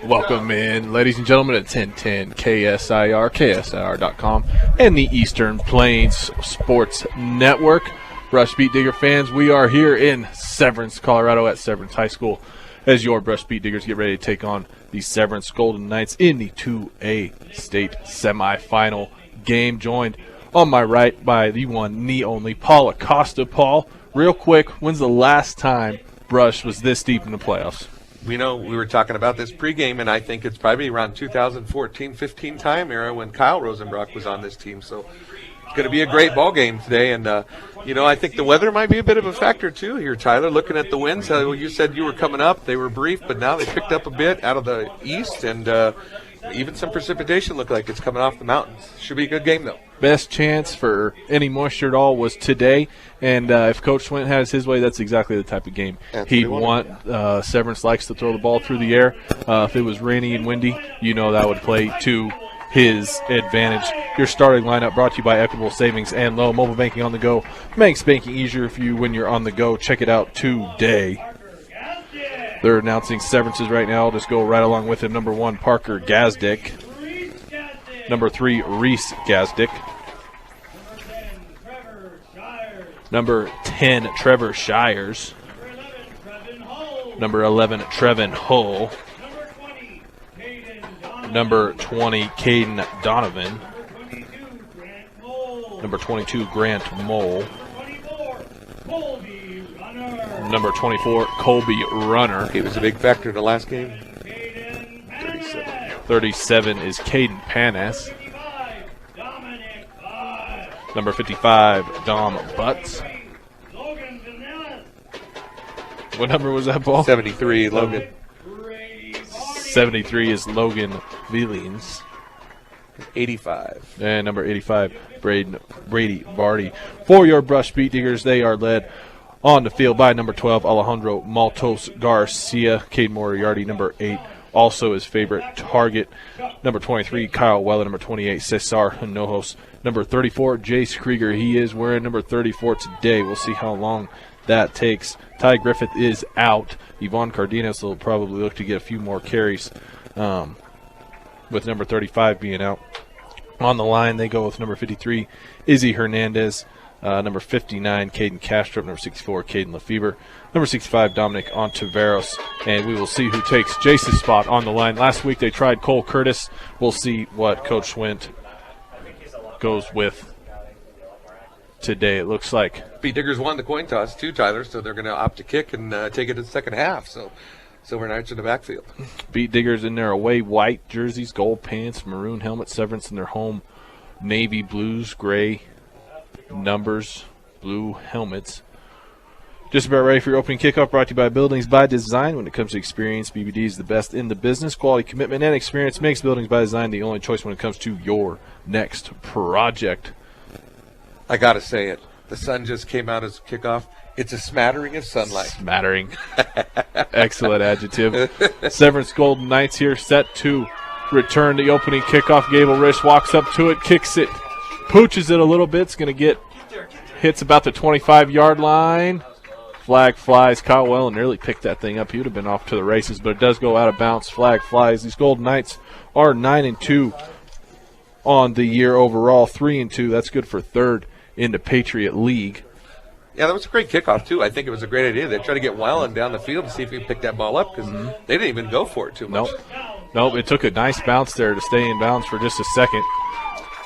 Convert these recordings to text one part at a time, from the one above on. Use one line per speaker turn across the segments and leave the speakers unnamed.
Welcome in, ladies and gentlemen, at 1010 KSIR, KSIR.com, and the Eastern Plains Sports Network. Brush Beat Digger fans, we are here in Severance, Colorado at Severance High School as your Brush Beat Diggers get ready to take on the Severance Golden Knights in the 2A state semifinal game. Joined on my right by the one, the only, Paul Acosta. Paul, real quick, when's the last time Brush was this deep in the playoffs?
We know we were talking about this pregame, and I think it's probably around 2014-15 time era when Kyle Rosenbrock was on this team. So it's going to be a great ball game today. And, I think the weather might be a bit of a factor, too, here, Tyler. Looking at the winds, you said you were coming up. They were brief, but now they picked up a bit out of the east, and even some precipitation looked like it's coming off the mountains. Should be a good game, though.
Best chance for any moisture at all was today, and if Coach Swint has his way, that's exactly the type of game he'd want. Severance likes to throw the ball through the air. If it was rainy and windy, that would play to his advantage. Your starting lineup brought to you by Equitable Savings and Low. Mobile banking on the go makes banking easier when you're on the go. Check it out today. They're announcing Severances right now. I'll just go right along with him. Number 1, Parker Gazdick. Number 3, Reese Gazdick. Number 10, Trevor Shires. Number 11, Trevin Hull. Number 20, Caden Donovan. Number 22, Grant Mole. Number 24, Colby Runner.
He was a big factor in the last game.
37 is Caden Panas. Number 55, Dom Butts. What number was that, Paul?
73, Logan.
73 is Logan Villains.
85.
And number 85, Brady Barty. For your Brush Beat Diggers, they are led on the field by number 12, Alejandro Maltos Garcia. Cade Moriarty, number 8, also his favorite target. Number 23, Kyle Weller. Number 28, Cesar Hinojos. Number 34, Jace Krieger. He is wearing number 34 today. We'll see how long that takes. Ty Griffith is out. Yvonne Cardenas will probably look to get a few more carries with number 35 being out. On the line, they go with number 53, Izzy Hernandez. Number 59, Caden Castrop. Number 64, Caden Lefebvre. Number 65, Dominic Ontiveros. And we will see who takes Jace's spot on the line. Last week they tried Cole Curtis. We'll see what Coach Swint goes with today. It looks like
Beat Diggers won the coin toss too, Tyler, so they're going to opt to kick and take it in the second half. So Silver Knights in the backfield.
Beat Diggers in their away white jerseys, gold pants, maroon helmet. Severance in their home navy blues, gray numbers, blue helmets. Just about ready for your opening kickoff, brought to you by Buildings by Design. When it comes to experience, BBD is the best in the business. Quality, commitment, and experience makes Buildings by Design the only choice when it comes to your next project.
I got to say it. The sun just came out as kickoff. It's a smattering of sunlight.
Smattering. Excellent adjective. Severance Golden Knights here set to return the opening kickoff. Gable Risch walks up to it, kicks it, pooches it a little bit. It's going to hits about the 25-yard line. Flag flies. Kyle Wellen nearly picked that thing up. He would have been off to the races, but it does go out of bounds. Flag flies. These Golden Knights are 9-2 on the year overall, 3-2. That's good for third in the Patriot League.
Yeah, that was a great kickoff, too. I think it was a great idea. They tried to get Wellen down the field to see if he could pick that ball up because they didn't even go for it too much.
Nope, it took a nice bounce there to stay in bounds for just a second.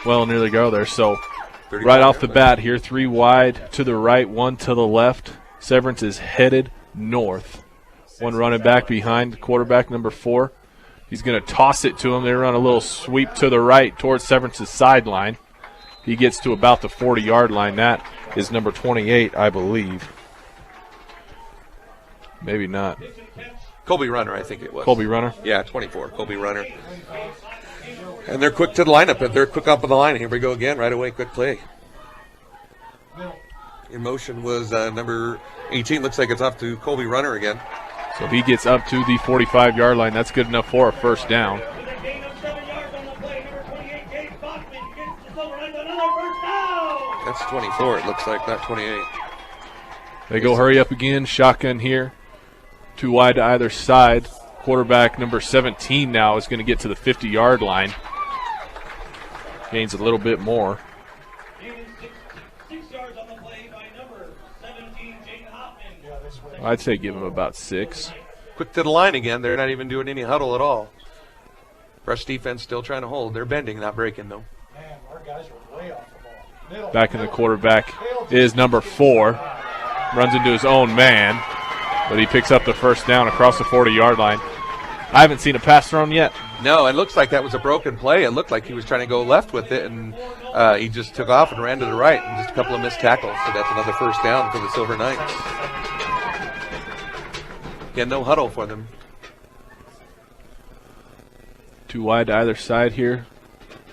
Well, nearly go there. So right off the bat here, 3 wide to the right, 1 to the left. Severance is headed north. One running back behind quarterback number 4. He's going to toss it to him. They run a little sweep to the right towards Severance's sideline. He gets to about the 40-yard line. That is number 28, I believe. Maybe not.
Colby Runner, I think it was.
Colby Runner?
Yeah, 24, Colby Runner. And they're quick to the lineup. They're quick up on the line. Here we go again, right away, quick play. In motion was number 18. Looks like it's off to Colby Runner again.
So he gets up to the 45-yard line. That's good enough for a first down.
That's 24, it looks like, not 28.
They go hurry up again, shotgun here. 2 wide to either side. Quarterback number 17 now is going to get to the 50-yard line. Gains a little bit more. I'd say give him about 6.
Quick to the line again. They're not even doing any huddle at all. Brush defense still trying to hold. They're bending, not breaking, though.
Man, our guys are way off the ball.
Back in the quarterback is number 4. Runs into his own man, but he picks up the first down across the 40-yard line. I haven't seen a pass thrown yet.
No, it looks like that was a broken play. It looked like he was trying to go left with it, and he just took off and ran to the right, and just a couple of missed tackles. So that's another first down for the Silver Knights. Yeah, no huddle for them.
2 wide to either side here.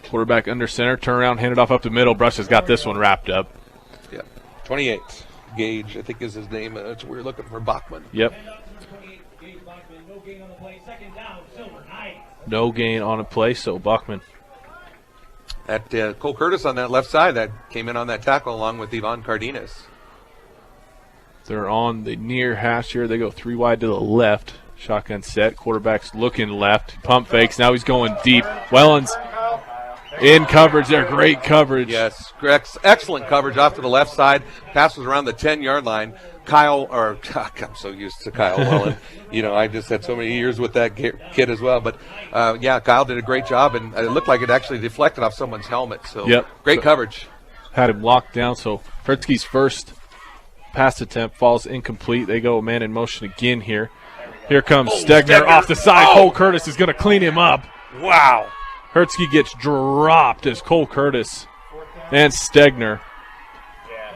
Quarterback under center, turn around, hand it off up the middle. Brush has got this one wrapped up.
Yeah, 28. Gage, I think is his name. We're looking for Bachman.
Yep. No gain on a play, so Bachman.
That Cole Curtis on that left side that came in on that tackle along with Ivan Cardenas.
They're on the near hash here. They go 3 wide to the left. Shotgun set. Quarterback's looking left. Pump fakes. Now he's going deep. Wellens in coverage there. Great coverage.
Yes, excellent coverage off to the left side. Pass was around the 10-yard line. I'm so used to Kyle Wellen. I just had so many years with that kid as well. But, Kyle did a great job, and it looked like it actually deflected off someone's helmet. So, great coverage.
Had him locked down. So, Fertzky's first pass attempt falls incomplete. They go man in motion again here. Here comes Stegner off the side. Cole Curtis is going to clean him up.
Wow.
Hertzky gets dropped as Cole Curtis and Stegner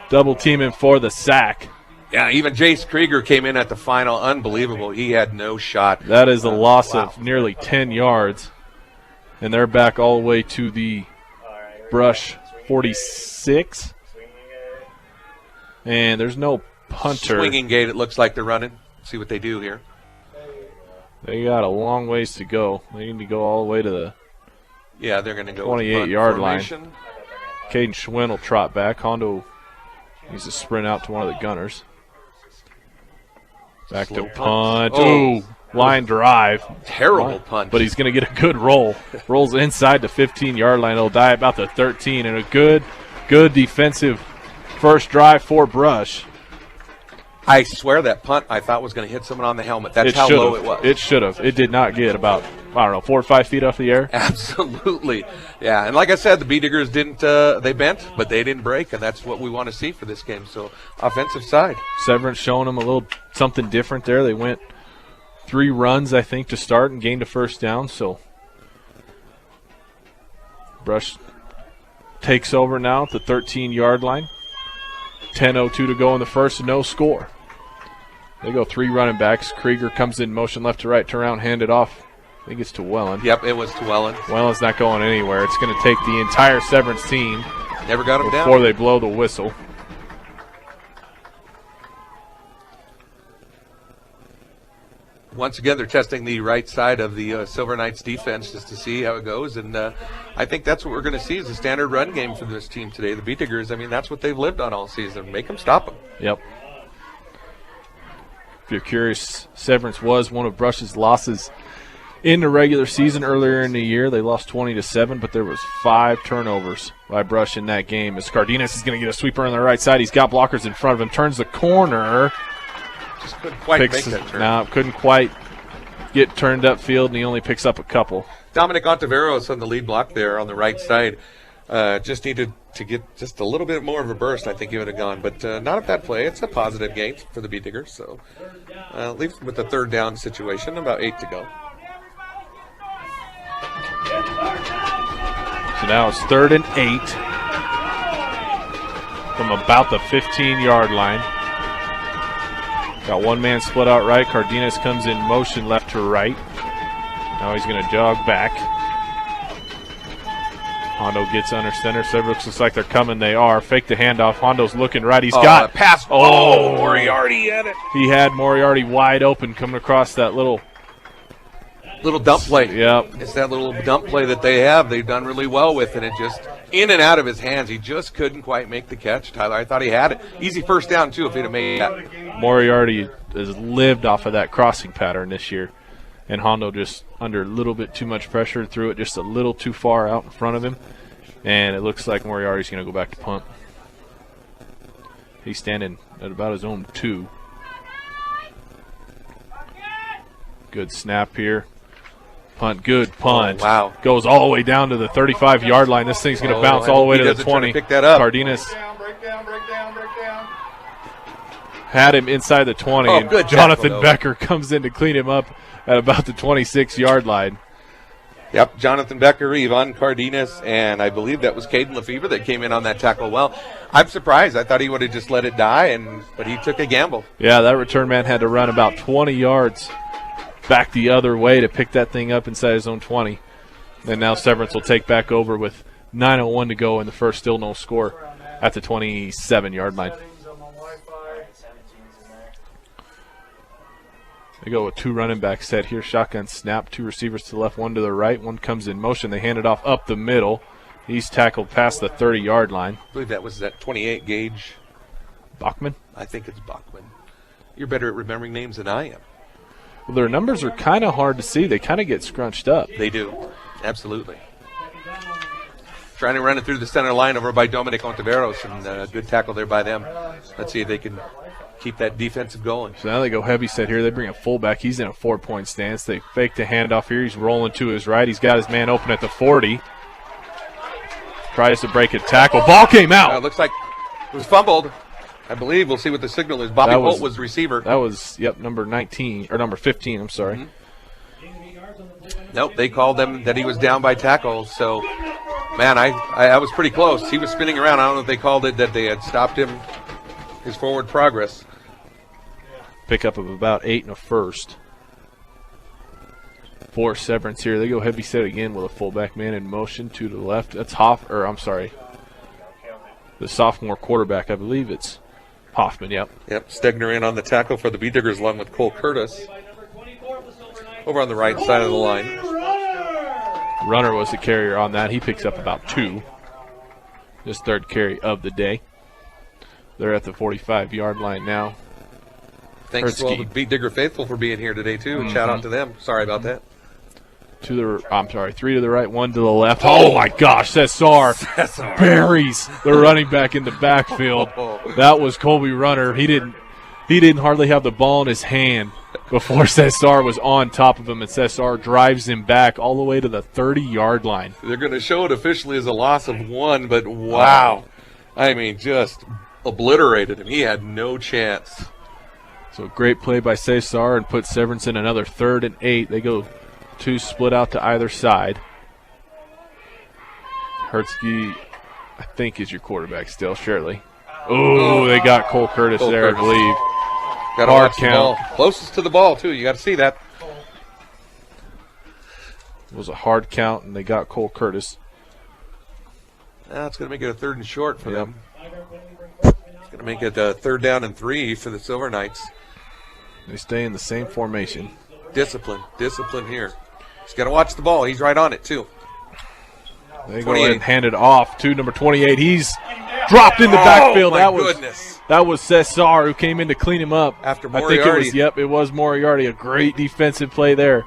double team him for the sack.
Yeah, even Jace Krieger came in at the final. Unbelievable. He had no shot.
That is a loss of nearly 10 yards. And they're back all the way to the Brush 46. And there's no punter.
Swinging gate, it looks like they're running. See what they do here.
They got a long ways to go. They need to go all the way to the
they're going to go
28-yard line. Caden Schwinn will trot back. Hondo needs to sprint out to one of the gunners. Back to punt. Ooh, line drive.
Terrible punt.
But he's going to get a good roll. Rolls inside the 15-yard line. He'll die about the 13. And a good defensive first drive for Brush.
I swear that punt I thought was going to hit someone on the helmet. That's how low it was.
It should have. It did not get about, 4 or 5 feet off the air.
Absolutely. Yeah, and like I said, the B-Diggers didn't, they bent, but they didn't break, and that's what we want to see for this game. So, offensive side.
Severance showing them a little something different there. They went 3 runs, I think, to start and gained a first down. So, Brush takes over now at the 13-yard line. 10:02 to go in the first, no score. They go 3 running backs. Krieger comes in motion left to right, turn around, hand it off. I think it's to Wellen.
Yep, it was to Wellen.
Wellen's not going anywhere. It's going to take the entire Severance team
Never got him down
before they blow the whistle.
Once again, they're testing the right side of the Silver Knights defense just to see how it goes. And I think that's what we're going to see is a standard run game for this team today. The B-Diggers, that's what they've lived on all season. Make them stop them.
Yep. If you're curious, Severance was one of Brush's losses in the regular season earlier in the year. They lost 20-7, but there was 5 turnovers by Brush in that game. As Cardenas is going to get a sweeper on the right side. He's got blockers in front of him. Turns the corner.
Just couldn't quite make that turn.
No, couldn't quite get turned upfield, and he only picks up a couple.
Dominic Ontiveros on the lead block there on the right side. Just needed to get just a little bit more of a burst. I think he would have gone, but not at that play. It's a positive game for the B-Diggers. So leaves with a third down situation, about 8 to go.
So now it's 3rd and 8 from about the 15-yard line. Got one man split out right. Cardenas comes in motion left to right. Now he's going to jog back. Hondo gets under center. Severance looks like they're coming. They are. Fake the handoff. Hondo's looking right. He's got
pass. Oh, Moriarty had it.
He had Moriarty wide open coming across that little
dump play.
Yep.
It's that little dump play that they have. They've done really well with, and it just in and out of his hands. He just couldn't quite make the catch, Tyler. I thought he had it. Easy first down, too, if he'd have made that.
Moriarty has lived off of that crossing pattern this year. and Hondo just under a little bit too much pressure, threw it just a little too far out in front of him, and it looks like Moriarty's going to go back to punt. He's standing at about his own 2. Good snap here. Punt, good punt.
Oh, wow.
Goes all the way down to the 35-yard line. This thing's going to bounce all the way to the 20.
Pick that up.
Cardenas
Break down.
had him inside the 20,
Oh,
and
good
Jonathan
tackle, though.
Becker comes in to clean him up at about the 26-yard line.
Yep, Jonathan Becker, Ivan Cardenas, and I believe that was Caden Lefevre that came in on that tackle well. I'm surprised. I thought he would have just let it die, but he took a gamble.
Yeah, that return man had to run about 20 yards back the other way to pick that thing up inside his own 20. And now Severance will take back over with 9:01 to go in the first, still no score at the 27-yard line. They go with 2 running back set here. Shotgun snap, 2 receivers to the left, 1 to the right. 1 comes in motion. They hand it off up the middle. He's tackled past the 30-yard line.
I believe that was that 28 gauge.
Bachman?
I think it's Bachman. You're better at remembering names than I am.
Well, their numbers are kind of hard to see. They kind of get scrunched up.
They do. Absolutely. Trying to run it through the center line over by Dominic Ontiveros, and a good tackle there by them. Let's see if they can keep that defensive going.
So now they go heavy set here. They bring a fullback. He's in a 4-point stance. They fake the handoff here. He's rolling to his right. He's got his man open at the 40. Tries to break a tackle. Ball came out.
It looks like it was fumbled. I believe we'll see what the signal is. Bobby Holt was receiver.
That was, number 19, or number 15, I'm sorry.
Mm-hmm. Nope, they called them that he was down by tackle. So, man, I was pretty close. He was spinning around. I don't know if they called it that they had stopped him, his forward progress.
Pickup of about 8 and a first. For Severance here. They go heavy set again with a fullback man in motion, 2 to the left. That's the sophomore quarterback. I believe it's Hoffman, yep.
Yep, Stegner in on the tackle for the Bee Diggers along with Cole Curtis. Over on the right side of the line.
Runner was the carrier on that. He picks up about 2. His 3rd carry of the day. They're at the 45-yard line now.
Thanks to all the Bee Digger faithful for being here today, too. Mm-hmm. Shout out to them. Sorry about that.
3 to the right, 1 to the left. Oh my gosh, Cesar buries the running back in the backfield. That was Colby Runner. He didn't hardly have the ball in his hand before Cesar was on top of him, and Cesar drives him back all the way to the 30-yard line.
They're going to show it officially as a loss of 1, but wow. I mean, just obliterated him. He had no chance.
So great play by Cesar and put Severance in another 3rd and 8. They go 2 split out to either side. Hertzke, I think, is your quarterback still, surely. Oh, they got Cole Curtis there, I believe.
Got hard count. Closest to the ball, too. You got to see that.
It was a hard count, and they got Cole Curtis.
That's going to make it a 3rd and short for them. It's going to make it a 3rd down and 3 for the Silver Knights.
They stay in the same formation.
Discipline here. He's got to watch the ball. He's right on it, too.
They go ahead and hand it off to number 28. He's dropped in the backfield. That was Cesar who came in to clean him up.
After Moriarty.
I think it was Moriarty. A great defensive play there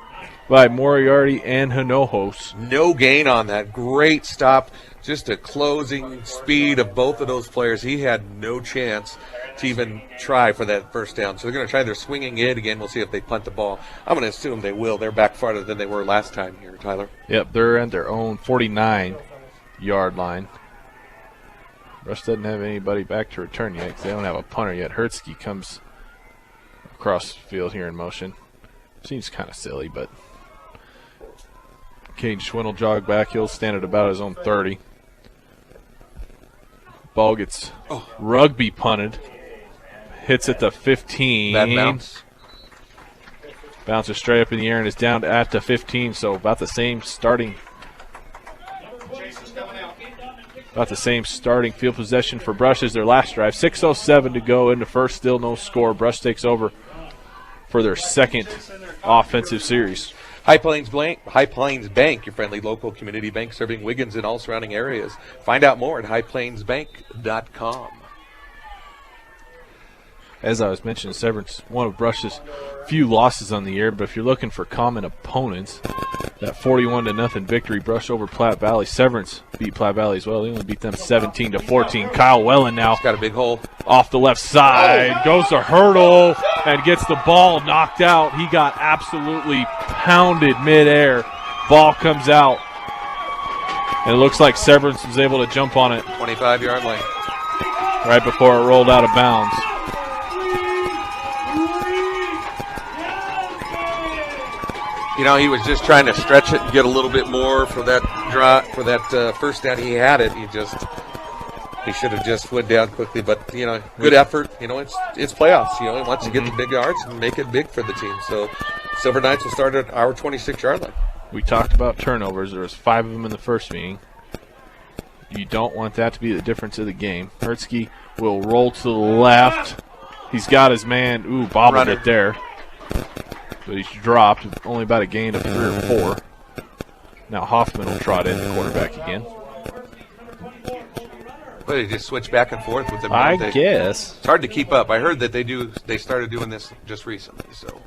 by Moriarty and Hinojos.
No gain on that. Great stop. Just a closing speed of both of those players. He had no chance to even try for that first down. So they're going to try their swinging it again. We'll see if they punt the ball. I'm going to assume they will. They're back farther than they were last time here, Tyler.
Yep, they're at their own 49-yard line. Rush doesn't have anybody back to return yet because they don't have a punter yet. Hertzke comes across the field here in motion. Seems kind of silly, but Cade Schwinn will jog back. He'll stand at about his own 30. Ball gets rugby punted. Hits at the 15.
Bad bounce.
Bounces straight up in the air and is down at the 15, so about the same starting field possession for Brush as their last drive. 6:07 to go in the first, still no score. Brush takes over for their 2nd offensive series.
High Plains Bank, your friendly local community bank serving Wiggins and all surrounding areas. Find out more at highplainsbank.com.
as I was mentioning, Severance, one of Brush's few losses on the year. But if you're looking for common opponents, that 41-0 victory, Brush over Platte Valley. Severance beat Platte Valley as well. They only beat them 17-14. Kyle Wellen now
He's got a big hole.
off the left side, goes to hurdle and gets the ball knocked out. He got absolutely pounded midair. Ball comes out, and it looks like Severance was able to jump on it
25-yard line.
right before it rolled out of bounds.
You know, he was just trying to stretch it and get a little bit more for that first down. He had it. He should have just went down quickly. But you know, good effort. You know, it's playoffs. You know, he wants to get the big yards and make it big for the team. So Silver Knights will start at our 26-yard line.
We talked about turnovers. There was 5 of them in the first meeting. You don't want that to be the difference of the game. Hertzke will roll to the left. He's got his man. Ooh, bobbled it there. But he's dropped. Only about a gain of 3 or 4. Now Hoffman will trot in, the quarterback again.
Well, they just switch back and forth with them.
I guess.
It's hard to keep up. I heard that they started doing this just recently. So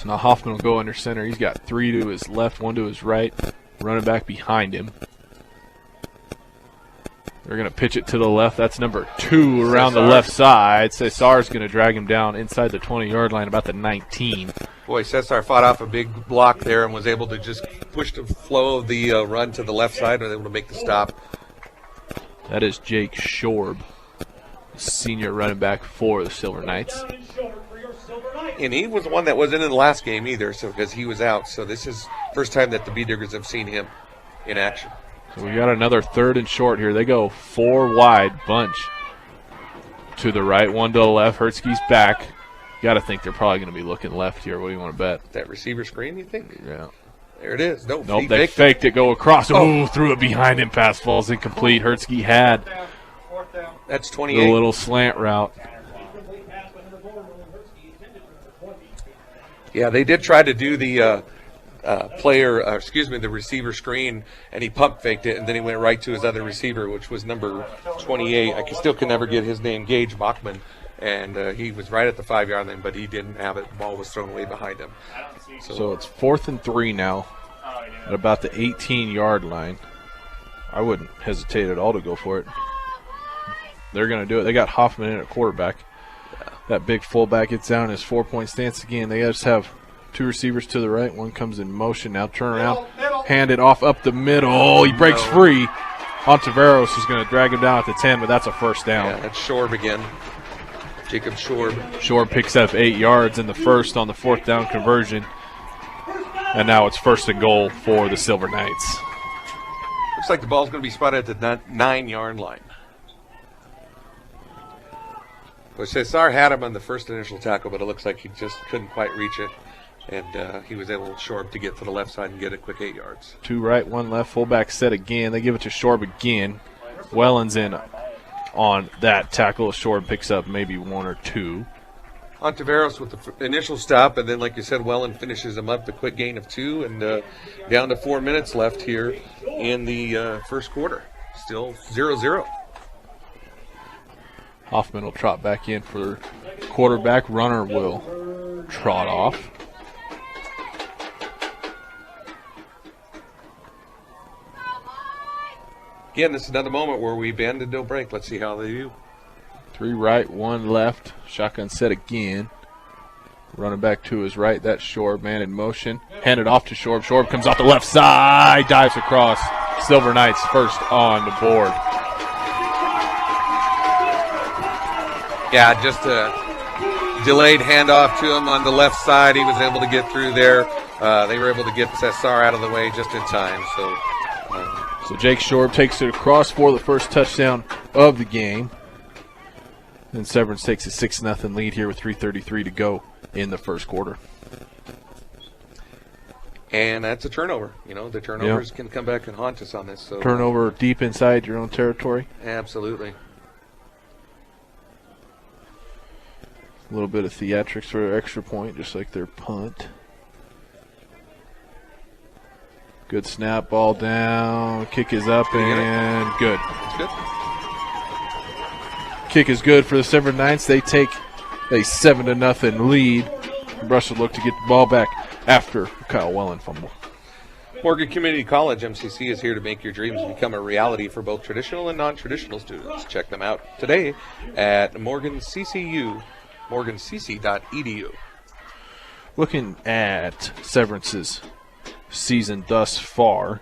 now Hoffman will go under center. He's got 3 to his left, 1 to his right. Running back behind him. They're going to pitch it to the left. That's number 2 around the left side. Cesar's going to drag him down inside the 20-yard line, about the 19.
Boy, Cesar fought off a big block there and was able to just push the flow of the run to the left side and was able to make the stop.
That is Jake Shorb, senior running back for the Silver Knights.
And he was the one that wasn't in the last game either, so because he was out. So this is first time that the B-Diggers have seen him in action.
So we got another 3rd and short here. They go 4 wide bunch to the right, 1 to the left. Hertzke's back. You got to think they're probably going to be looking left here. What do you want to bet?
That receiver screen, you think?
Yeah.
There it is. Nope,
they faked it, go across. Ooh, threw it behind him. Pass falls incomplete. Hertzke had
that's
the
28.
little slant route.
Yeah, they did try to do the the receiver screen, and he pump faked it, and then he went right to his other receiver, which was number 28. I still can never get his name, Gage Bachman, and he was right at the 5-yard line, but he didn't have it. The ball was thrown away behind him.
So it's 4th and 3 now at about the 18-yard line. I wouldn't hesitate at all to go for it. They're going to do it. They got Hoffman in at quarterback. That big fullback gets down in his 4-point stance again. They just have 2 receivers to the right. One comes in motion. Now turn around, hand it off up the middle. Oh, he breaks free. Ontiveros is going to drag him down at the 10, but that's a first down.
Yeah, that's Shorb again. Jacob Shorb.
Shorb picks up 8 yards in the first on the 4th down conversion. And now it's 1st and goal for the Silver Knights.
Looks like the ball's going to be spotted at the 9-yard line. Well, Cesar had him on the first initial tackle, but it looks like he just couldn't quite reach it. And he was able, Shorb, to get to the left side and get a quick 8 yards.
2 right, 1 left. Fullback set again. They give it to Shorb again. Wellen's in on that tackle. Shorb picks up maybe 1 or 2.
Ontiveros with the initial stop, and then, like you said, Wellen finishes him up, the quick gain of 2, and down to 4 minutes left here in the first quarter. Still 0-0.
Hoffman will trot back in for quarterback. Runner will trot off.
Again, this is another moment where we bend and don't break. Let's see how they do.
3 right, 1 left. Shotgun set again. Running back to his right. That's Shorb, man in motion. Handed off to Shorb. Shorb comes off the left side, dives across. Silver Knights first on the board.
Yeah, just a delayed handoff to him on the left side. He was able to get through there. They were able to get Cesar out of the way just in time.
So Jake Shorb takes it across for the first touchdown of the game. And Severance takes a 6-0 lead here with 3:33 to go in the first quarter.
And that's a turnover. You know, the turnovers can come back and haunt us on this. So
turnover deep inside your own territory.
Absolutely.
A little bit of theatrics for their extra point, just like their punt. Good snap, ball down, kick is up, and good.
That's good.
kick is good for the Severance Knights. They take a 7-0 lead. Brush will look to get the ball back after Kyle Wellen fumble.
Morgan Community College, MCC, is here to make your dreams become a reality for both traditional and non-traditional students. Check them out today at morganccu.edu.
Looking at Severance's season thus far,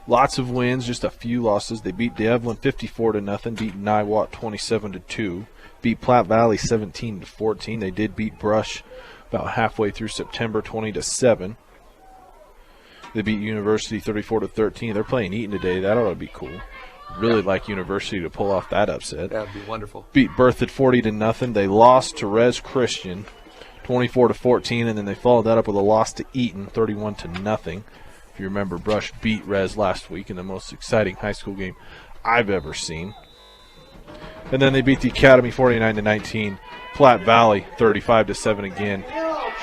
lots of wins, just a few losses. They beat Devlin 54-0, beat Niwot 27-2, beat Platte Valley 17-14. They did beat Brush about halfway through September 20-7. They beat University 34-13. They're playing Eaton today. That ought to be cool. Really like University to pull off that upset.
That would be wonderful.
Beat Berthoud 40-0. They lost to Res Christian 24-14, and then they followed that up with a loss to Eaton 31-0. If you remember, Brush beat Res last week in the most exciting high school game I've ever seen. And then they beat the Academy 49-19. Platte Valley 35-7 again.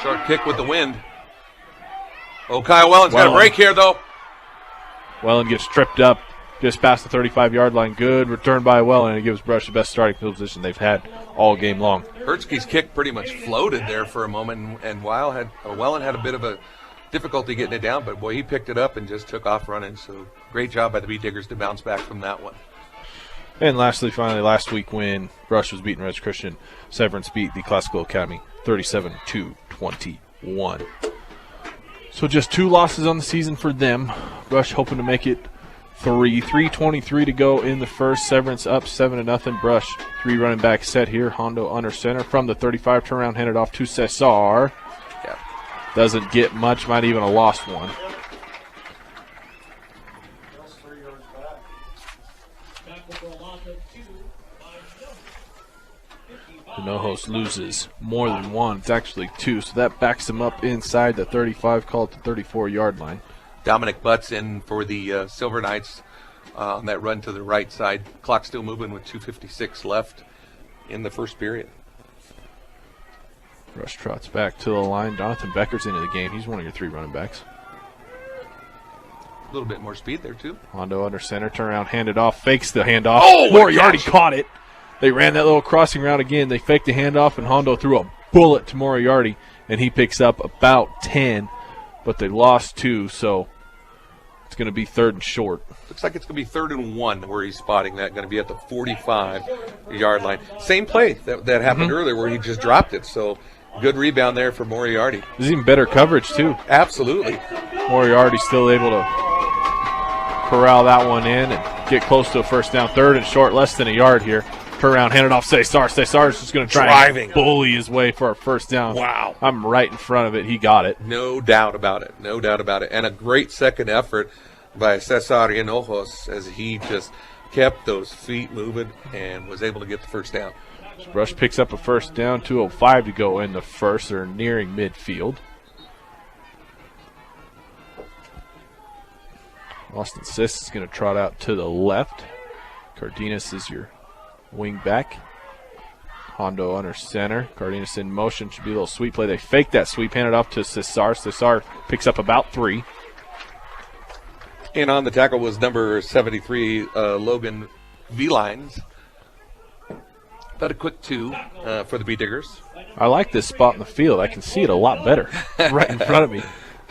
Short kick with the wind. Oh, Kyle Wellen's got a break here, though.
Wellen gets tripped up just past the 35-yard line. Good return by Wellen, and it gives Brush the best starting field position they've had all game long.
Hertzke's kick pretty much floated there for a moment, and Wellen had a bit of a difficulty getting it down, but boy, he picked it up and just took off running. So great job by the Bee Diggers to bounce back from that one.
And lastly, finally, last week when Brush was beating Res Christian, Severance beat the Classical Academy 37-21. So just 2 losses on the season for them. Brush hoping to make it 3:23 to go in the first. Severance up 7-0. Brush 3 running back set here. Hondo under center from the 35. Turnaround handed off to Cesar.
Yeah.
Doesn't get much. Might even have lost one. Hinojos loses more than one. It's actually 2, so that backs him up inside the 35, called the 34-yard line.
Dominic Butts in for the Silver Knights on that run to the right side. Clock still moving with 2:56 left in the first period.
Rush trots back to the line. Jonathan Becker's into the game. He's one of your 3 running backs.
A little bit more speed there, too.
Hondo under center, turnaround, handed off, fakes the handoff.
Oh,
Moriarty caught it. They ran that little crossing route again. They faked the handoff, and Hondo threw a bullet to Moriarty, and he picks up about 10, but they lost 2, so it's going to be 3rd and short.
Looks like it's going to be 3rd and 1 where he's spotting that. Going to be at the 45-yard line. Same play that happened earlier where he just dropped it, so good rebound there for Moriarty.
There's even better coverage, too.
Absolutely.
Moriarty still able to corral that one in and get close to a first down. 3rd and short, less than a yard here. Turnaround, handed off Cesar. Cesar's just going to try and bully his way for a first down.
Wow.
I'm right in front of it. He got it.
No doubt about it. No doubt about it. And a great second effort by Cesar Hinojos as he just kept those feet moving and was able to get the first down.
Brush picks up a first down, 2:05 to go in the first. They're nearing midfield. Austin Sisk is going to trot out to the left. Cardenas is your wing back. Hondo under center. Cardenas in motion. Should be a little sweep play. They fake that sweep, hand it off to Cesar. Cesar picks up about 3.
And on the tackle was number 73, Logan V-Lines. About a quick 2 for the Bee Diggers.
I like this spot in the field. I can see it a lot better right in front of me.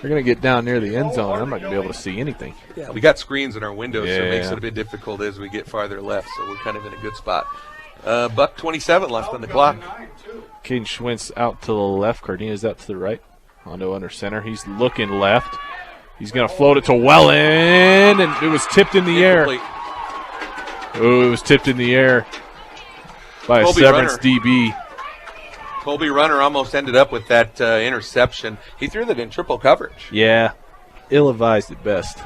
They're going to get down near the end zone, and I'm not going to be able to see anything.
Yeah, we got screens in our windows, so it makes it a bit difficult as we get farther left, so we're kind of in a good spot. Buck 27 left on the clock.
Caden Schwintz out to the left. Cardenas out to the right. Hondo under center. He's looking left. He's going to float it to Wellen, and it was tipped in the air. Oh, it was tipped in the air by a Severance DB.
Colby Runner almost ended up with that interception. He threw that in triple coverage.
Yeah, ill-advised at best.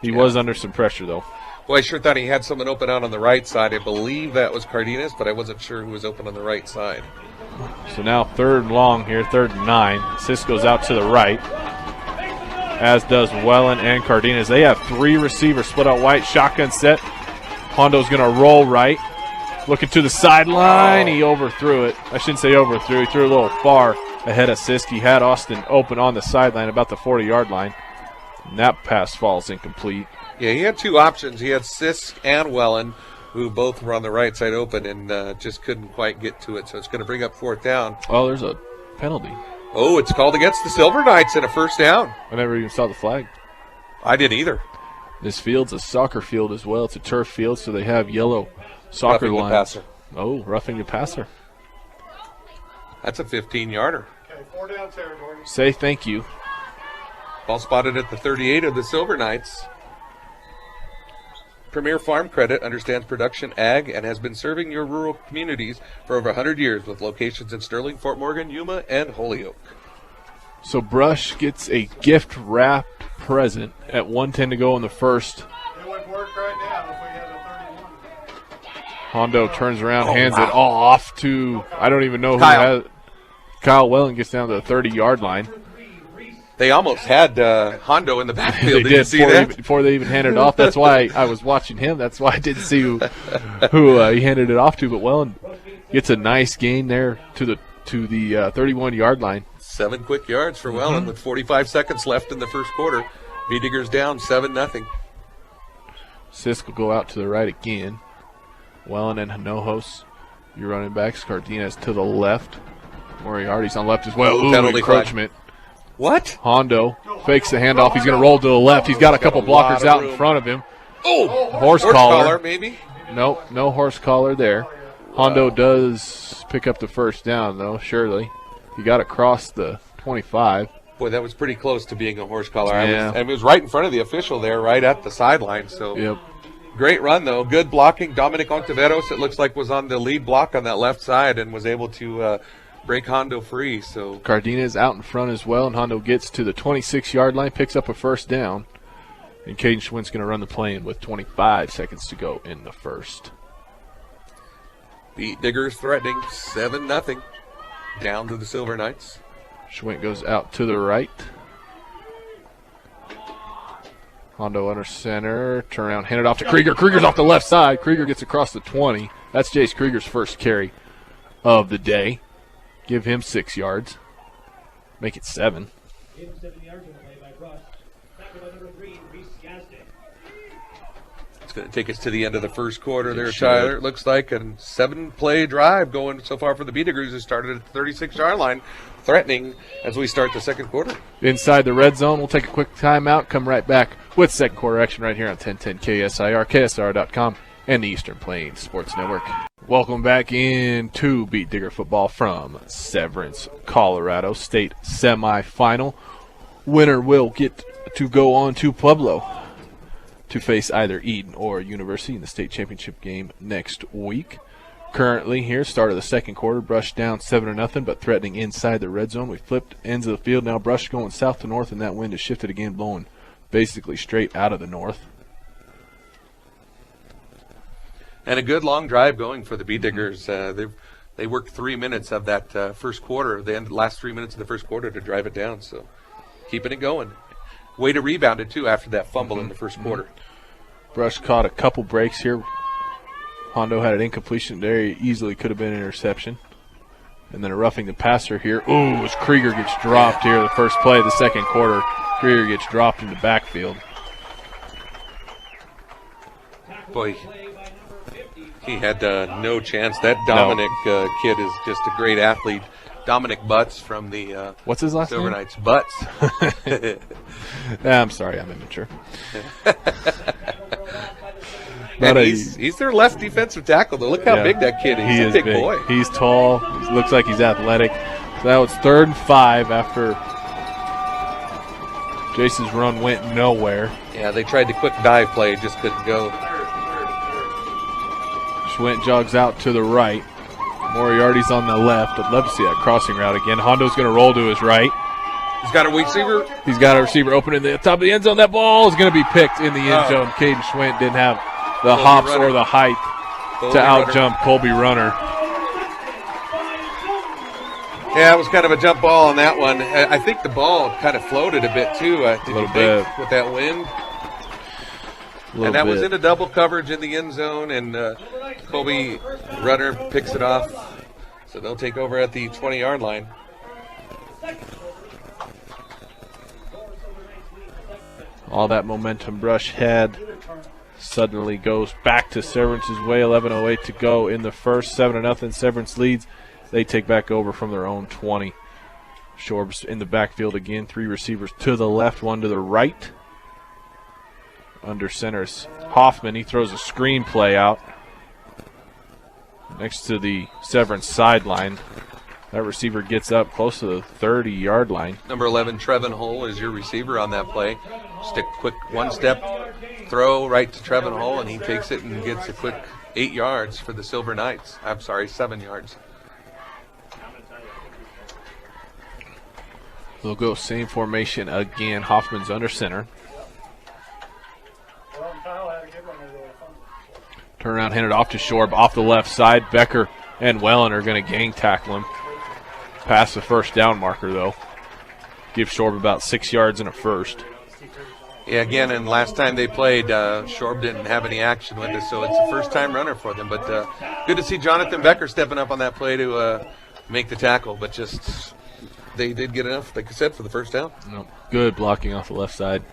He was under some pressure, though.
Boy, I sure thought he had someone open out on the right side. I believe that was Cardenas, but I wasn't sure who was open on the right side.
So now 3rd and long here, 3rd and 9. Cisco's out to the right, as does Wellen and Cardenas. They have 3 receivers split out wide, shotgun set. Hondo's going to roll right. Looking to the sideline, he overthrew it. I shouldn't say overthrew. He threw a little far ahead of Sisk. He had Austin open on the sideline about the 40-yard line. And that pass falls incomplete.
Yeah, he had 2 options. He had Sisk and Wellen. who both were on the right side open and just couldn't quite get to it. So it's going to bring up 4th down.
Oh, there's a penalty.
Oh, it's called against the Silver Knights and a 1st down.
I never even saw the flag.
I didn't either.
This field's a soccer field as well. It's a turf field, so they have yellow soccer
Roughing the
lines.
passer.
Oh, roughing the passer.
That's a 15-yarder.
Okay, 4 down territory.
Say thank you.
Ball spotted at the 38 of the Silver Knights. Premier Farm Credit understands production ag and has been serving your rural communities for over 100 years with locations in Sterling, Fort Morgan, Yuma, and Holyoke.
So Brush gets a gift-wrapped present at 1:10 to go in the first.
It would work right now if we had a 31.
Hondo turns around, hands it all off to, I don't even know who
Kyle.
has. Kyle Welling gets down to the 30-yard line.
They almost had Hondo in the backfield.
They
Did you
did
see that?
before they even handed it off. That's why I was watching him. That's why I didn't see who he handed it off to. But Welling gets a nice gain there to the 31-yard line.
7 quick yards for Welland with 45 seconds left in the first quarter. B-Diggers down 7-0.
Sisk will go out to the right again. Welling and Hinojos, your running backs. Cardenas to the left. Moriarty's on left as well. Ooh,
penalty
encroachment.
What?
Hondo fakes the handoff. He's going to roll to the left. He's got a couple
got a lot
blockers
of
out in
room.
front of him.
Oh,
Horse collar.
maybe.
Nope, no horse collar there. Hondo does pick up the first down, though, surely. He got across the 25.
Boy, that was pretty close to being a horse collar.
Yeah.
It was right in front of the official there, right at the sideline. So
Yep.
great run, though. Good blocking. Dominic Ontiveros, it looks like, was on the lead block on that left side and was able to break Hondo free. So
Cardenas out in front as well, and Hondo gets to the 26-yard line, picks up a first down. And Caden Schwint's going to run the play in with 25 seconds to go in the first.
Beat Diggers threatening 7-0. Down to the Silver Knights.
Schwint goes out to the right. Hondo under center. Turn around, hand it off to Krieger. Krieger's off the left side. Krieger gets across the 20. That's Jace Krieger's first carry of the day. Give him 6 yards. Make it 7.
It's going to take us to the end of the first quarter there, Tyler. It looks like a 7-play drive going so far for the B-Diggers, who started at the 36-yard line, threatening as we start the second quarter.
Inside the red zone, we'll take a quick timeout, come right back with second quarter action right here on 1010 KSIR, KSR.com, and the Eastern Plains Sports Network. Welcome back into Beat Digger football from Severance, Colorado State semifinal. Winner will get to go on to Pueblo to face either Eden or University in the state championship game next week. Currently here, start of the second quarter, Brush down 7-0, but threatening inside the red zone. We flipped ends of the field. Now Brush going south to north, and that wind has shifted again, blowing basically straight out of the north.
And a good long drive going for the B-Diggers. They worked 3 minutes of that first quarter, the last 3 minutes of the first quarter to drive it down. So keeping it going. Way to rebound it, too, after that fumble in the first quarter.
Brush caught a couple breaks here. Hondo had an incompletion there. He easily could have been an interception. And then a roughing the passer here. Ooh, as Krieger gets dropped here, the first play of the second quarter. Krieger gets dropped in the backfield.
Boy, he had no chance. That Dominic kid is just a great athlete. Dominic Butts from the
What's his last
Silver
name?
Knights. Butts.
I'm sorry, I'm immature.
And he's their left defensive tackle, though. Look how big that kid is. He's a big boy.
He's tall. He looks like he's athletic. So that was 3rd and 5 after Jason's run went nowhere.
Yeah, they tried the quick dive play, just couldn't go.
Schwint jogs out to the right. Moriarty's on the left. I'd love to see that crossing route again. Hondo's going to roll to his right.
He's got a receiver.
He's got a receiver open in the top of the end zone. That ball is going to be picked in the end zone. Caden Schwint didn't have the hops or the height to out-jump Colby Runner.
Yeah, it was kind of a jump ball on that one. I think the ball kind of floated a bit, too.
A little bit.
With that wind. And that was into double coverage in the end zone, and Colby Runner picks it off. So they'll take over at the 20-yard line.
All that momentum Brush had suddenly goes back to Severance's way. 11:08 to go in the first. 7-0. Severance leads. They take back over from their own 20. Shorb's in the backfield again. 3 receivers to the left, 1 to the right. Under center is Hoffman. He throws a screen play out next to the Severance sideline. That receiver gets up close to the 30-yard line.
Number 11, Trevin Hull, is your receiver on that play. Just a quick one-step throw right to Trevin Hull, and he takes it and gets a quick 8 yards for the Silver Knights. I'm sorry, 7 yards.
They'll go same formation again. Hoffman's under center.
Well, Kyle had a good one there, though.
Turn around, hand it off to Shorb. Off the left side, Becker and Wellen are going to gang tackle him. Pass the first down marker, though. Give Shorb about 6 yards and a first.
Yeah, again, and last time they played, Shorb didn't have any action with us, so it's a first-time runner for them. But good to see Jonathan Becker stepping up on that play to make the tackle. But just they did get enough, like I said, for the first down.
No, good blocking off the left side.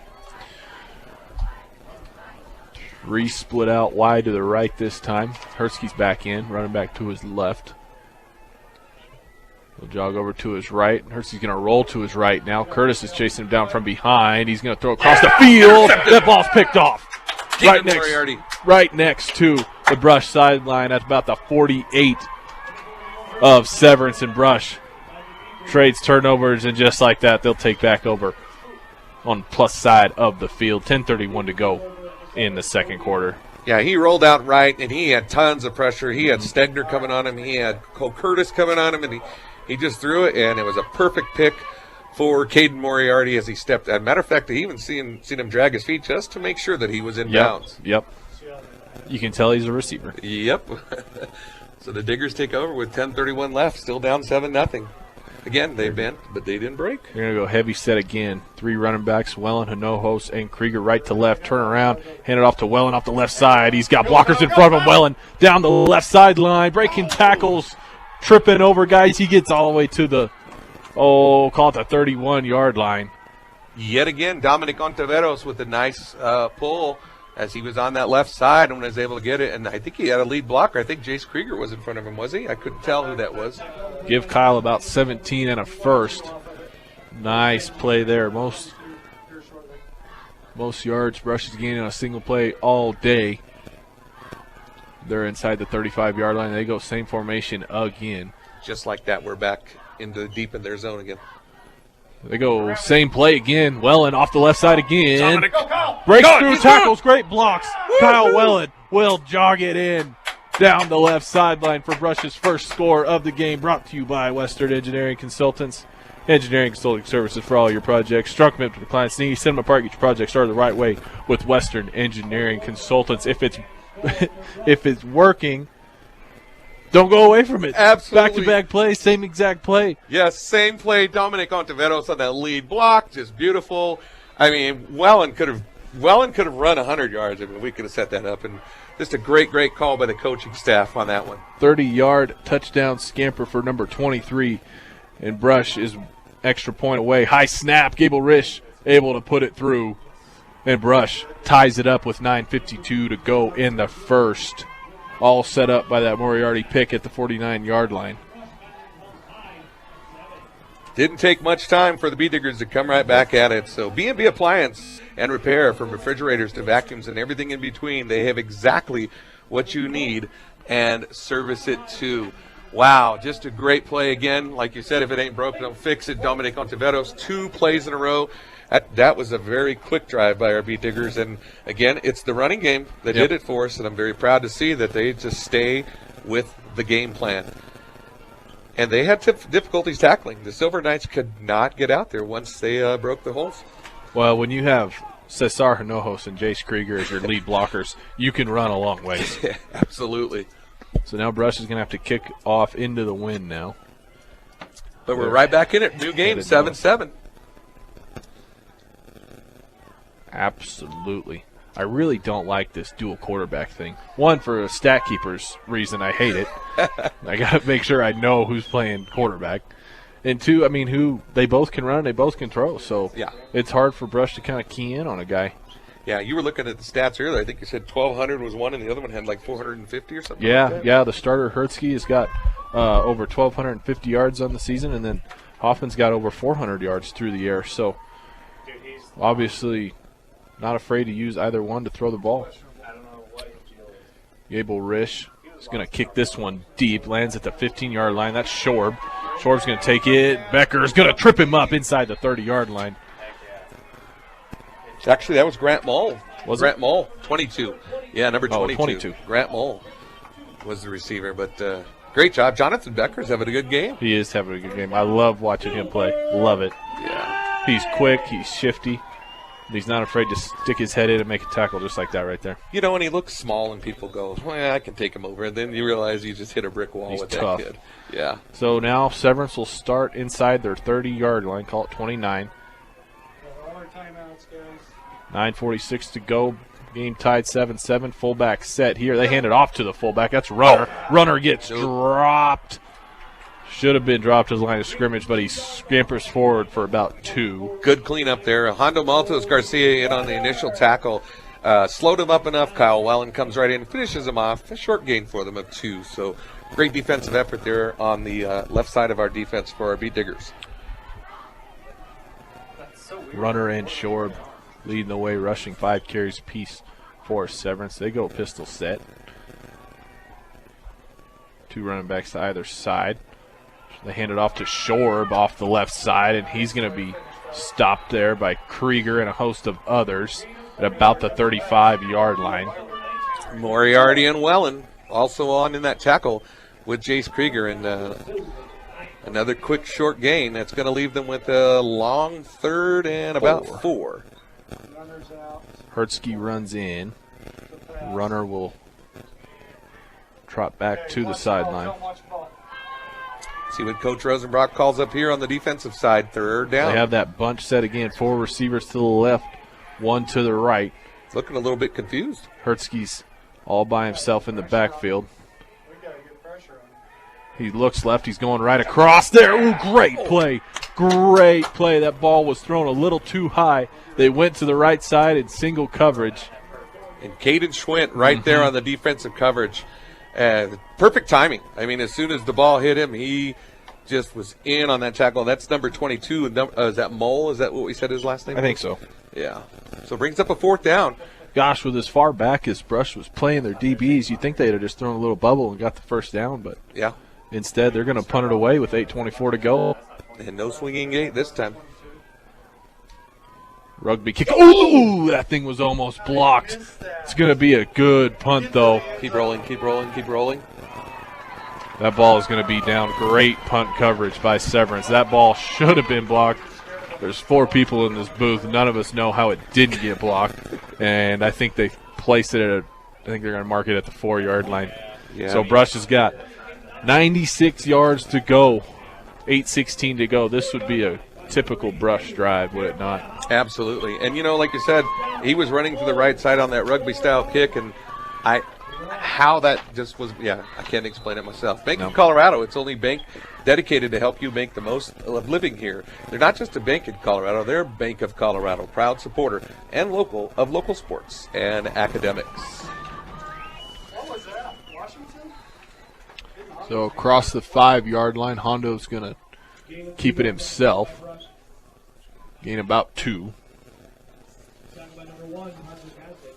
3 split out wide to the right this time. Hersky's back in, running back to his left. He'll jog over to his right. Hersky's going to roll to his right now. Curtis is chasing him down from behind. He's going to throw across the field. That ball's picked off. Right next to the Brush sideline. That's about the 48 of Severance and Brush. Trades turnovers, and just like that, they'll take back over on plus side of the field. 10:31 to go in the second quarter.
Yeah, he rolled out right, and he had tons of pressure. He had Stegner coming on him. He had Cole Curtis coming on him, and he just threw it, and it was a perfect pick for Caden Moriarty as he stepped. As a matter of fact, I even seen him drag his feet just to make sure that he was in bounds.
Yep. You can tell he's a receiver.
Yep. So the Diggers take over with 10:31 left, still down 7-0. Again, they bent, but they didn't break.
They're going to go heavy set again. 3 running backs, Wellen, Hinojos, and Krieger right to left. Turn around, hand it off to Wellen off the left side. He's got blockers in front of him. Wellen down the left sideline, breaking tackles, tripping over guys. He gets all the way to the, call it the 31-yard line.
Yet again, Dominic Ontiveros with a nice pull as he was on that left side and was able to get it. And I think he had a lead blocker. I think Jace Krieger was in front of him, was he? I couldn't tell who that was.
Give Kyle about 17 and a first. Nice play there. Most yards, Brush is gaining on a single play all day. They're inside the 35-yard line. They go same formation again.
Just like that, we're back deep in their zone again.
They go same play again. Wellen off the left side again.
Dominic, go, Kyle!
Breaks through tackles, great blocks. Kyle Wellen will jog it in down the left sideline for Brush's first score of the game. Brought to you by Western Engineering Consultants. Engineering consulting services for all your projects. Strong commitment to clients' needs. Set them apart. Get your project started the right way with Western Engineering Consultants. If it's working, don't go away from it.
Absolutely.
Back-to-back play, same exact play.
Yes, same play. Dominic Ontiveros on that lead block, just beautiful. I mean, Wellen could have run 100 yards. I mean, we could have set that up, and just a great call by the coaching staff on that one.
30-yard touchdown scamper for number 23, and Brush is extra point away. High snap, Gable Risch able to put it through, and Brush ties it up with 9:52 to go in the first. All set up by that Moriarty pick at the 49-yard line.
Didn't take much time for the Bee Diggers to come right back at it. So B&B Appliance and Repair, from refrigerators to vacuums and everything in between, they have exactly what you need and service it too. Wow, just a great play again. Like you said, if it ain't broke, don't fix it. Dominic Ontiveros, 2 plays in a row. That was a very quick drive by our Bee Diggers. And, again, it's the running game that did it for us, and I'm very proud to see that they just stay with the game plan. And they had difficulties tackling. The Silver Knights could not get out there once they broke the holes.
Well, when you have Cesar Hinojos and Jace Krieger as your lead blockers, you can run a long ways.
Yeah, absolutely.
So now Brush is going to have to kick off into the wind now.
But we're right back in it. New game, 7-7.
Absolutely. I really don't like this dual quarterback thing. One, for a stat keeper's reason, I hate it. I got to make sure I know who's playing quarterback. And 2, I mean, they both can run, they both can throw. So
yeah,
it's hard for Brush to kind of key in on a guy.
Yeah, you were looking at the stats earlier. I think you said 1,200 was one, and the other one had like 450 or something.
Yeah,
like that.
yeah. The starter Hertzky has got over 1,250 yards on the season, and then Hoffman's got over 400 yards through the air. So obviously not afraid to use either one to throw the ball. Gable Risch is going to kick this one deep, lands at the 15-yard line. That's Schorb. Schorb's going to take it. Becker's going to trip him up inside the 30-yard line.
Actually, that was Grant Mull.
Was
Grant Mull, 22. Yeah, number 22.
22.
Grant Mull was the receiver, but great job. Jonathan Becker's having a good game.
He is having a good game. I love watching him play. Love it.
Yeah.
He's quick. He's shifty. He's not afraid to stick his head in and make a tackle just like that right there.
You know, when he looks small and people go, well, I can take him over, and then you realize you just hit a brick wall
He's
with
tough.
that kid. Yeah.
So now Severance will start inside their 30-yard line, call it 29.
All our timeouts, guys.
9:46 to go. Game tied 7-7. Fullback set here. They hand it off to the fullback. That's Runner. Runner gets dropped. Should have been dropped to the line of scrimmage, but he scampers forward for about 2.
Good cleanup there. Hondo Maltos Garcia in on the initial tackle. Slowed him up enough. Kyle Wellen comes right in and finishes him off. A short gain for them of 2. So great defensive effort there on the left side of our defense for our Beat Diggers.
Runner and Schorb leading the way, rushing 5 carries apiece for Severance. They go pistol set. 2 running backs to either side. They hand it off to Schorb off the left side, and he's going to be stopped there by Krieger and a host of others at about the 35-yard line.
Moriarty and Wellen also on in that tackle with Jace Krieger, and another quick short gain. That's going to leave them with a long third and about 4.
Runners out.
Hertzky runs in. Runner will trot back to the sideline.
Don't watch the ball.
See what Coach Rosenbrock calls up here on the defensive side. Third down.
They have that bunch set again. 4 receivers to the left, 1 to the right.
Looking a little bit confused.
Hertzky's all by himself in the backfield.
We got to get pressure on him.
He looks left. He's going right across there. Ooh, great play. Great play. That ball was thrown a little too high. They went to the right side in single coverage.
And Caden Schwint right there on the defensive coverage. Perfect timing. I mean, as soon as the ball hit him, he just was in on that tackle. That's number 22. Is that Mole? Is that what we said his last name
I think so.
Yeah. So brings up a 4th down.
Gosh, with as far back as Brush was playing their DBs, you'd think they'd have just thrown a little bubble and got the first down, but
Yeah.
instead they're going to punt it away with 8:24 to go.
And no swinging gate this time.
Rugby kick. Ooh, that thing was almost blocked. It's going to be a good punt, though.
Keep rolling, keep rolling, keep rolling.
That ball is going to be down. Great punt coverage by Severance. That ball should have been blocked. There's 4 people in this booth. None of us know how it didn't get blocked. And I think they placed it at I think they're going to mark it at the 4-yard line.
Yeah.
So Brush has got 96 yards to go. 8:16 to go. This would be a typical Brush drive, would it not?
Absolutely. And, you know, like you said, he was running to the right side on that rugby-style kick, and how that just was, I can't explain it myself. Bank of Colorado, it's only bank dedicated to help you make the most of living here. They're not just a bank in Colorado, they're Bank of Colorado, proud supporter and local sports and academics.
What was that? Washington?
So across the 5-yard line, Hondo's going to keep it himself. Gain about 2.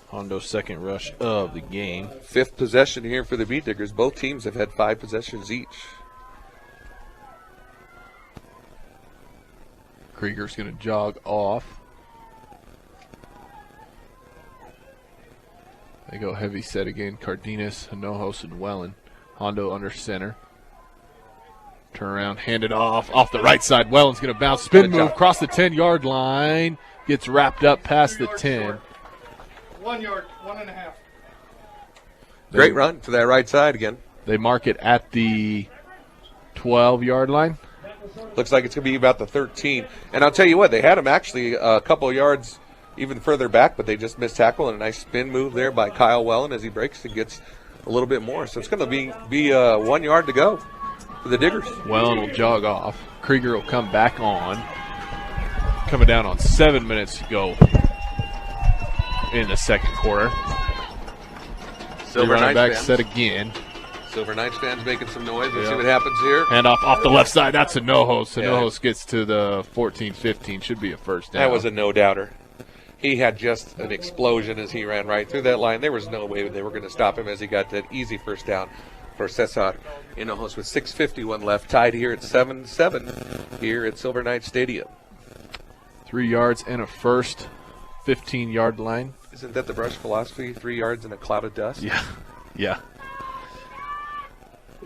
Hondo's second rush of the game.
5th possession here for the Beat Diggers. Both teams have had 5 possessions each.
Krieger's going to jog off. They go heavy set again. Cardenas, Hinojos, and Wellen. Hondo under center. Turn around, hand it off the right side. Wellen's going to bounce, spin move, cross the 10-yard line. Gets wrapped up past the 10.
1 yard, 1.5.
Great run to that right side again.
They mark it at the 12-yard line.
Looks like it's going to be about the 13. And I'll tell you what, they had him actually a couple of yards even further back, but they just missed tackle, and a nice spin move there by Kyle Wellen as he breaks and gets a little bit more. So it's going to be 1 yard to go for the Diggers.
Wellen will jog off. Krieger will come back on. Coming down on 7 minutes to go. in the second quarter.
Silver
running
Knights
back
fans.
set again.
Silver Knights fans making some noise. Let's see
Yeah.
what happens here.
Hand off the left side. That's Hinojos.
Yeah.
Hinojos gets to the 14-15. Should be a first down.
That was a no-doubter. He had just an explosion as he ran right through that line. There was no way they were going to stop him as he got that easy first down for Cesar Hinojos with 6:51 left. Tied here at 7-7 here at Silver Knights Stadium.
3 yards and a first. 15-yard line.
Isn't that the Brush philosophy? 3 yards in a cloud of dust?
Yeah. Yeah.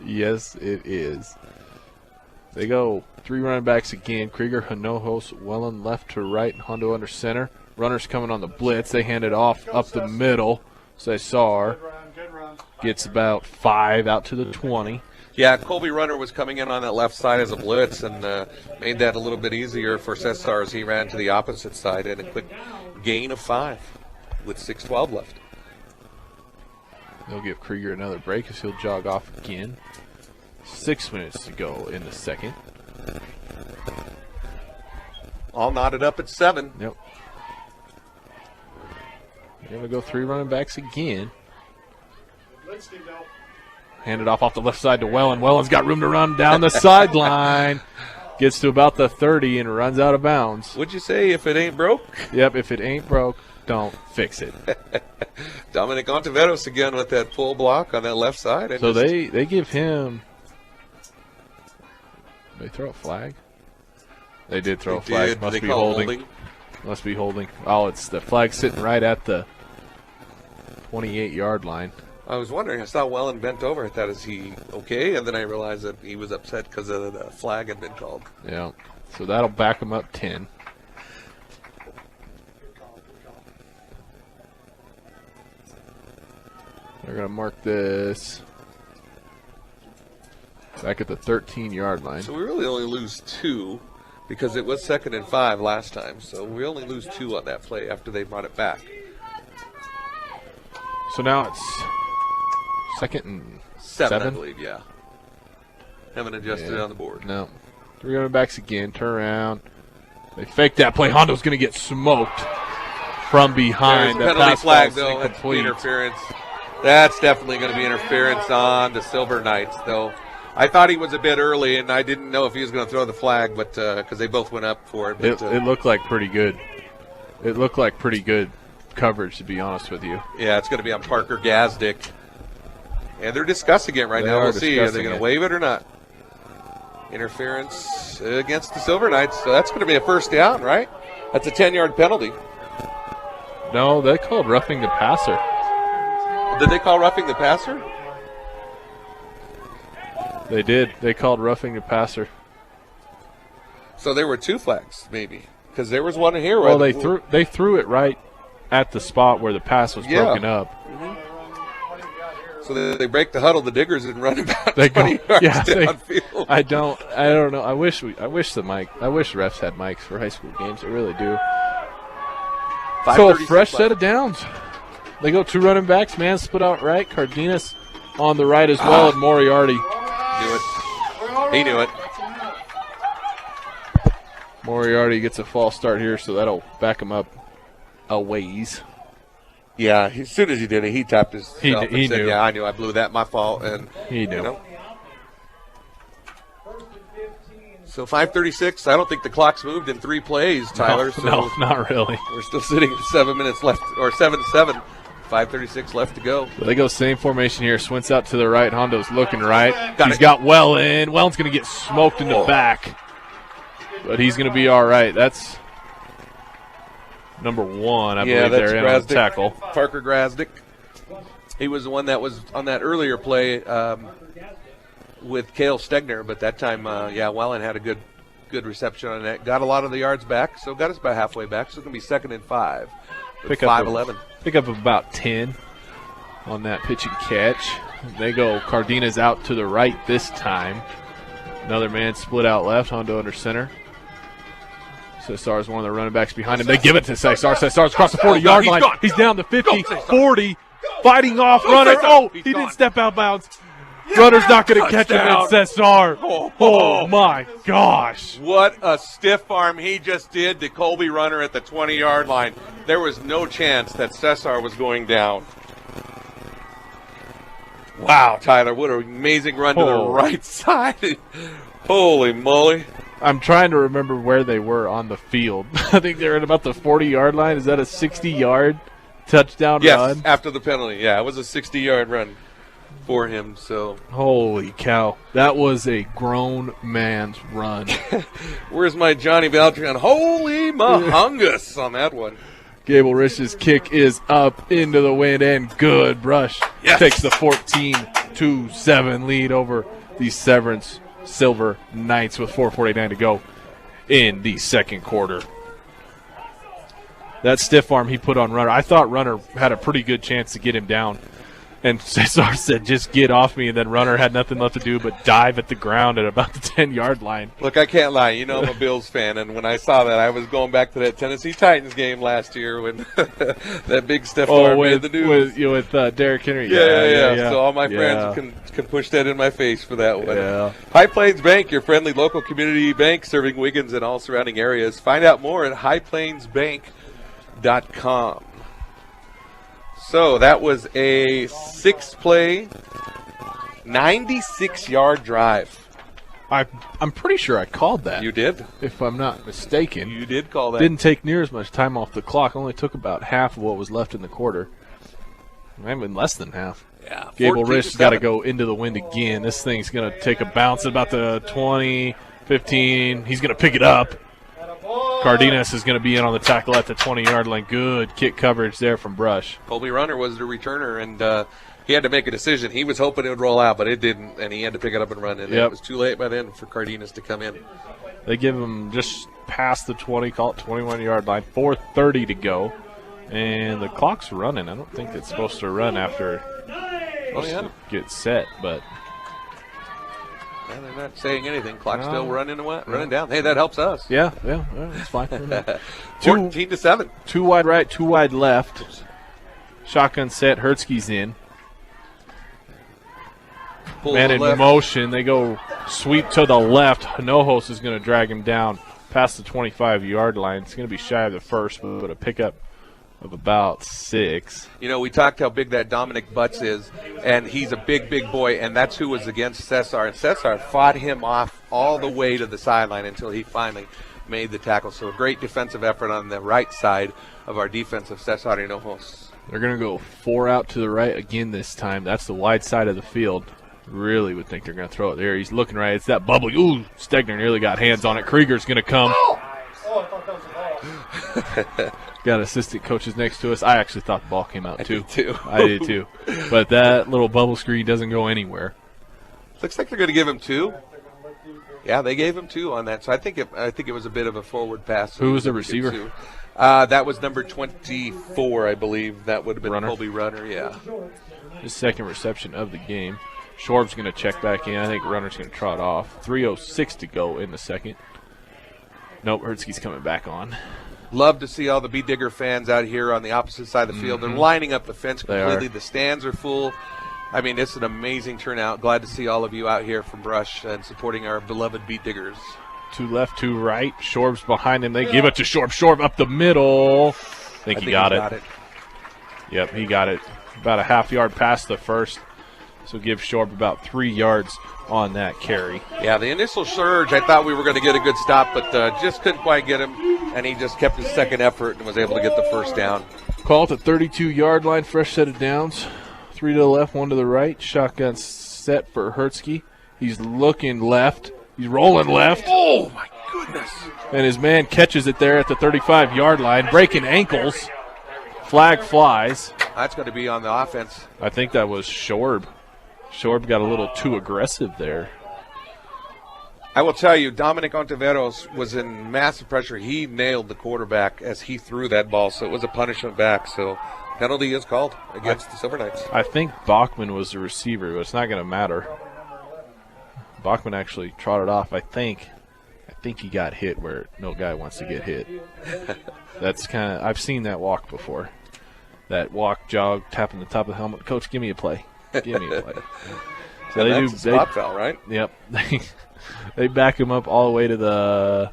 Yes, it is. They go 3 running backs again. Krieger, Hinojos, Wellen left to right, Hondo under center. Runners coming on the blitz. They hand it off up the middle. Cesar
Good run.
gets about 5 out to the 20.
Yeah, Colby Runner was coming in on that left side as a blitz and made that a little bit easier for Cesar as he ran to the opposite side and a quick gain of 5 with 6:12 left.
They'll give Krieger another break as he'll jog off again. 6 minutes to go in the second.
All knotted up at 7.
Yep. They're going to go 3 running backs again.
Let's do that.
Hand it off the left side to Wellen. Wellen's got room to run down the sideline. Gets to about the 30 and runs out of bounds.
What'd you say, if it ain't broke?
Yep, if it ain't broke, don't fix it.
Dominic Ontiveros again with that full block on that left side. And
So
just-
they give him. They throw a flag? They did throw a
They
flag.
did.
Must
They
be
call
holding. Must be holding. Oh, it's the flag sitting right at the 28-yard line.
I was wondering. I saw Wellen bent over. I thought, is he okay? And then I realized that he was upset because the flag had been called.
Yeah. So that'll back him up 10. They're going to mark this back at the 13-yard line.
So we really only lose 2 because it was 2nd and 5 last time. So we only lose 2 on that play after they brought it back.
So now it's 2nd and
7, I
7?
believe, yeah. Haven't adjusted
Yeah.
on the board.
No. 3 running backs again. Turn around. They fake that play. Hondo's going to get smoked from behind.
There's a
The
penalty
pass
flag,
falls
though. That's
incomplete.
interference. That's definitely going to be interference on the Silver Knights, though. I thought he was a bit early, and I didn't know if he was going to throw the flag, but because they both went up for it. But,
It looked like pretty good. It looked like pretty good coverage, to be honest with you.
yeah, it's going to be on Parker Gazdick. And they're discussing it right
They
now.
are
We'll see. Are they
discussing
going
it.
to wave it or not? Interference against the Silver Knights. So that's going to be a first down, right? That's a 10-yard penalty.
No, they called roughing the passer.
Did they call roughing the passer?
They did. They called roughing the passer.
So there were 2 flags, maybe, because there was one here.
Well,
right?
they threw it right at the spot where the pass was
Yeah.
broken up.
So they break the huddle, the Diggers, and run about
They
20
go,
yards
yeah.
downfield.
I don't know. I wish the refs had mics for high school games. I really do. So a
5:36
fresh set
left.
of downs. They go 2 running backs. Man split out right. Cardenas on the right as well, and Moriarty.
Knew it. He knew it.
Moriarty gets a false start here, so that'll back him up a ways.
Yeah, as soon as he did it, he tapped his
He
and said,
knew.
"Yeah, I knew. I blew that. My fault." And
He knew.
you know. So 5:36. I don't think the clock's moved in 3 plays, Tyler. so
No, not really.
we're still sitting at 7 minutes left, or 7-7. 5:36 left to go.
So they go same formation here. Swints out to the right. Hondo's looking right.
Got
He's
it.
got Wellen. Wellen's going to get smoked in the back. But he's going to be all right. That's number 1, I believe,
that's
there in on the
Grasdick.
tackle.
Parker Grasdick. He was the one that was on that earlier play with Cale Stegner, but that time, Wellen had a good reception on that. Got a lot of the yards back, so got us about halfway back. So it's going to be 2nd and 5. With 5:11.
Pick up about 10 on that pitch and catch. They go Cardenas out to the right this time. Another man split out left. Hondo under center. Cesar is one of the running backs behind him. They give it to Cesar. Cesar's across the 40-yard
he's
line.
gone.
He's down the 50,
Go, Cesar.
40, fighting off
Go,
runner.
Cesar.
Oh,
He's
he
gone.
didn't step out bounds. Runner's not going to catch him, and
Touchdown.
Cesar.
Oh.
Oh, my gosh.
What a stiff arm he just did to Colby Runner at the 20-yard line. There was no chance that Cesar was going down. Wow, Tyler, what an amazing run to the
Oh.
right side. Holy moly.
I'm trying to remember where they were on the field. I think they're at about the 40-yard line. Is that a 60-yard touchdown
Yes,
run?
after the penalty. Yeah, it was a 60-yard run for him. So
Holy cow. That was a grown man's run.
where's my Johnny Beltran? Holy mahungus on that one.
Gable Rich's kick is up into the wind and good. Brush
Yes.
takes the 14-7 lead over the Severance Silver Knights with 4:49 to go in the second quarter. That stiff arm he put on Runner, I thought Runner had a pretty good chance to get him down. And Cesar said, just get off me, and then Runner had nothing left to do but dive at the ground at about the 10-yard line.
Look, I can't lie. You know I'm a Bills fan, and when I saw that, I was going back to that Tennessee Titans game last year when that big stiff arm made the news.
with Derrick Henry.
Yeah. So all my friends can push that in my face for that one.
Yeah.
High Plains Bank, your friendly local community bank serving Wiggins and all surrounding areas. Find out more at highplainsbank.com. So that was a 6-play, 96-yard drive.
I'm pretty sure I called that.
You did.
If I'm not mistaken.
You did call that.
Didn't take near as much time off the clock. Only took about half of what was left in the quarter. Maybe less than half.
Yeah.
Gable
14-7.
Rich got to go into the wind again. This thing's going to take a bounce at about the 20, 15. He's going to pick it up. Cardenas is going to be in on the tackle at the 20-yard line. Good kick coverage there from Brush.
Colby Runner was the returner, and he had to make a decision. He was hoping it would roll out, but it didn't, and he had to pick it up and run. And
Yep.
it was too late by then for Cardenas to come in.
They give him just past the 20, call it 21-yard line. 4:30 to go, and the clock's running. I don't think it's supposed to run after
yeah.
get set, but
Yeah, they're not saying anything. Clock's
No.
still running down. Hey, that helps us.
yeah, it's fine.
14-7.
Two wide right, two wide left. Shotgun set. Hertzky's in.
Pull
Man
the
in
left.
motion. They go sweep to the left. Hinojos is going to drag him down past the 25-yard line. It's going to be shy of the first, but a pickup of about 6.
You know, we talked how big that Dominic Butts is, and he's a big, big boy, and that's who was against Cesar. And Cesar fought him off all the way to the sideline until he finally made the tackle. So a great defensive effort on the right side of our defensive Cesar Hinojos.
They're going to go 4 out to the right again this time. That's the wide side of the field. Really would think they're going to throw it there. He's looking right. It's that bubbly. Ooh, Stegner nearly got hands on it. Krieger's going to come.
Oh, I thought that was a ball.
Got assistant coaches next to us. I actually thought the ball came out, too.
did too.
I did, too. But that little bubble screen doesn't go anywhere.
Looks like they're going to give him 2. Yeah, they gave him 2 on that. So I think it was a bit of a forward pass.
Who was the
Give
receiver?
2. That was number 24, I believe. That would have been
Runner.
Colby Runner, yeah.
His second reception of the game. Schwab's going to check back in. I think Runner's going to trot off. 3:06 to go in the second. Nope, Hertzky's coming back on.
Love to see all the Bee Digger fans out here on the opposite side of the field. They're lining up the fence
They
completely.
are.
The stands are full. I mean, it's an amazing turnout. Glad to see all of you out here from Brush and supporting our beloved Bee Diggers.
2 left, 2 right. Shorb's behind him. They give it to Shorb. Shorb up the middle. I think he got it. Yep, he got it. About a half yard past the first. So give Shorb about 3 yards on that carry.
Yeah, the initial surge, I thought we were going to get a good stop, but just couldn't quite get him. And he just kept his second effort and was able to get the first down.
Call at the 32-yard line. Fresh set of downs. 3 to the left, 1 to the right. Shotgun set for Hertzky. He's looking left. He's rolling left.
Oh, my goodness.
And his man catches it there at the 35-yard line, breaking ankles. Flag flies.
That's going to be on the offense.
I think that was Shorb. Shorb got a little too aggressive there.
I will tell you, Dominic Ontiveros was in massive pressure. He nailed the quarterback as he threw that ball, so it was a punishment back. So penalty is called against the Silver Knights.
I think Bachman was the receiver, but it's not going to matter. Bachman actually trotted off, I think he got hit where no guy wants to get hit. That's kind of, I've seen that walk before. That walk, jog, tapping the top of the helmet. Coach, give me a play. Give me a play. So
and
they
that's
do
a spot foul, right?
Yep. They back him up all the way to the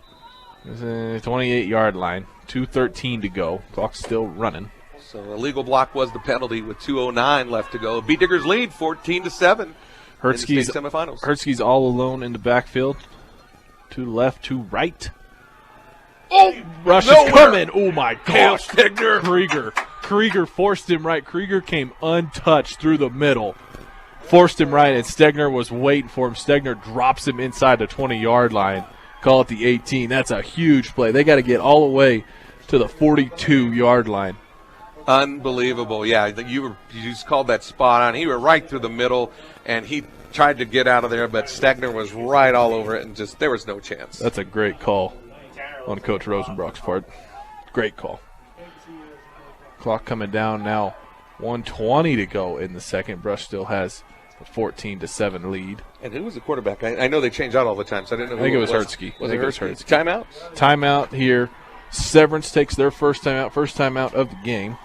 28-yard line. 2:13 to go. Clock's still running.
So a legal block was the penalty with 2:09 left to go. Beat Diggers lead 14-7 in the state semifinals.
Hertzke's all alone in the backfield. To the left, to right.
Oh,
Rush is
nowhere.
coming. Oh, my
Hail
gosh.
Stegner.
Krieger forced him right. Krieger came untouched through the middle. Forced him right, and Stegner was waiting for him. Stegner drops him inside the 20-yard line. Call it the 18. That's a huge play. They got to get all the way to the 42-yard line.
Unbelievable. Yeah, you just called that spot on. He was right through the middle, and he tried to get out of there, but Stegner was right all over it, and just there was no chance.
That's a great call on Coach Rosenbrock's part. Great call. Clock coming down now. 1:20 to go in the second. Brush still has a 14-7 lead.
And who was the quarterback? I know they change out all the time, so I didn't know who
I think it was
was.
Hertzke.
Was
I
it
think it was
Hertzke?
Hertzke.
Timeout?
Timeout here. Severance takes their first timeout of the game.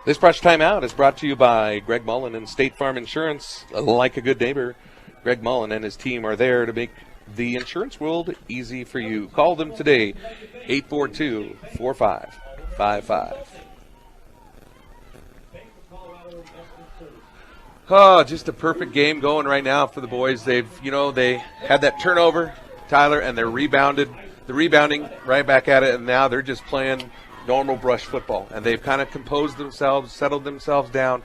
This Brush Timeout is brought to you by Greg Mullen and State Farm Insurance. Like a good neighbor, Greg Mullen and his team are there to make the insurance world easy for you. Call them today, 842-4555. Oh, just a perfect game going right now for the boys. They had that turnover, Tyler, and they're rebounding right back at it, and now they're just playing normal Brush football. And they've kind of composed themselves, settled themselves down,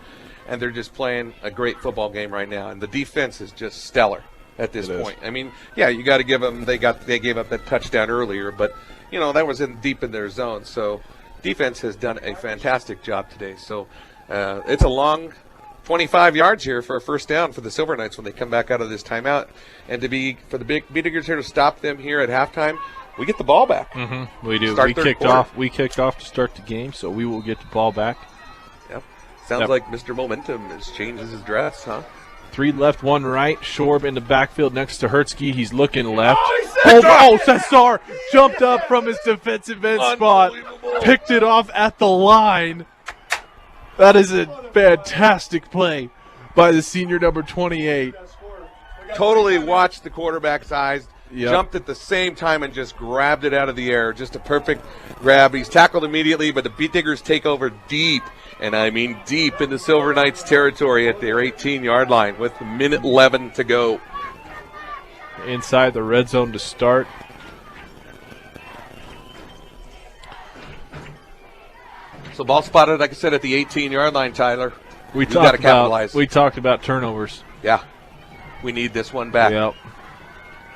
and they're just playing a great football game right now. And the defense is just stellar at this point. I mean, yeah, you got to give them. They gave up that touchdown earlier, but that was deep in their zone. So defense has done a fantastic job today. So it's a long 25 yards here for a first down for the Silver Knights when they come back out of this timeout, and for the Big Diggers here to stop them here at halftime. We get the ball back.
Mm-hmm. We do.
Start
We
third
kicked
quarter.
off. We kicked off to start the game, so we will get the ball back.
Yep. Sounds like Mr. Momentum has changed his dress, huh?
3 left, 1 right. Shorb in the backfield next to Hertzke. He's looking left.
Oh,
Cesar jumped up from his defensive end spot, picked it off at the line. That is a fantastic play by the senior number 28.
Totally watched the quarterback's eyes.
Yep.
Jumped at the same time and just grabbed it out of the air. Just a perfect grab. He's tackled immediately, but the Beat Diggers take over deep, and I mean deep into Silver Knights territory at their 18-yard line with a minute 11 to go.
Inside the red zone to start.
So ball spotted, like I said, at the 18-yard line, Tyler.
We
gotta capitalize.
We talked about turnovers.
Yeah. We need this one back.
Yep.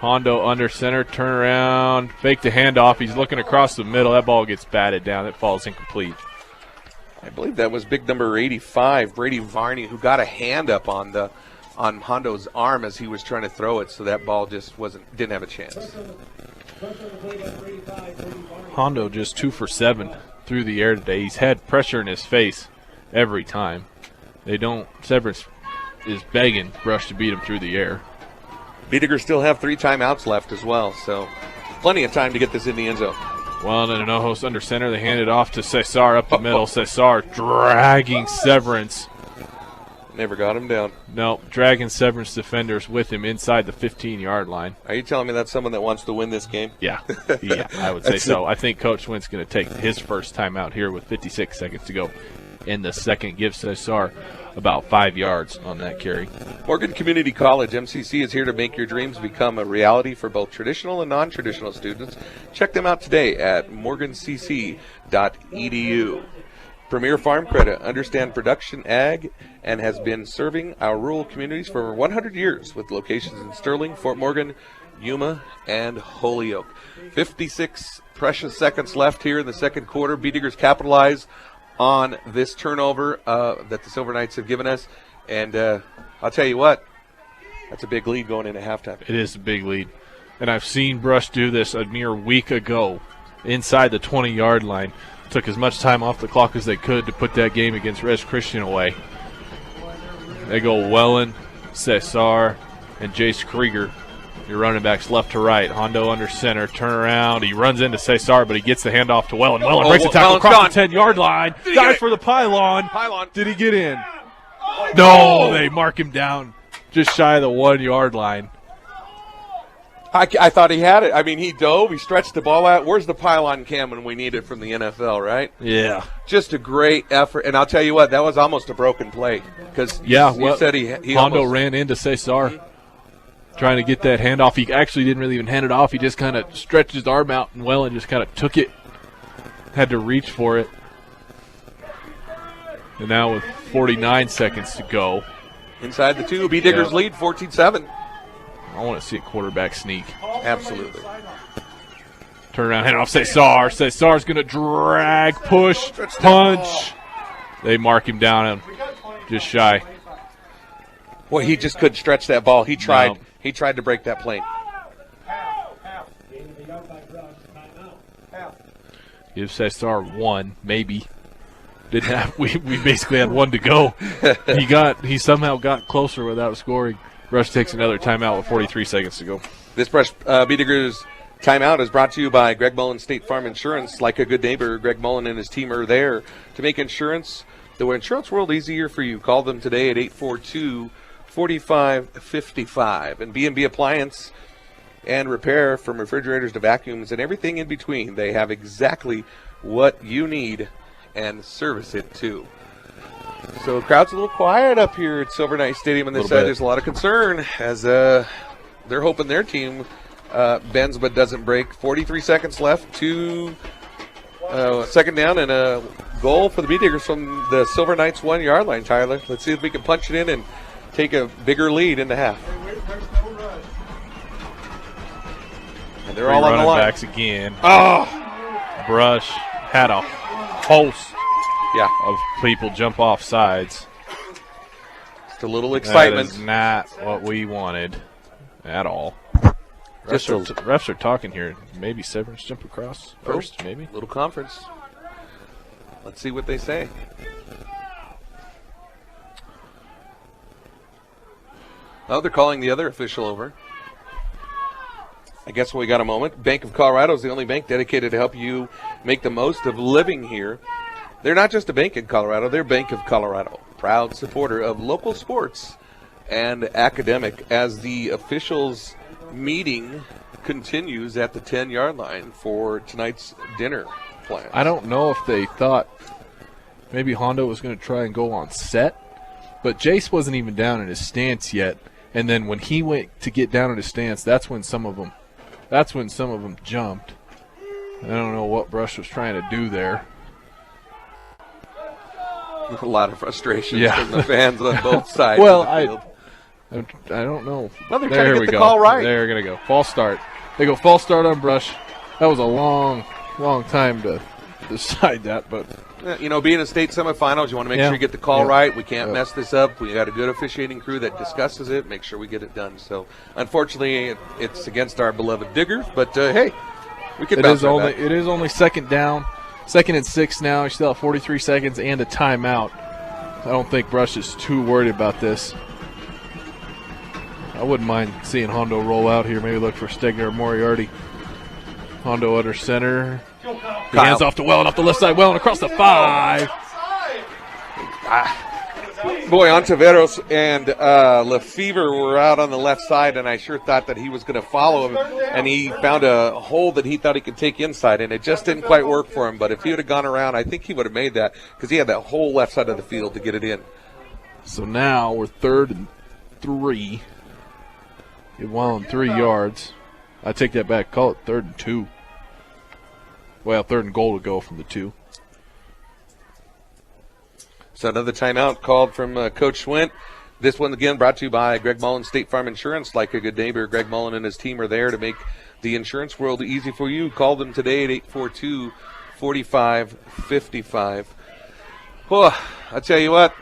Hondo under center, turn around, fake the handoff. He's looking across the middle. That ball gets batted down. It falls incomplete.
I believe that was big number 85, Brady Varney, who got a hand up on Hondo's arm as he was trying to throw it, so that ball just didn't have a chance.
Hondo just 2 for 7 through the air today. He's had pressure in his face every time. Severance is begging Brush to beat him through the air.
Beediggers still have 3 timeouts left as well, so plenty of time to get this in the end zone.
Well, and Hinojos under center. They hand it off to Cesar up the middle. Cesar dragging Severance.
Never got him down.
No, dragging Severance defenders with him inside the 15-yard line.
Are you telling me that's someone that wants to win this game?
Yeah, I would say so. I think Coach Wynn's going to take his first timeout here with 56 seconds to go in the second. Give Cesar about 5 yards on that carry.
Morgan Community College, MCC, is here to make your dreams become a reality for both traditional and non-traditional students. Check them out today at morgancc.edu. Premier Farm Credit, understand production ag, and has been serving our rural communities for over 100 years with locations in Sterling, Fort Morgan, Yuma, and Holyoke. 56 precious seconds left here in the second quarter. Beediggers capitalize on this turnover that the Silver Knights have given us. And I'll tell you what, that's a big lead going into halftime.
It is a big lead. And I've seen Brush do this a mere week ago inside the 20-yard line. Took as much time off the clock as they could to put that game against Res Christian away. They go Wellen, Cesar, and Jace Krieger. Your running backs left to right. Hondo under center. Turn around. He runs into Cesar, but he gets the handoff to Wellen. Wellen breaks the tackle across the 10-yard line. Dives for the pylon. Did he get in? No, they mark him down just shy of the 1 yard line.
I thought he had it. I mean, he dove. He stretched the ball out. Where's the pylon cam when we need it from the NFL, right?
Yeah.
Just a great effort. And I'll tell you what, that was almost a broken play. Because you said he
Hondo
almost
ran into Cesar trying to get that handoff. He actually didn't really even hand it off. He just kind of stretched his arm out and just kind of took it. Had to reach for it. And now with 49 seconds to go.
Inside the 2, B-Diggers lead 14-7.
I want to see a quarterback sneak.
Absolutely.
Turn around, hand off Cesar. Cesar's going to drag, push, punch. They mark him down and just shy.
Boy, he just couldn't stretch that ball. He tried. No. He tried to break that plane.
Give Cesar 1, maybe. Didn't have. We basically had 1 to go. He somehow got closer without scoring. Rush takes another timeout with 43 seconds to go.
This Brush B-Diggers timeout is brought to you by Greg Mullen State Farm Insurance. Like a good neighbor, Greg Mullen and his team are there to make insurance, the insurance world, easier for you. Call them today at 842-4555. And B&B Appliance and Repair, from refrigerators to vacuums and everything in between. They have exactly what you need and service it too. So the crowd's a little quiet up here at Silver Knight Stadium on this side. There's a lot of concern as they're hoping their team bends but doesn't break. 43 seconds left to second down and a goal for the B-Diggers from the Silver Knights 1 yard line, Tyler. Let's see if we can punch it in and take a bigger lead in the half. And they're all on the line.
Backs again. Oh! Brush had a host of people jump off sides.
Just a little excitement.
That is not what we wanted at all. Refs are talking here. Maybe Severance jump across first, maybe.
Little conference. Let's see what they say. Oh, they're calling the other official over. I guess we got a moment. Bank of Colorado is the only bank dedicated to help you make the most of living here. They're not just a bank in Colorado, they're Bank of Colorado, proud supporter of local sports and academic, as the officials' meeting continues at the 10-yard line for tonight's dinner plan.
I don't know if they thought maybe Hondo was going to try and go on set, but Jace wasn't even down in his stance yet. And then when he went to get down in his stance, that's when some of them jumped. I don't know what Brush was trying to do there.
A lot of frustration from the fans on both sides.
Well,
of the field.
I don't know.
Well, they're trying to get the call right.
They're going to go. False start. They go false start on Brush. That was a long time to decide that. But
you know, being a state semifinals, you want to make sure you get the call right. We can't mess this up. We got a good officiating crew that discusses it, make sure we get it done. So, unfortunately, it's against our beloved Diggers. But, hey, we can bounce right back.
It is only second down. 2nd and 6 now. You still have 43 seconds and a timeout. I don't think Brush is too worried about this. I wouldn't mind seeing Hondo roll out here. Maybe look for Stegner or Moriarty. Hondo under center. He hands off to Wellen off the left side. Wellen across the 5.
Boy, Ontiveros and Lefevre were out on the left side, and I sure thought that he was going to follow him, and he found a hole that he thought he could take inside, and it just didn't quite work for him. But if he would have gone around, I think he would have made that, because he had that whole left side of the field to get it in.
So now we're 3rd and 3. Give Wellen 3 yards. I take that back. Call it 3rd and 2. Well, 3rd and goal to go from the 2.
So another timeout called from Coach Schwint. This one, again, brought to you by Greg Mullen State Farm Insurance. Like a good neighbor, Greg Mullen and his team are there to make the insurance world easy for you. Call them today at 842-4555. Oh, I tell you what,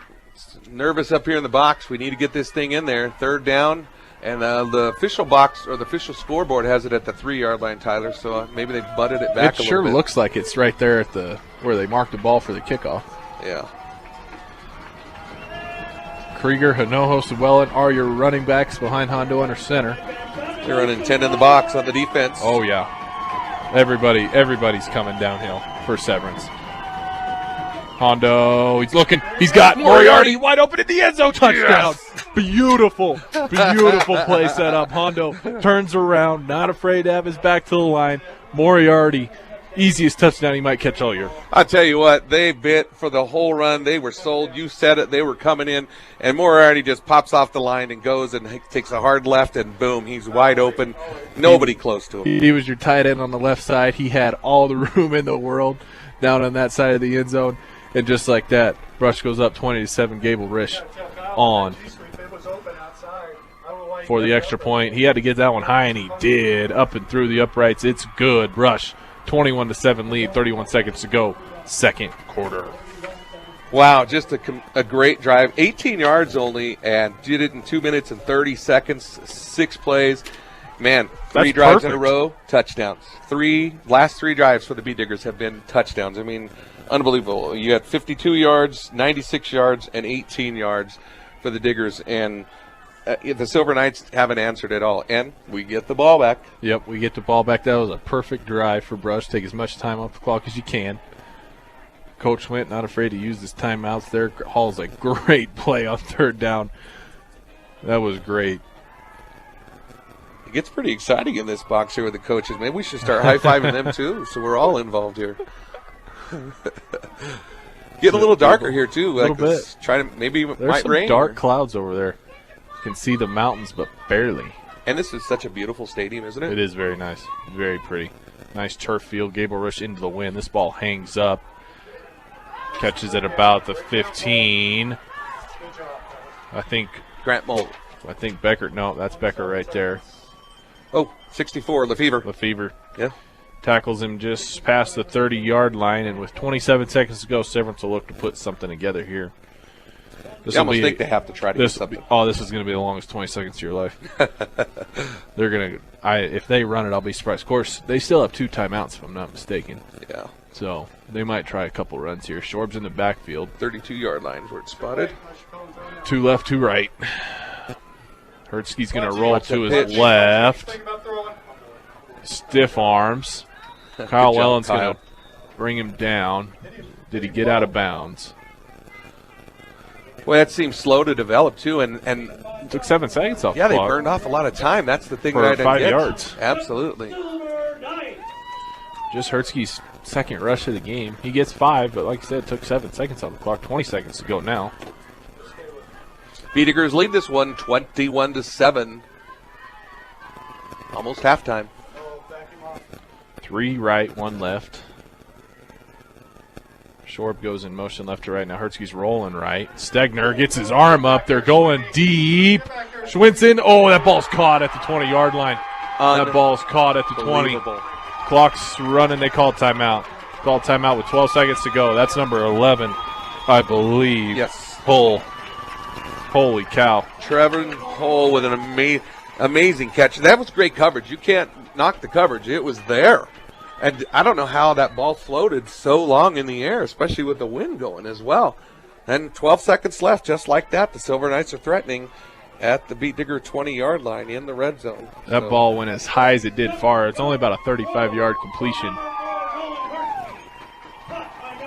nervous up here in the box. We need to get this thing in there. 3rd down. And the official box, or the official scoreboard, has it at the 3-yard line, Tyler. So maybe they butted it back a little bit. It sure
looks like it's right there at where they marked the ball for the kickoff.
Yeah.
Krieger, Hinojos, and Wellen are your running backs behind Hondo under center.
They're running 10 in the box on the defense.
Oh, yeah. Everybody's coming downhill for Severance. Hondo, he's looking. He's got Moriarty wide open in the end zone. Touchdown. Yes. Beautiful play set up. Hondo turns around, not afraid to have his back to the line. Moriarty, easiest touchdown he might catch all year.
I'll tell you what, they bit for the whole run. They were sold. You said it. They were coming in, and Moriarty just pops off the line and goes and takes a hard left, and boom, he's wide open. Nobody close to him.
He was your tight end on the left side. He had all the room in the world down on that side of the end zone, and just like that, Brush goes up 20-7. Gable Risch on for the extra point. He had to get that one high, and he did. Up and through the uprights. It's good. Brush, 21-7 lead, 31 seconds to go, second quarter.
Wow, just a great drive. 18 yards only, and did it in 2 minutes and 30 seconds, 6 plays. Man, three drives in a row, touchdowns. Last three drives for the Beat Diggers have been touchdowns. I mean, unbelievable. You had 52 yards, 96 yards, and 18 yards for the Diggers, and the Silver Knights haven't answered at all, and we get the ball back.
Yep, we get the ball back. That was a perfect drive for Brush. Take as much time off the clock as you can. Coach Went not afraid to use his timeouts there. Hall's a great play on third down. That was great.
It gets pretty exciting in this box here with the coaches. Maybe we should start high-fiving them too, so we're all involved here. Get a little darker here too.
A little bit.
Try to maybe
There's
might
some
rain.
dark clouds over there. You can see the mountains, but barely.
And this is such a beautiful stadium, isn't it?
It is very nice. Very pretty. Nice turf field. Gable Rush into the wind. This ball hangs up. Catches at about the 15. I think
Grant Mold.
I think Becker. No, that's Becker right there.
Oh, 64, Lefevre.
Lefevre.
Yeah.
Tackles him just past the 30-yard line, and with 27 seconds to go, Severance will look to put something together here.
I almost think they have to try to get something.
This is going to be the longest 20 seconds of your life. They're going to. If they run it, I'll be surprised. Of course, they still have 2 timeouts, if I'm not mistaken.
Yeah.
So they might try a couple runs here. Shorb's in the backfield.
32-yard line is where it's spotted.
2 left, 2 right. Hertzke's going to roll to his left. Stiff arms. Kyle Wellen's going to bring him down. Did he get out of bounds?
Well, that seems slow to develop, too. And
took 7 seconds off the
clock.
They
burned off a lot of time. That's the thing
for
that I
5
get.
yards.
Absolutely.
Just Hertzke's second rush of the game. He gets 5, but like I said, took 7 seconds off the clock. 20 seconds to go now.
Beat Diggers lead this one 21-7. Almost halftime.
3 right, 1 left. Shorb goes in motion left to right. Now Hertzke's rolling right. Stegner gets his arm up. They're going deep. Schwinson. Oh, that ball's caught at the 20-yard line. That ball's caught at the 20. Clock's running. They call timeout. Call timeout with 12 seconds to go. That's number 11, I believe.
Yes.
Hull. Holy cow.
Trevor Hull with an amazing catch. That was great coverage. You can't knock the coverage. It was there. And I don't know how that ball floated so long in the air, especially with the wind going as well. And 12 seconds left, just like that. The Silver Knights are threatening at the Beat Digger 20-yard line in the red zone.
That ball went as high as it did far. It's only about a 35-yard completion.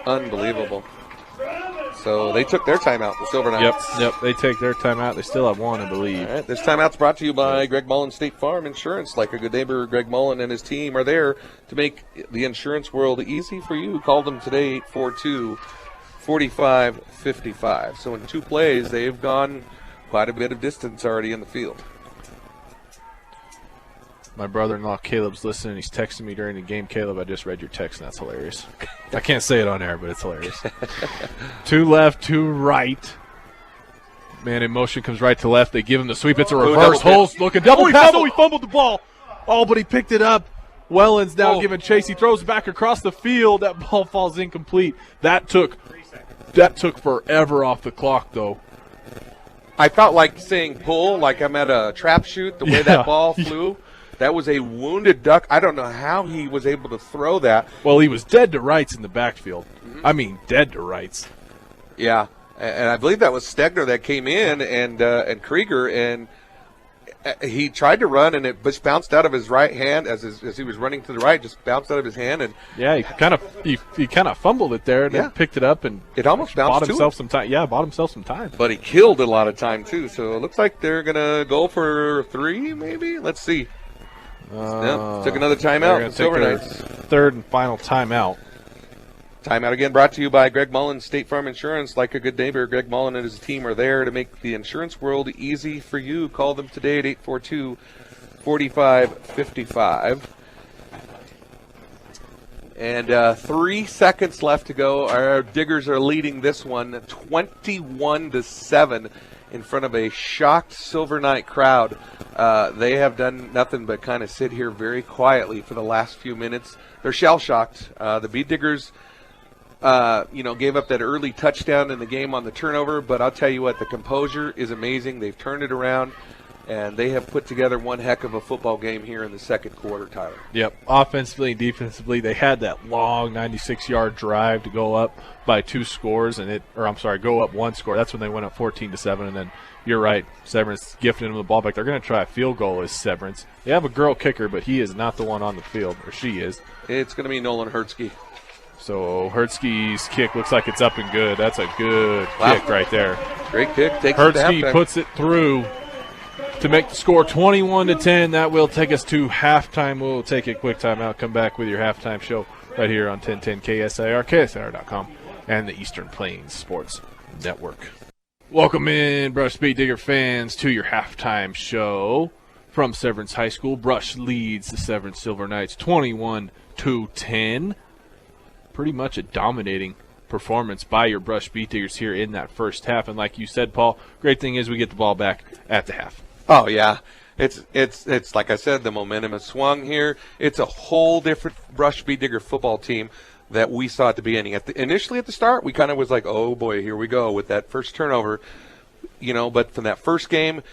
Unbelievable. So they took their timeout, the Silver Knights.
Yep, they take their timeout. They still have 1, I believe.
All right, this timeout's brought to you by Greg Mullen State Farm Insurance. Like a good neighbor, Greg Mullen and his team are there to make the insurance world easy for you. Call them today, 842-4555. So in 2 plays, they've gone quite a bit of distance already in the field.
My brother-in-law Caleb's listening. He's texting me during the game. Caleb, I just read your text, and that's hilarious. I can't say it on air, but it's hilarious. 2 left, 2 right. Man in motion comes right to left. They give him the sweep. It's a reverse. Holes looking. Double pass. Oh, he fumbled the ball. Oh, but he picked it up. Wellen's now giving chase. He throws it back across the field. That ball falls incomplete. That took forever off the clock, though.
I felt like saying pull, like I'm at a trap shoot, the way that ball flew. That was a wounded duck. I don't know how he was able to throw that.
Well, he was dead to rights in the backfield. I mean, dead to rights.
Yeah, and I believe that was Stegner that came in and Krieger, and he tried to run, and it just bounced out of his right hand as he was running to the right, just bounced out of his hand. And
yeah, he kind of fumbled it there and then picked it up, and
it almost bounced
himself some time. Yeah, bought himself some time.
But he killed a lot of time, too. So it looks like they're going to go for 3, maybe? Let's see. Took another timeout.
Silver Knights. Third and final timeout.
Timeout again brought to you by Greg Mullen, State Farm Insurance. Like a good neighbor, Greg Mullen and his team are there to make the insurance world easy for you. Call them today at 842-4555. And 3 seconds left to go. Our Diggers are leading this one 21-7 in front of a shocked Silver Knight crowd. They have done nothing but kind of sit here very quietly for the last few minutes. They're shell-shocked. The Bead Diggers gave up that early touchdown in the game on the turnover, but I'll tell you what, the composure is amazing. They've turned it around, and they have put together one heck of a football game here in the second quarter, Tyler.
Yep, offensively and defensively, they had that long 96-yard drive to go up by 2 scores, go up 1 score. That's when they went up 14-7, and then you're right, Severance gifted them the ball back. They're going to try a field goal as Severance. They have a girl kicker, but he is not the one on the field, or she is.
It's going to be Nolan Hertzke.
So Hertzke's kick looks like it's up and good. That's a good kick right there.
Great kick.
Hertzke puts it through to make the score 21-10. That will take us to halftime. We'll take a quick timeout. Come back with your halftime show right here on 1010 KSIR, KSIR.com, and the Eastern Plains Sports Network. Welcome in, Brush Beat Digger fans, to your halftime show from Severance High School. Brush leads the Severance Silver Knights 21-10. Pretty much a dominating performance by your Brush Beat Diggers here in that first half. And like you said, Paul, great thing is we get the ball back at the half.
Oh, yeah. It's like I said, the momentum has swung here. It's a whole different Brush Beat Digger football team that we saw at the beginning. Initially at the start, we kind of was like, oh, boy, here we go with that first turnover. But from that first game,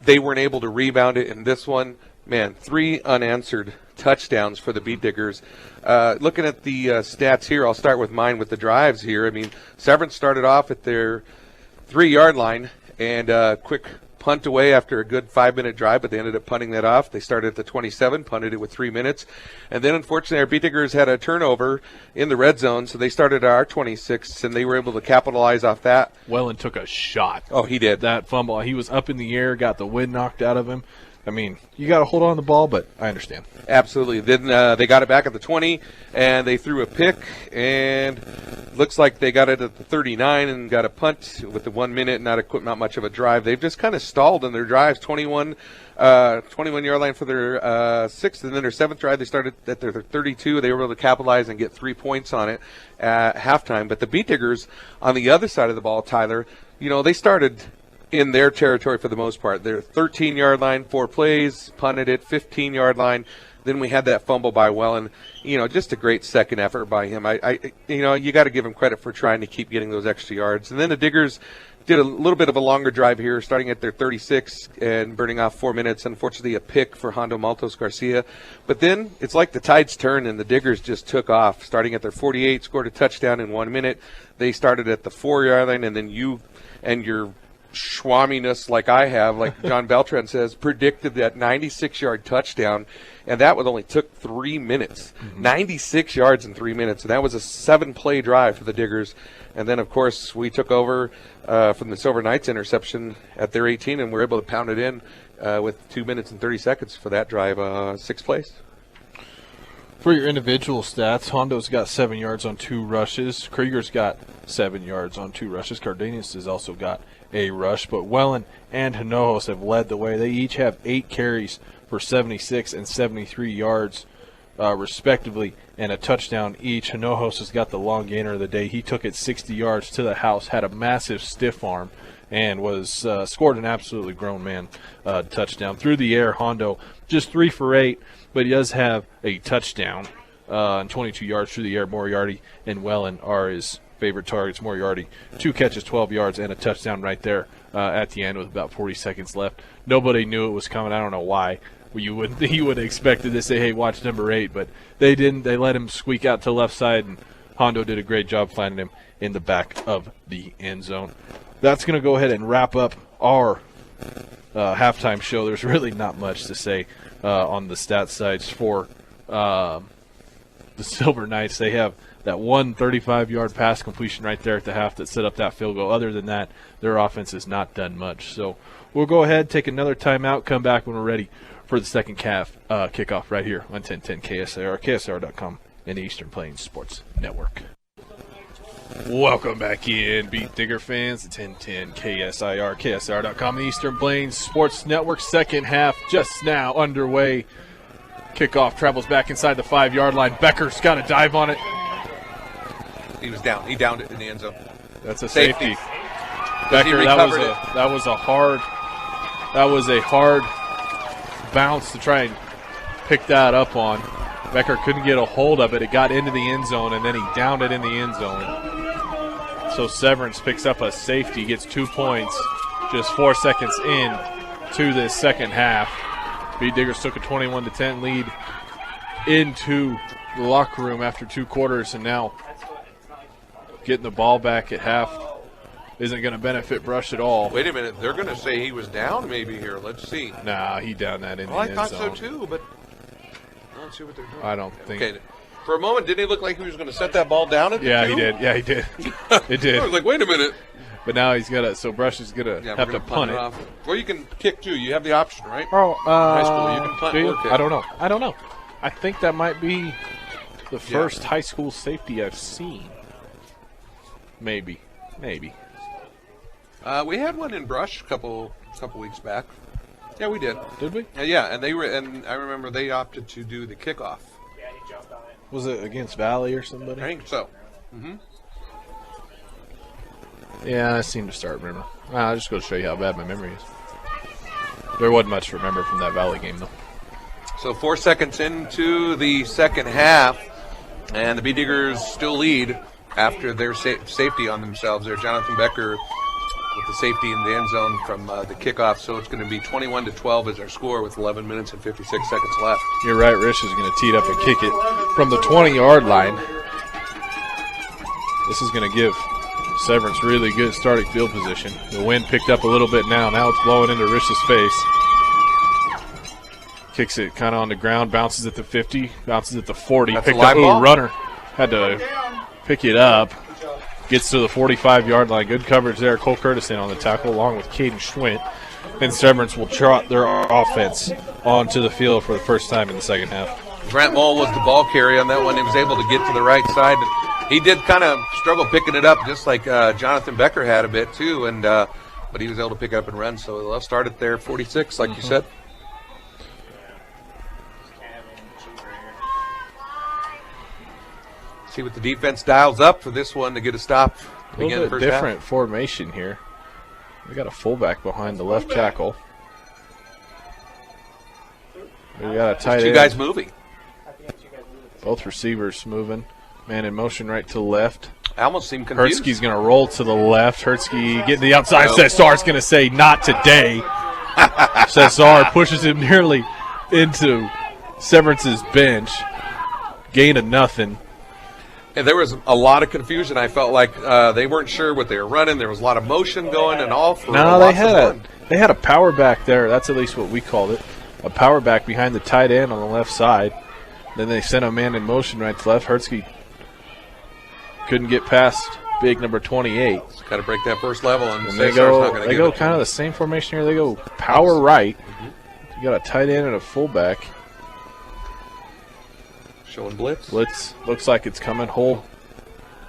they weren't able to rebound it. In this one, man, 3 unanswered touchdowns for the Beat Diggers. Looking at the stats here, I'll start with mine with the drives here. I mean, Severance started off at their 3-yard line and quick punt away after a good 5-minute drive, but they ended up punting that off. They started at the 27, punted it with 3 minutes. And then, unfortunately, our Beat Diggers had a turnover in the red zone, so they started at our 26, and they were able to capitalize off that.
Wellen took a shot.
Oh, he did.
That fumble. He was up in the air, got the wind knocked out of him. I mean, you got to hold on to the ball, but I understand.
Absolutely. Then they got it back at the 20, and they threw a pick, and looks like they got it at the 39 and got a punt with the 1 minute, not much of a drive. They've just kind of stalled in their drives. 21-yard line for their 6th, and then their 7th drive, they started at their 32. They were able to capitalize and get 3 points on it at halftime. But the Beat Diggers on the other side of the ball, Tyler, they started in their territory for the most part. Their 13-yard line, 4 plays, punted it, 15-yard line. Then we had that fumble by Wellen. Just a great second effort by him. You got to give him credit for trying to keep getting those extra yards. And then the Diggers did a little bit of a longer drive here, starting at their 36 and burning off 4 minutes. Unfortunately, a pick for Hondo Maltos Garcia. But then it's like the tides turned and the Diggers just took off. Starting at their 48, scored a touchdown in 1 minute. They started at the 4-yard line, and then you and your schwamminess like I have, like John Beltran says, predicted that 96-yard touchdown, and that only took 3 minutes. 96 yards in 3 minutes, and that was a 7-play drive for the Diggers. And then, of course, we took over from the Silver Knights interception at their 18, and we're able to pound it in with 2 minutes and 30 seconds for that drive, 6 plays.
For your individual stats, Hondo's got 7 yards on 2 rushes. Krieger's got 7 yards on 2 rushes. Cardenas has also got a rush, but Wellen and Hinojos have led the way. They each have 8 carries for 76 and 73 yards, respectively, and a touchdown each. Hinojos has got the long gainer of the day. He took it 60 yards to the house, had a massive stiff arm, and was scored an absolutely grown man touchdown. Through the air, Hondo just 3 for 8, but he does have a touchdown and 22 yards through the air. Moriarty and Wellen are his favorite targets. Moriarty, 2 catches, 12 yards, and a touchdown right there at the end with about 40 seconds left. Nobody knew it was coming. I don't know why. You would have expected to say, hey, watch number 8, but they didn't. They let him squeak out to the left side, and Hondo did a great job finding him in the back of the end zone. That's going to go ahead and wrap up our halftime show, there's really not much to say on the stat sides for the Silver Knights. They have that one 35-yard pass completion right there at the half that set up that field goal. Other than that, their offense has not done much. So we'll go ahead, take another timeout, come back when we're ready for the second half kickoff right here on 1010 KSIR, KSIR.com, and the Eastern Plains Sports Network. Welcome back in, Beat Digger fans, the 1010 KSIR, KSIR.com, the Eastern Plains Sports Network. Second half just now underway. Kickoff travels back inside the 5-yard line. Becker's got a dive on it.
He was down. He downed it in the end zone.
That's a safety.
Becker,
that was a hard bounce to try and pick that up on. Becker couldn't get a hold of it. It got into the end zone, and then he downed it in the end zone. So Severance picks up a safety, gets 2 points, just 4 seconds in to this second half. Beat Diggers took a 21-10 lead into the locker room after 2 quarters, and now getting the ball back at half isn't going to benefit Brush at all.
Wait a minute. They're going to say he was down maybe here. Let's see.
Nah, he downed that in the end zone.
I thought so too, but let's see what they're doing.
I don't think.
Okay. For a moment, didn't he look like he was going to set that ball down at the
Yeah,
two?
he did. Yeah, he did. It did.
I was like, wait a minute.
But now he's got to, so Brush is going to have to punt it.
Off. Well, you can kick too. You have the option, right?
Oh,
high school, you can punt or kick.
I don't know. I think that might be the first high school safety I've seen. Maybe.
We had one in Brush a couple weeks back. Yeah, we did.
Did we?
Yeah, and I remember they opted to do the kickoff.
Yeah, he jumped on it.
Was it against Valley or somebody?
I think so. Mm-hmm.
Yeah, I seem to start remembering. I'll just go show you how bad my memory is. There wasn't much to remember from that Valley game, though.
So 4 seconds into the second half, and the Bee Diggers still lead after their safety on themselves there. Jonathan Becker with the safety in the end zone from the kickoff. So it's going to be 21-12 as our score with 11 minutes and 56 seconds left.
You're right. Rich is going to tee it up and kick it from the 20-yard line. This is going to give Severance really good starting field position. The wind picked up a little bit now. Now it's blowing into Rich's face. Kicks it kind of on the ground, bounces at the 50, bounces at the 40.
That's
picked
a live
up.
ball.
Runner had to pick it up. Gets to the 45-yard line. Good coverage there. Cole Curtis in on the tackle along with Caden Schwint. And Severance will trot their offense onto the field for the first time in the second half.
Grant Moll was the ball carrier on that one. He was able to get to the right side. He did kind of struggle picking it up, just like Jonathan Becker had a bit too, and but he was able to pick it up and run. So they'll start it there, 46, like you said. See what the defense dials up for this one to get a stop.
A little bit different formation here. We got a fullback behind the left tackle. We got a tight end.
2 guys moving.
Both receivers moving. Man in motion right to left.
I almost seem confused.
Hertzke's going to roll to the left. Hertzke getting the outside. Cesar's going to say, not today. Cesar pushes him nearly into Severance's bench. Gain of nothing.
And there was a lot of confusion. I felt like they weren't sure what they were running. There was a lot of motion going and all.
No, they had a power back there. That's at least what we called it. A power back behind the tight end on the left side. Then they sent a man in motion right to left. Hertzke couldn't get past big number 28.
Got to break that first level. And
they go kind of the same formation here. They go power right. You got a tight end and a fullback.
Showing blitz.
Looks like it's coming. Hole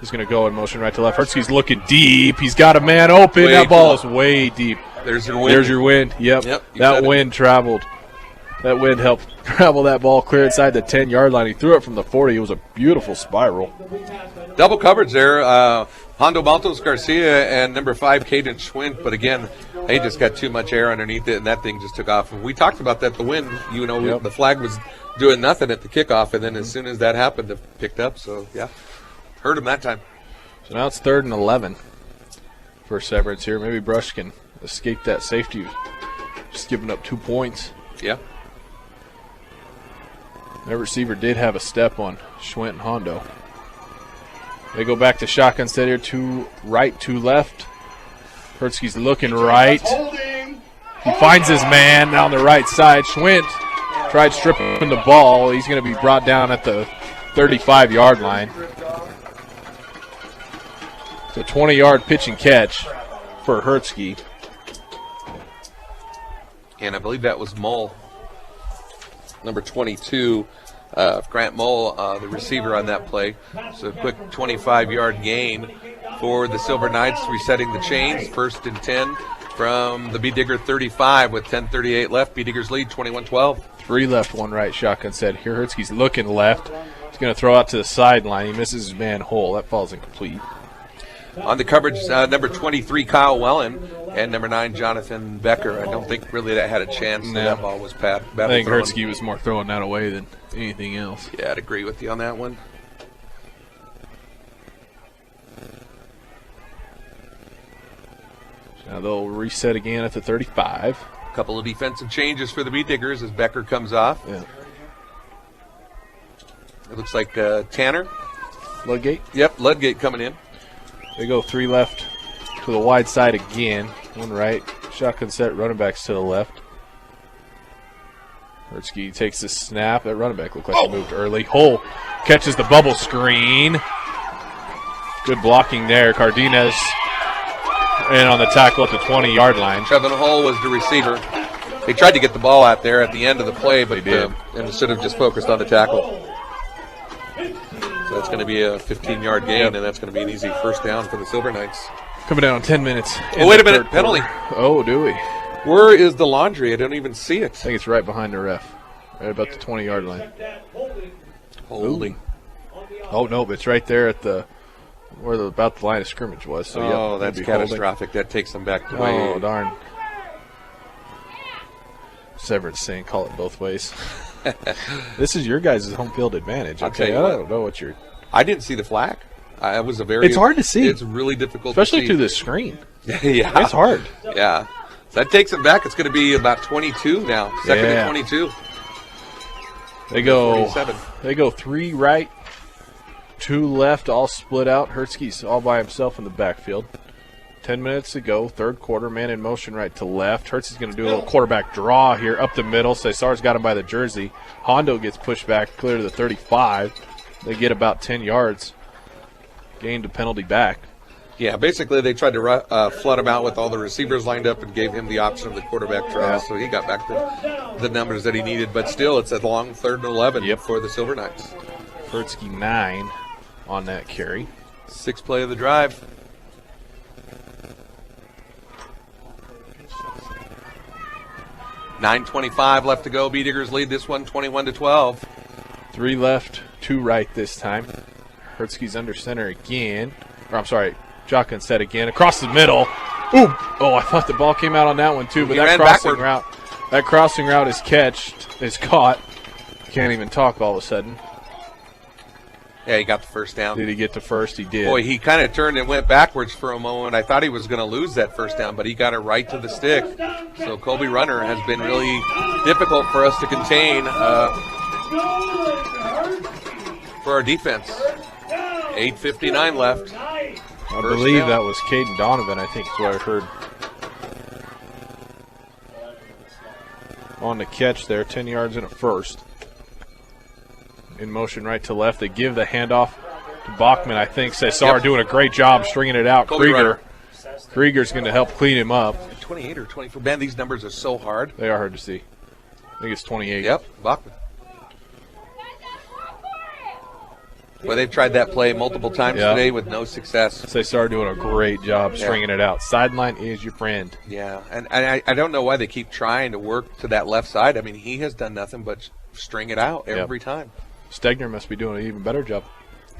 is going to go in motion right to left. Hertzke's looking deep. He's got a man open. That ball is way deep.
There's your wind.
There's your wind. Yep. That wind traveled. That wind helped travel that ball clear inside the 10-yard line. He threw it from the 40. It was a beautiful spiral.
Double coverage there. Hondo Maltos Garcia and number 5, Caden Schwint. But again, they just got too much air underneath it, and that thing just took off. And we talked about that, the wind. The flag was doing nothing at the kickoff, and then as soon as that happened, it picked up. So, yeah, heard him that time.
So now it's 3rd and 11 for Severance here. Maybe Brush can escape that safety. Just giving up 2 points.
Yeah.
That receiver did have a step on Schwint and Hondo. They go back to shotgun set here, 2 right, 2 left. Hertzke's looking right. He finds his man down the right side. Schwint tried stripping the ball. He's going to be brought down at the 35-yard line. It's a 20-yard pitch and catch for Hertzke.
And I believe that was Mull, number 22, Grant Mull, the receiver on that play. So a quick 25-yard gain for the Silver Knights, resetting the chains. 1st and 10 from the B-Digger 35 with 10:38 left. B-Diggers lead 21-12.
3 left, 1 right, shotgun set. Here Hertzke's looking left. He's going to throw out to the sideline. He misses his man Hole. That falls incomplete.
On the coverage, number 23, Kyle Wellen, and number 9, Jonathan Becker. I don't think really that had a chance.
No.
That ball was badly
I think
thrown.
Hertzke was more throwing that away than anything else.
Yeah, I'd agree with you on that one.
Now they'll reset again at the 35.
A couple of defensive changes for the B-Diggers as Becker comes off.
Yeah.
It looks like Tanner.
Ludgate.
Yep, Ludgate coming in.
They go 3 left to the wide side again. 1 right. Shotgun set, running backs to the left. Hertzke takes the snap. That running back looked like he moved early. Hole catches the bubble screen. Good blocking there. Cardenas in on the tackle at the 20-yard line.
Trevin Hull was the receiver. They tried to get the ball out there at the end of the play, but
They did.
and should have just focused on the tackle. So that's going to be a 15-yard gain, and that's going to be an easy first down for the Silver Knights.
Coming down 10 minutes.
Oh, wait a minute. Penalty.
Oh, do we?
Where is the laundry? I don't even see it.
I think it's right behind the ref. Right about the 20-yard line.
Holding.
Oh, no, but it's right there at the where about the line of scrimmage was. So,
Oh,
yep,
that's
it'd be holding.
catastrophic. That takes them back to
Oh, darn. Severance saying call it both ways. This is your guys' home field advantage.
I'll
Okay,
tell you
I
what.
don't know what you're.
I didn't see the flag. It was a very.
It's hard to see.
It's really difficult
Especially
to see.
through the screen.
Yeah.
It's hard.
Yeah. So that takes them back. It's going to be about 22 now. Second
Yeah.
and 22.
They go
47.
They go 3 right, 2 left, all split out. Hertzke's all by himself in the backfield. 10 minutes to go, third quarter, man in motion right to left. Hertz is going to do a little quarterback draw here up the middle. Cesar's got him by the jersey. Hondo gets pushed back clear to the 35. They get about 10 yards. Gained a penalty back.
Yeah, basically they tried to flood him out with all the receivers lined up and gave him the option of the quarterback draw,
Yeah.
so he got back the numbers that he needed. But still, it's a long 3rd and 11
Yep.
for the Silver Knights.
Hertzke 9 on that carry.
6th play of the drive. $9:25 left to go. B-Diggers lead this one 21-12.
3 left, 2 right this time. Hertzke's under center again. Or, I'm sorry, shotgun set again. Across the middle. Ooh! Oh, I thought the ball came out on that one, too. But
He
that
ran
crossing
backward.
that crossing route is caught. Can't even talk all of a sudden.
Yeah, he got the first down.
Did he get to first? He did.
Boy, he kind of turned and went backwards for a moment. I thought he was going to lose that first down, but he got it right to the stick. So Colby Runner has been really difficult for us to contain for our defense. 8:59 left.
I
first
believe
down.
that was Caden Donovan, I think is what I heard. On the catch there, 10 yards and a first. In motion right to left. They give the handoff to Bachman, I think. Cesar
Yep.
doing a great job stringing it out.
Colby Runner.
Krieger's going to help clean him up.
28 or 24. Man, these numbers are so hard.
They are hard to see. I think it's 28.
Yep, Bachman. Well, they've tried that play multiple times
Yeah.
today with no success.
Cesar doing a great job stringing it out. Sideline is your friend.
Yeah, and I don't know why they keep trying to work to that left side. I mean, he has done nothing but string it out every time.
Stegner must be doing an even better job.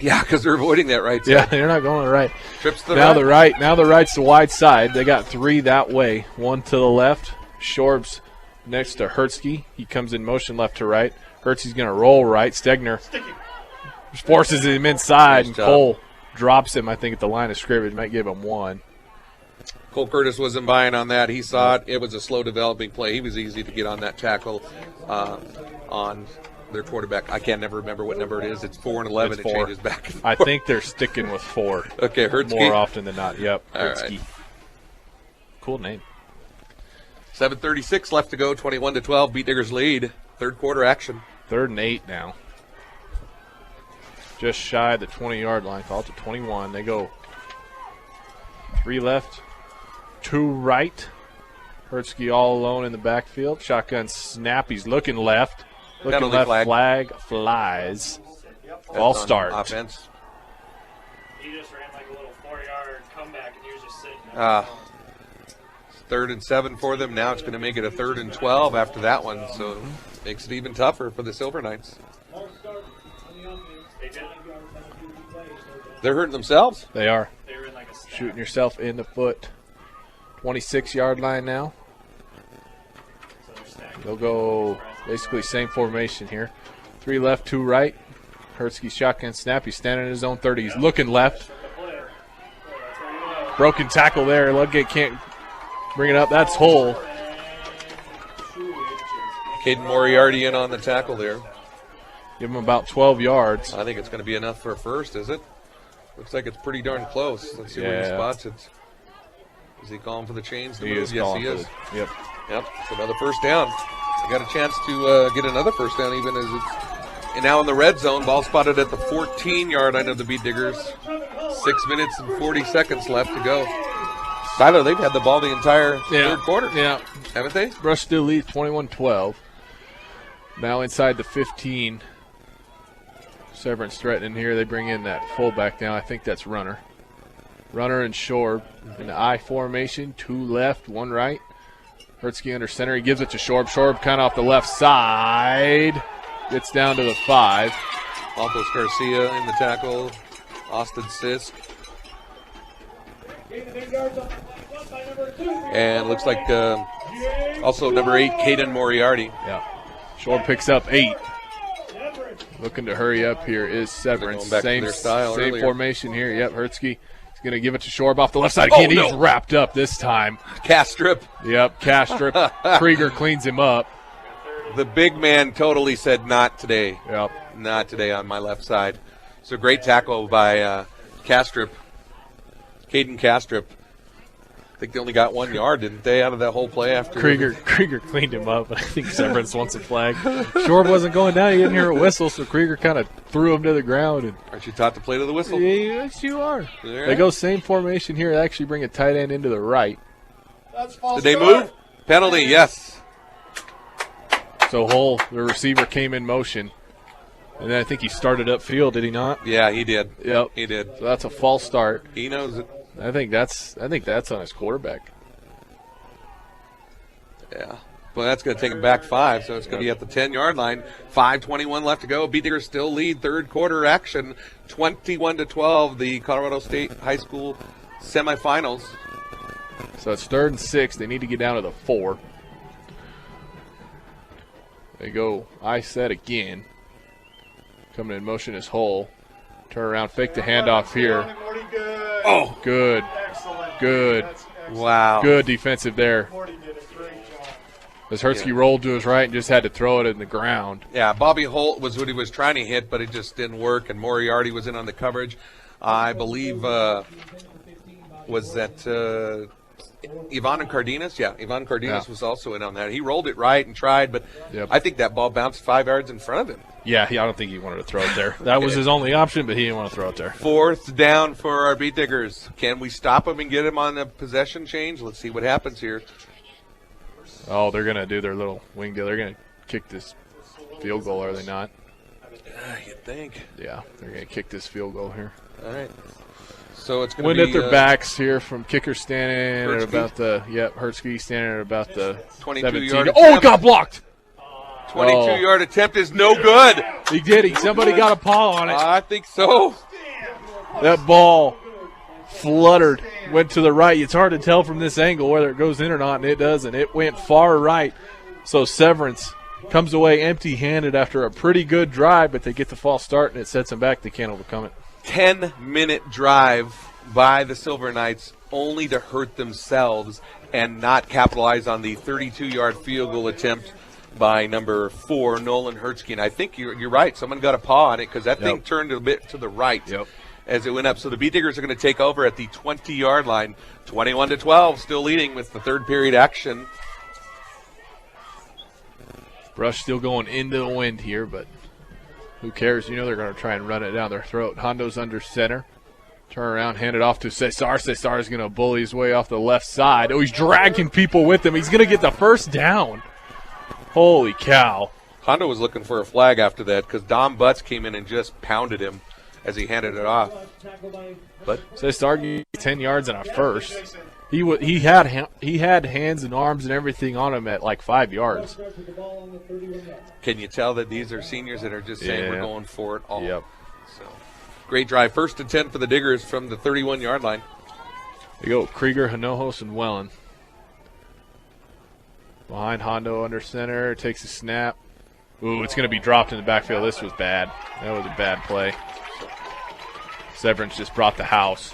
Yeah, because they're avoiding that right side.
Yeah, they're not going to the right.
Trips to the
Now
right.
the right. Now the right's the wide side. They got 3 that way. 1 to the left. Shorb's next to Hertzke. He comes in motion left to right. Hertzke's going to roll right. Stegner forces him inside,
Nice
and
job.
Cole drops him, I think, at the line of scrimmage. Might give him 1.
Cole Curtis wasn't buying on that. He saw it. It was a slow developing play. He was easy to get on that tackle on their quarterback. I can't never remember what number it is. It's 4 and 11.
It's
It
4.
changes back and
I
forth.
think they're sticking with 4
Okay, Hertzke.
more often than not. Yep,
All
Hertzke.
right.
Cool name.
7:36 left to go, 21-12, Beat Diggers lead. Third quarter action.
3rd and 8 now. Just shy of the 20-yard line. Call it to 21. They go 3 left, 2 right. Hertzke all alone in the backfield. Shotgun snap. He's looking left. Looking
Penalty
left.
flag.
Flag flies.
That's
Ball
on
start.
Offense.
He just ran like a little 4-yard comeback, and he was just sitting there.
3rd and 7 for them. Now it's going to make it a 3rd and 12 after that one, so makes it even tougher for the Silver Knights.
They did.
They're hurting themselves.
They are.
They were in like a stack.
Shooting yourself in the foot. 26-yard line now.
So they're stacked.
They'll go basically same formation here. 3 left, 2 right. Hertzke shotgun snap. He's standing in his own 30. He's looking left. Broken tackle there. Ludgate can't bring it up. That's Hull.
Caden Moriarty in on the tackle there.
Give him about 12 yards.
I think it's going to be enough for a first, is it? Looks like it's pretty darn close. Let's see where he
Yeah.
spots it. Is he calling for the chains to
He
move?
is
Yes,
calling
he
for
is.
the- Yep.
Yep, it's another first down. They got a chance to get another first down even as it's and now in the red zone. Ball spotted at the 14-yard line of the Beat Diggers. 6 minutes and 40 seconds left to go. Tyler, they've had the ball the entire third quarter,
Yeah.
haven't they?
Brush still leads 21-12. Now inside the 15. Severance threatening here. They bring in that fullback now. I think that's Runner. Runner and Shorb in the I formation. 2 left, 1 right. Hertzke under center. He gives it to Shorb. Shorb kind of off the left side. Gets down to the 5.
Altos Garcia in the tackle. Austin Sisk. And looks like also number 8, Caden Moriarty.
Yeah. Shorb picks up 8. Looking to hurry up here is Severance.
Going back to
Same,
their style
same
earlier.
formation here. Yep, Hertzke is going to give it to Shorb off the left side again.
Oh, no.
He's wrapped up this time.
Castrip.
Yep, Castrip. Krieger cleans him up.
The big man totally said not today.
Yep.
Not today on my left side. So great tackle by Castrip. Caden Castrip. I think they only got 1 yard, didn't they, out of that whole play after?
Krieger cleaned him up, but I think Severance wants a flag. Shorb wasn't going down. He didn't hear a whistle, so Krieger kind of threw him to the ground. And
Aren't you taught to play to the whistle?
yes, you are.
All
They
right.
go same formation here. They actually bring a tight end into the right.
That's false
Did they
start.
move? Penalty, yes.
So Hull, the receiver, came in motion. And then I think he started upfield, did he not?
Yeah, he did.
Yep.
He did.
So that's a false start.
He knows it.
I think that's on his quarterback.
Yeah. Well, that's going to take him back 5, so it's going to be at the 10-yard line. 5:21 left to go. Beat Diggers still lead third quarter action. 21-12, the Colorado State High School semifinals.
So it's 3rd and 6. They need to get down to the 4. They go I set again. Coming in motion is Hull. Turn around, fake the handoff here.
Morty, good.
Oh,
Good.
Excellent.
Good.
That's excellent.
wow.
Good defensive there.
Morty did a great job.
As Hertzke
Yeah.
rolled to his right and just had to throw it in the ground.
Yeah, Bobby Holt was what he was trying to hit, but it just didn't work, and Moriarty was in on the coverage. I believe was that Ivan Cardenas? Yeah, Ivan Cardenas
Yeah.
was also in on that. He rolled it right and tried, but
Yep.
I think that ball bounced 5 yards in front of him.
Yeah, I don't think he wanted to throw it there. That was his only option, but he didn't want to throw it there.
4th down for our Beat Diggers. Can we stop him and get him on a possession change? Let's see what happens here.
Oh, they're going to do their little wing deal. They're going to kick this field goal, are they not?
You'd think.
Yeah, they're going to kick this field goal here.
All right. So it's going
Wind
to
at
be
their backs here from kicker standing
Hertzke.
at about the Hertzke standing at about the
22-yard
17.
attempt.
Oh, it got blocked.
22-yard attempt is no good.
He did it. Somebody got a paw on it.
I think so.
That ball fluttered, went to the right. It's hard to tell from this angle whether it goes in or not, and it doesn't. It went far right. So Severance comes away empty-handed after a pretty good drive, but they get the false start, and it sets them back. They can't overcome it.
10-minute drive by the Silver Knights only to hurt themselves and not capitalize on the 32-yard field goal attempt by number 4, Nolan Hertzke. And I think you're right. Someone got a paw on it because that thing turned a bit to the right as it went up. So the Beat Diggers are going to take over at the 20-yard line. 21-12, still leading with the third period action.
Brush still going into the wind here, but who cares? You know they're going to try and run it down their throat. Hondo's under center. Turn around, hand it off to Cesar. Cesar is going to bully his way off the left side. Oh, he's dragging people with him. He's going to get the first down. Holy cow.
Hondo was looking for a flag after that because Dom Butts came in and just pounded him as he handed it off.
But Cesar gets 10 yards and a first. He had hands and arms and everything on him at like 5 yards.
Can you tell that these are seniors that are just saying we're going for it all?
Yep.
So, great drive. 1st and 10 for the Diggers from the 31-yard line.
There you go, Krieger, Hinojos, and Wellen. Behind Hondo under center, takes a snap. Ooh, it's going to be dropped in the backfield. This was bad. That was a bad play. Severance just brought the house.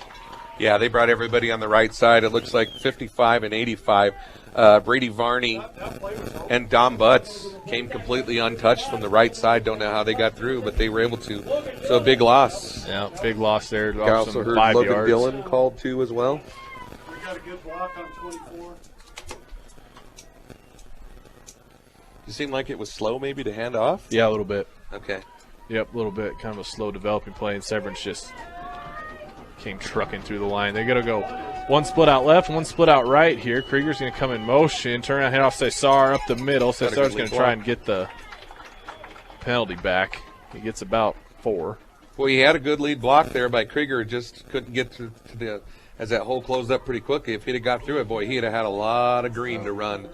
Yeah, they brought everybody on the right side. It looks like 55 and 85. Brady Varney and Dom Butts came completely untouched from the right side. Don't know how they got through, but they were able to. So a big loss.
Yeah, big loss there.
I also heard
5
Logan
yards.
Dillon called too as well.
We got a good block on 24.
It seemed like it was slow maybe to hand off?
Yeah, a little bit.
Okay.
Yep, a little bit. Kind of a slow developing play, and Severance just came trucking through the line. They're going to go one split out left, one split out right here. Krieger's going to come in motion, turn around, head off Cesar up the middle. Cesar's going to try and get the penalty back. He gets about 4.
Well, he had a good lead block there by Krieger. Just couldn't get to the as that hole closed up pretty quickly. If he'd have got through it, boy, he'd have had a lot of green to run.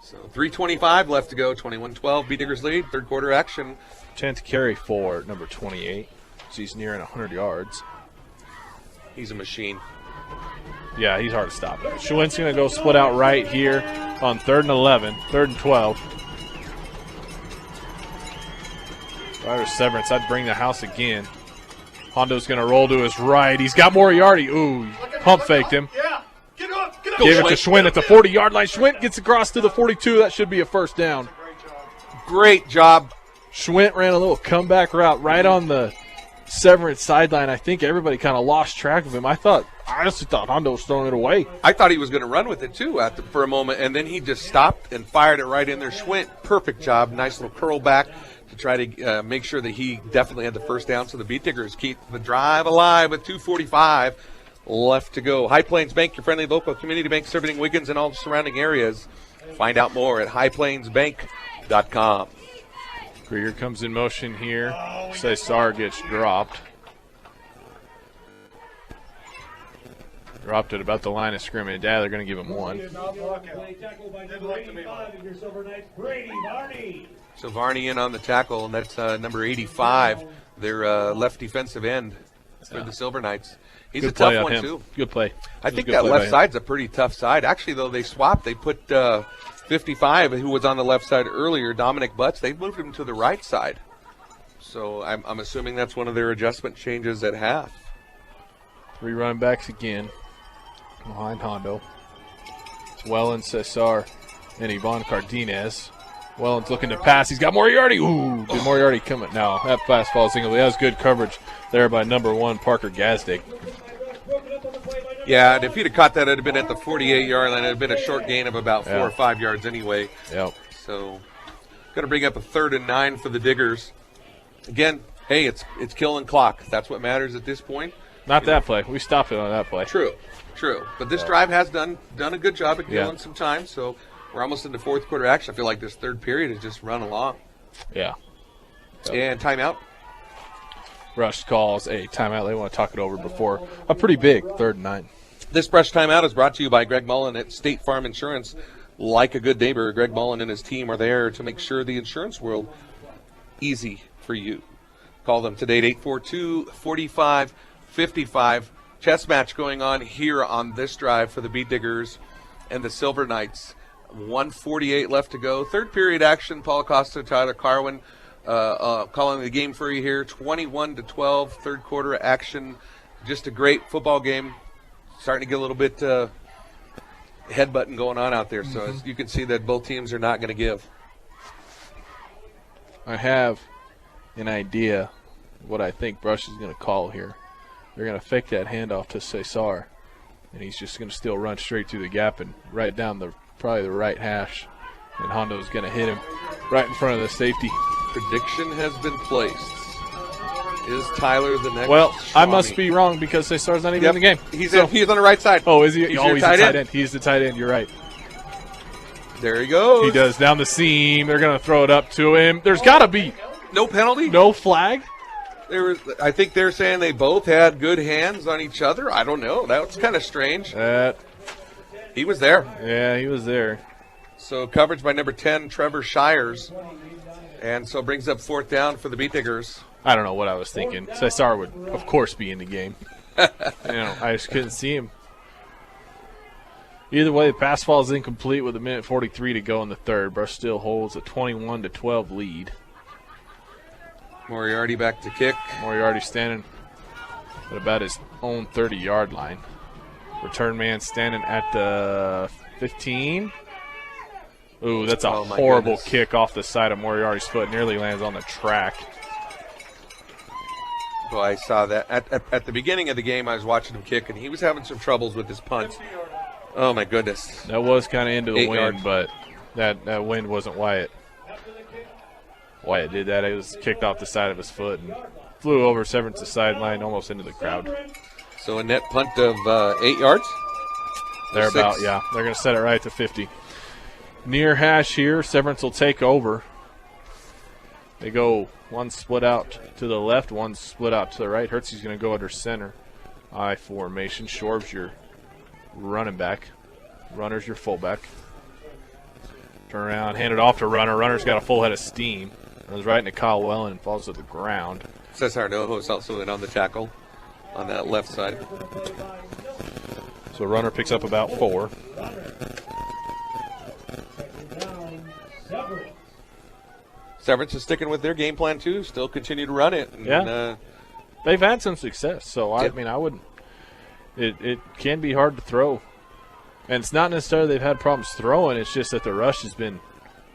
So 3:25 left to go. 21-12. B-Diggers lead. Third quarter action.
Chance to carry for number 28. So he's nearing 100 yards.
He's a machine.
Yeah, he's hard to stop. Schwint's going to go split out right here on 3rd and 11, 3rd and 12. Right to Severance. I'd bring the house again. Hondo's going to roll to his right. He's got Moriarty. Ooh, pump faked him.
Yeah. Get up. Get up.
Gave it to Schwint at the 40-yard line. Schwint gets across to the 42. That should be a first down.
Great job.
Schwint ran a little comeback route right on the Severance sideline. I think everybody kind of lost track of him. I honestly thought Hondo was throwing it away.
I thought he was going to run with it, too, for a moment, and then he just stopped and fired it right in there. Schwint, perfect job. Nice little curl back to try to make sure that he definitely had the first down. So the B-Diggers keep the drive alive with 2:45 left to go. High Plains Bank, your friendly local community bank serving Wiggins and all the surrounding areas. Find out more at highplainsbank.com.
Krieger comes in motion here. Cesar gets dropped. Dropped at about the line of scrimmage. Yeah, they're going to give him 1.
So Varney in on the tackle, and that's number 85, their left defensive end for the Silver Knights. He's
Good
a tough
play on
one,
him.
too.
Good play.
I think that left side's a pretty tough side. Actually, though, they swapped. They put 55, who was on the left side earlier, Dominic Butts. They moved him to the right side. So I'm assuming that's one of their adjustment changes at half.
3 running backs again behind Hondo. It's Wellen, Cesar, and Ivan Cardenas. Wellen's looking to pass. He's got Moriarty. Ooh, did Moriarty come in? No, that pass falls incomplete. That was good coverage there by number 1, Parker Gazdig.
Yeah, and if he'd have caught that, it would have been at the 48-yard line. It would have been a short gain of about 4 or 5 yards anyway.
Yep.
So, going to bring up a 3rd and 9 for the Diggers. Again, hey, it's killing clock. That's what matters at this point.
Not that play. We stopped it on that play.
True. But this drive has done a good job at killing some time. So we're almost into fourth quarter action. I feel like this third period has just run along.
Yeah.
And timeout.
Rush calls a timeout. They want to talk it over before a pretty big 3rd and 9.
This Brush timeout is brought to you by Greg Mullen at State Farm Insurance. Like a good neighbor, Greg Mullen and his team are there to make sure the insurance world easy for you. Call them today at 842-4555. Chess match going on here on this drive for the B-Diggers and the Silver Knights. 1:48 left to go. Third period action. Paul Acosta, Tyler Carwin calling the game for you here. 21-12. Third quarter action. Just a great football game. Starting to get a little bit headbutting going on out there. So as you can see that both teams are not going to give.
I have an idea what I think Brush is going to call here. They're going to fake that handoff to Cesar, and he's just going to still run straight through the gap and right down probably the right hash And Hondo's going to hit him right in front of the safety.
Prediction has been placed. Is Tyler the next?
Well, I
Shawnee?
must be wrong because Cesar's not even in the game.
He's
So-
he's on the right side.
Oh, is he?
He's
Oh,
your
he's the
tight
tight
end.
end. He's the tight end. You're right.
There he goes.
He does down the seam. They're going to throw it up to him. There's got to be
No penalty.
no flag.
I think they're saying they both had good hands on each other. I don't know. That was kind of strange. He was there.
Yeah, he was there.
So coverage by number 10, Trevor Shires. And so brings up 4th down for the Beat Diggers.
I don't know what I was thinking. Cesar would, of course, be in the game. I just couldn't see him. Either way, the pass falls incomplete with 1:43 to go in the third. Brush still holds a 21-12 lead.
Moriarty back to kick.
Moriarty standing at about his own 30-yard line. Return man standing at the 15. Ooh, that's a
Oh, my
horrible
goodness.
kick off the side of Moriarty's foot. Nearly lands on the track.
Well, I saw that. At the beginning of the game, I was watching him kick, and he was having some troubles with his punts. Oh, my goodness.
That was kind of into the
8
wind,
yards.
but that wind wasn't Wyatt. Wyatt did that. It was kicked off the side of his foot and flew over Severance's sideline almost into the crowd.
So a net punt of 8 yards?
They're
Six.
about, yeah. They're going to set it right to 50. Near hash here. Severance will take over. They go one split out to the left, one split out to the right. Hertzy's going to go under center. I formation. Shorb's your running back. Runner's your fullback. Turn around, hand it off to Runner. Runner's got a full head of steam. Runs right into Kyle Wellen and falls to the ground.
Cesar Noho is also in on the tackle on that left side.
So Runner picks up about 4.
Severance is sticking with their game plan, too. Still continue to run it. And,
Yeah. They've had some success, so I
Yep.
mean, I wouldn't. It can be hard to throw, and it's not necessarily they've had problems throwing. It's just that the rush has been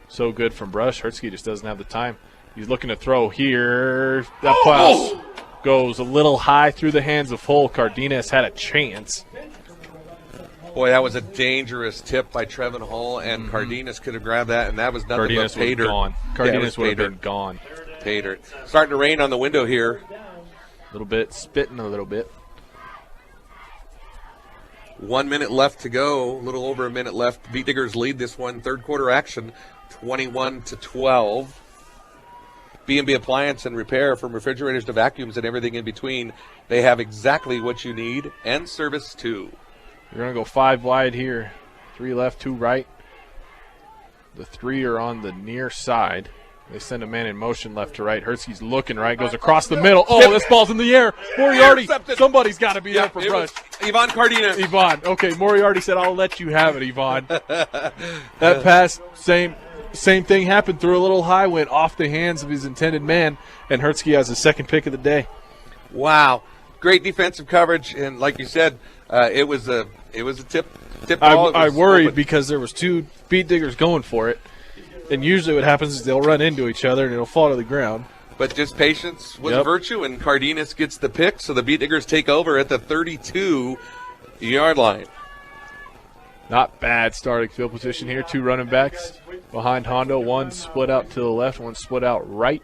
so good from Brush. Hertzky just doesn't have the time. He's looking to throw here. That pass goes a little high through the hands of Hull. Cardenas had a chance.
Boy, that was a dangerous tip by Trevin Hull, and Cardenas could have grabbed that, and that was nothing
Cardenas
but
would
pay
have
dirt.
gone.
Yeah, it
Cardenas
was
would have
pay
been
dirt.
gone.
Pay dirt. Starting to rain on the window here.
A little bit, spitting a little bit.
1 minute left to go. A little over a minute left. Beat Diggers lead this one. Third quarter action, 21-12. B&B Appliance and Repair, from refrigerators to vacuums and everything in between. They have exactly what you need, and service too.
You're going to go 5 wide here. 3 left, 2 right. The 3 are on the near side. They send a man in motion left to right. Hertzky's looking right, goes across the middle. Oh, this ball's in the air. Moriarty,
Intercepted.
somebody's got to be there for
it
Brush.
was Ivan Cardenas.
Yvonne. Okay, Moriarty said, I'll let you have it, Yvonne. That pass, same thing happened. Threw a little high, went off the hands of his intended man, and Hertzky has his second pick of the day.
Wow. Great defensive coverage, and like you said, it was a tip ball. It
I
was
worried
open.
because there was 2 Beat Diggers going for it. And usually what happens is they'll run into each other and it'll fall to the ground.
But just patience was a
Yep.
virtue, and Cardenas gets the pick, so the Beat Diggers take over at the 32-yard line.
Not bad starting field position here. 2 running backs behind Hondo. 1 split out to the left, 1 split out right.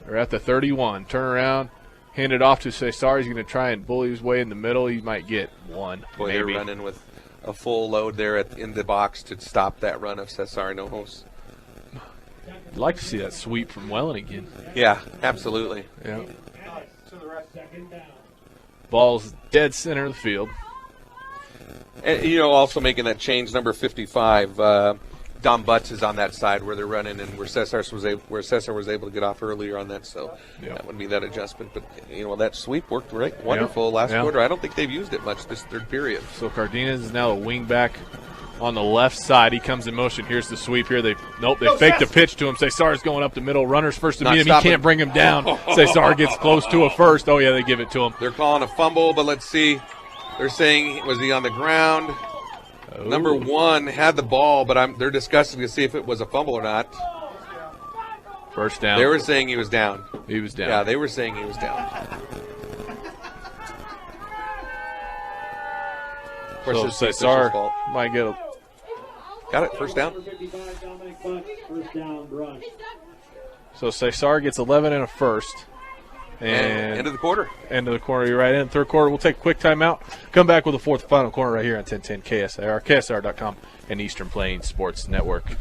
They're at the 31. Turn around, hand it off to Cesar. He's going to try and bully his way in the middle. He might get 1,
Boy,
maybe.
they're running with a full load there in the box to stop that run of Cesar Nohos.
I'd like to see that sweep from Wellen again.
Yeah, absolutely.
Yeah. Ball's dead center of the field.
And, also making that change, number 55, Dom Butts is on that side where they're running, and where Cesar was able to get off earlier on that, so
Yeah.
that would be that adjustment. But that sweep worked wonderful last
Yeah.
quarter. I don't think they've used it much this third period.
So Cardenas is now a wing back on the left side. He comes in motion. Here's the sweep here. They faked the pitch to him. Cesar's going up the middle. Runner's first to
Not
meet him. He
stopping.
can't bring him down. Cesar gets close to a first. Oh, yeah, they give it to him.
They're calling a fumble, but let's see. They're saying, was he on the ground?
Oh.
Number 1 had the ball, but they're discussing to see if it was a fumble or not.
First down.
They were saying he was down.
He was down.
Yeah, they were saying he was down. Of course,
So
it's the official's
Cesar
fault.
might get
Got it. First down.
So Cesar gets 11 and a first.
And end of the quarter.
End of the quarter. You're right in. Third quarter, we'll take a quick timeout. Come back with the fourth and final quarter right here on 1010 KSR, KSR.com, and Eastern Plains Sports Network.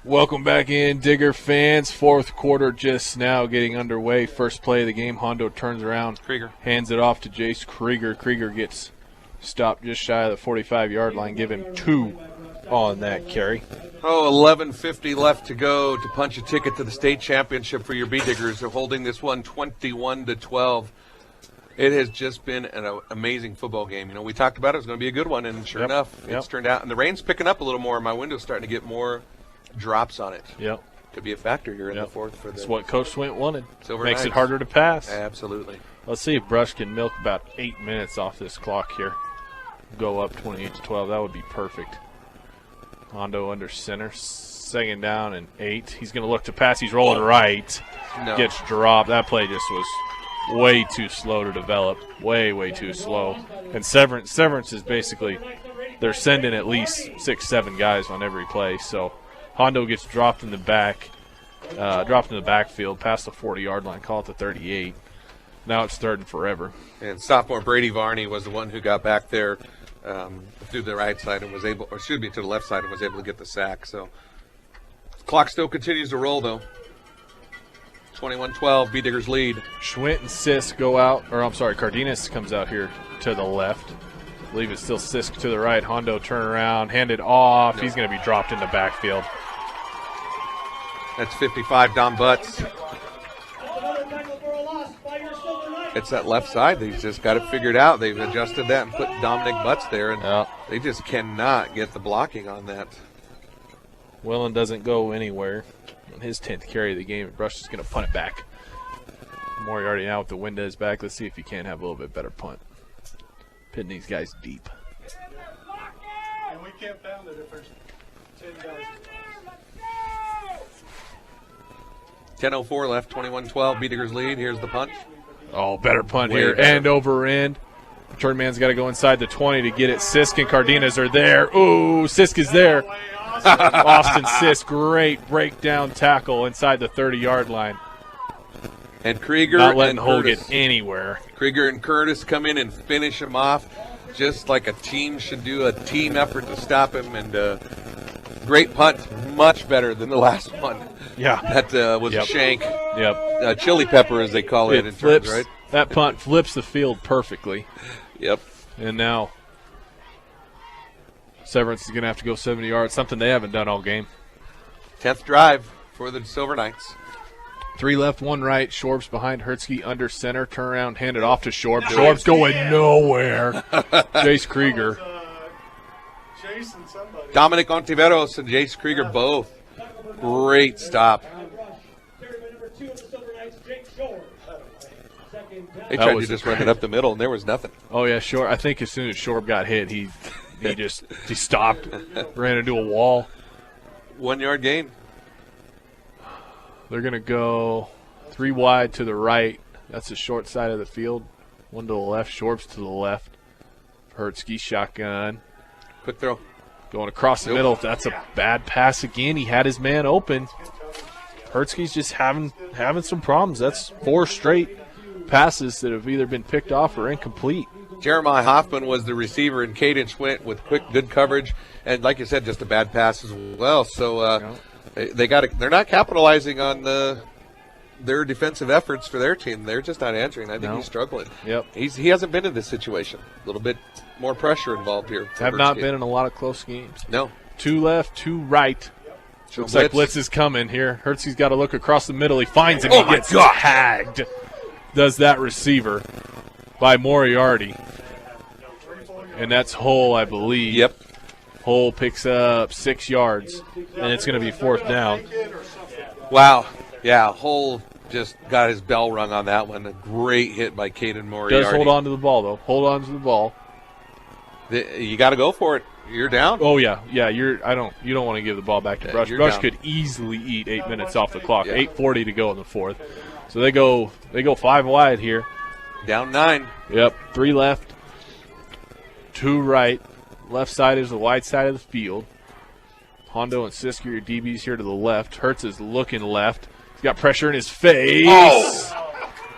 Welcome back in, Digger fans. Fourth quarter just now getting underway. First play of the game. Hondo turns around.
Krieger
hands it off to Jace Krieger. Krieger gets stopped just shy of the 45-yard line. Give him 2 on that carry.
11:50 left to go to punch a ticket to the state championship for your B-Diggers. They're holding this one 21-12. It has just been an amazing football game. You know, we talked about it was going to be a good one, and sure enough, it's turned out. And the rain's picking up a little more. My window's starting to get more drops on it.
Yep.
Could be a factor here in the fourth.
That's what Coach Swint wanted.
Silver
Makes
Knights.
it harder to pass.
Absolutely.
Let's see if Brush can milk about 8 minutes off this clock here. Go up 28-12. That would be perfect. Hondo under center. Second down and 8. He's going to look to pass. He's rolling right.
No.
Gets dropped. That play just was way too slow to develop. Way too slow. And Severance is basically, they're sending at least 6-7 guys on every play. So Hondo gets dropped in the backfield past the 40-yard line. Call it the 38. Now it's third and forever.
And sophomore Brady Varney was the one who got back there through the right side and was able, or should be to the left side, and was able to get the sack. So clock still continues to roll, though. 21-12, B-Diggers lead.
Schwint and Sisk go out, or I'm sorry, Cardenas comes out here to the left. I believe it's still Sisk to the right. Hondo turn around, hand it off. He's going to be dropped in the backfield.
That's 55, Don Butts. It's that left side. They've just got it figured out. They've adjusted that and put Dominic Butts there, and they just cannot get the blocking on that.
Willen doesn't go anywhere. On his 10th carry of the game, Brush is going to punt it back. Moriarty now with the wind at his back. Let's see if he can't have a little bit better punt. Pitting these guys deep.
And we can't pound it if there's 10 guys.
10:04 left, 21-12, B-Diggers lead. Here's the punt.
Oh, better punt
Way
here.
better.
End over end. Return man's got to go inside the 20 to get it. Sisk and Cardenas are there. Ooh, Sisk is there. Austin Sisk, great breakdown tackle inside the 30-yard line.
And Krieger
Not letting
and
Hull
Curtis.
get anywhere.
Krieger and Curtis come in and finish him off just like a team should do, a team effort to stop him. And great punt, much better than the last one.
Yeah.
That was a shank.
Yep.
Chili pepper, as they call it in
flips,
terms, right?
That punt flips the field perfectly.
Yep.
And now Severance is going to have to go 70 yards, something they haven't done all game.
10th drive for the Silver Knights.
3 left, 1 right. Shorbs behind Hertzke under center. Turn around, hand it off to Shorbs. Shorbs going nowhere. Jace Krieger.
Jason, somebody.
Dominic Ontiveros and Jace Krieger both. Great stop. They tried to just run it up the middle, and there was nothing.
Oh, yeah, sure. I think as soon as Shorb got hit, he stopped, ran into a wall.
1 yard gain.
They're going to go 3 wide to the right. That's the short side of the field. 1 to the left. Shorbs to the left. Hertzke shotgun.
Quick throw.
Going across the middle. That's a bad pass again. He had his man open. Hertzke's just having some problems. That's 4 straight passes that have either been picked off or incomplete.
Jeremiah Hoffman was the receiver, and Caden Schwint with quick, good coverage, and like you said, just a bad pass as well. So they're not capitalizing on their defensive efforts for their team. They're just not answering. I think he's struggling.
Yep.
He hasn't been in this situation. A little bit more pressure involved here.
Have not been in a lot of close games.
No.
2 left, 2 right. Looks like blitz is coming here. Hertzke's got to look across the middle. He finds him. He gets tagged. Does that receiver by Moriarty. And that's Hull, I believe.
Yep.
Hull picks up 6 yards, and it's going to be 4th down.
Wow. Yeah, Hull just got his bell rung on that one. A great hit by Caden Moriarty.
Does hold on to the ball, though. Hold on to the ball.
You got to go for it. You're down.
Oh, yeah. Yeah, you don't want to give the ball back to Brush. Brush could easily eat 8 minutes off the clock. 8:40 to go in the 4th. So they go 5 wide here.
Down 9.
Yep, 3 left, 2 right. Left side is the wide side of the field. Hondo and Sisker, your DBs here to the left. Hertz is looking left. He's got pressure in his face.
Oh!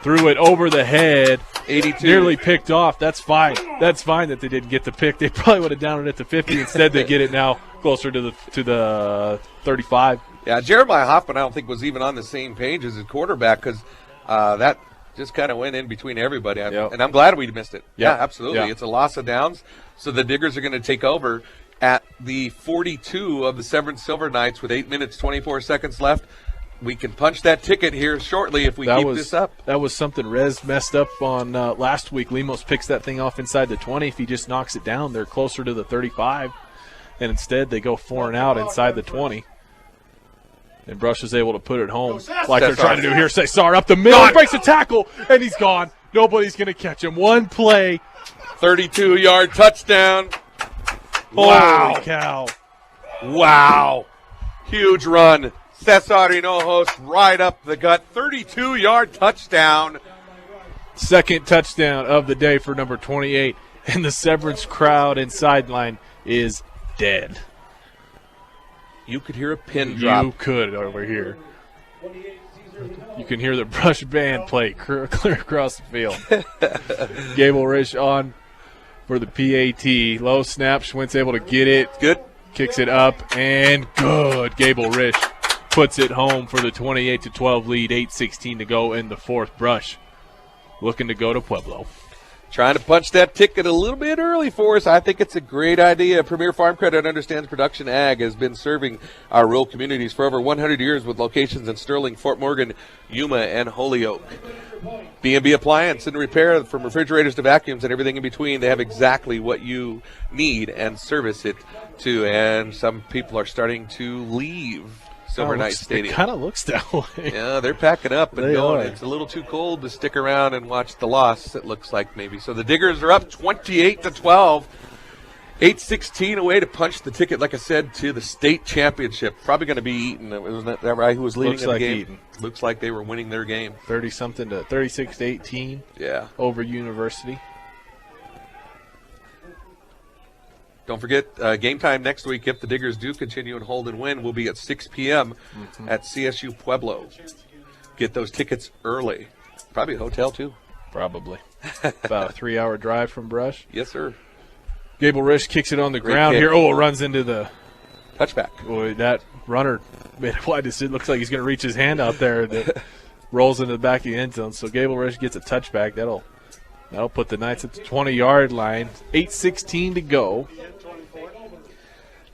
Threw it over the head.
82.
Nearly picked off. That's fine. That's fine that they didn't get the pick. They probably would have downed it at the 50. Instead, they get it now closer to the 35.
Yeah, Jeremiah Hoffman, I don't think, was even on the same page as his quarterback because that just kind of went in between everybody.
Yep.
And I'm glad we missed it. Yeah, absolutely.
Yeah.
It's a loss of downs. So the Diggers are going to take over at the 42 of the Severance Silver Knights with 8 minutes, 24 seconds left. We can punch that ticket here shortly if we keep this up.
That was something Rez messed up on last week. Lemos picks that thing off inside the 20. If he just knocks it down, they're closer to the 35. And instead, they go 4 and out inside the 20. And Brush is able to put it home like they're trying to do here. Cesar up the middle, breaks a tackle, and he's gone. Nobody's going to catch him. One play.
32-yard touchdown.
Wow. Holy cow.
Wow. Huge run. Cesar Hinojos right up the gut. 32-yard touchdown.
Second touchdown of the day for number 28. And the Severance crowd and sideline is dead.
You could hear a pin drop.
You could over here. You can hear the Brush band play clear across the field. Gable Rish on for the PAT. Low snap. Schwint's able to get it.
Good.
Kicks it up and good. Gable Rish puts it home for the 28-12 lead. 8:16 to go in the fourth. Brush looking to go to Pueblo.
Trying to punch that ticket a little bit early for us. I think it's a great idea. Premier Farm Credit understands Production Ag has been serving our rural communities for over 100 years with locations in Sterling, Fort Morgan, Yuma, and Holyoke. B&B Appliance and Repair, from refrigerators to vacuums and everything in between. They have exactly what you need and service it to. And some people are starting to leave Silver Knight Stadium.
It kind of looks that way.
Yeah, they're packing up and
They
going.
are.
It's a little too cold to stick around and watch the loss, it looks like maybe. So the Diggers are up 28-12. 8:16 away to punch the ticket, like I said, to the state championship. Probably going to be Eaton. Wasn't that right? Who was leading
Looks
in the
like
game?
Eaton.
Looks like they were winning their game.
30-something to 36-18
Yeah.
over University.
Don't forget, game time next week, if the Diggers do continue and hold and win, will be at 6 p.m. At CSU Pueblo. Get those tickets early. Probably a hotel, too.
Probably. About a 3-hour drive from Brush.
Yes, sir.
Gable Rish kicks it on the ground
kick.
here. Oh, it runs into the
Touchback.
boy. That runner made it wide. It looks like he's going to reach his hand out there. That rolls into the back of the end zone. So Gable Rish gets a touchback. That'll put the Knights at the 20-yard line. 8:16 to go.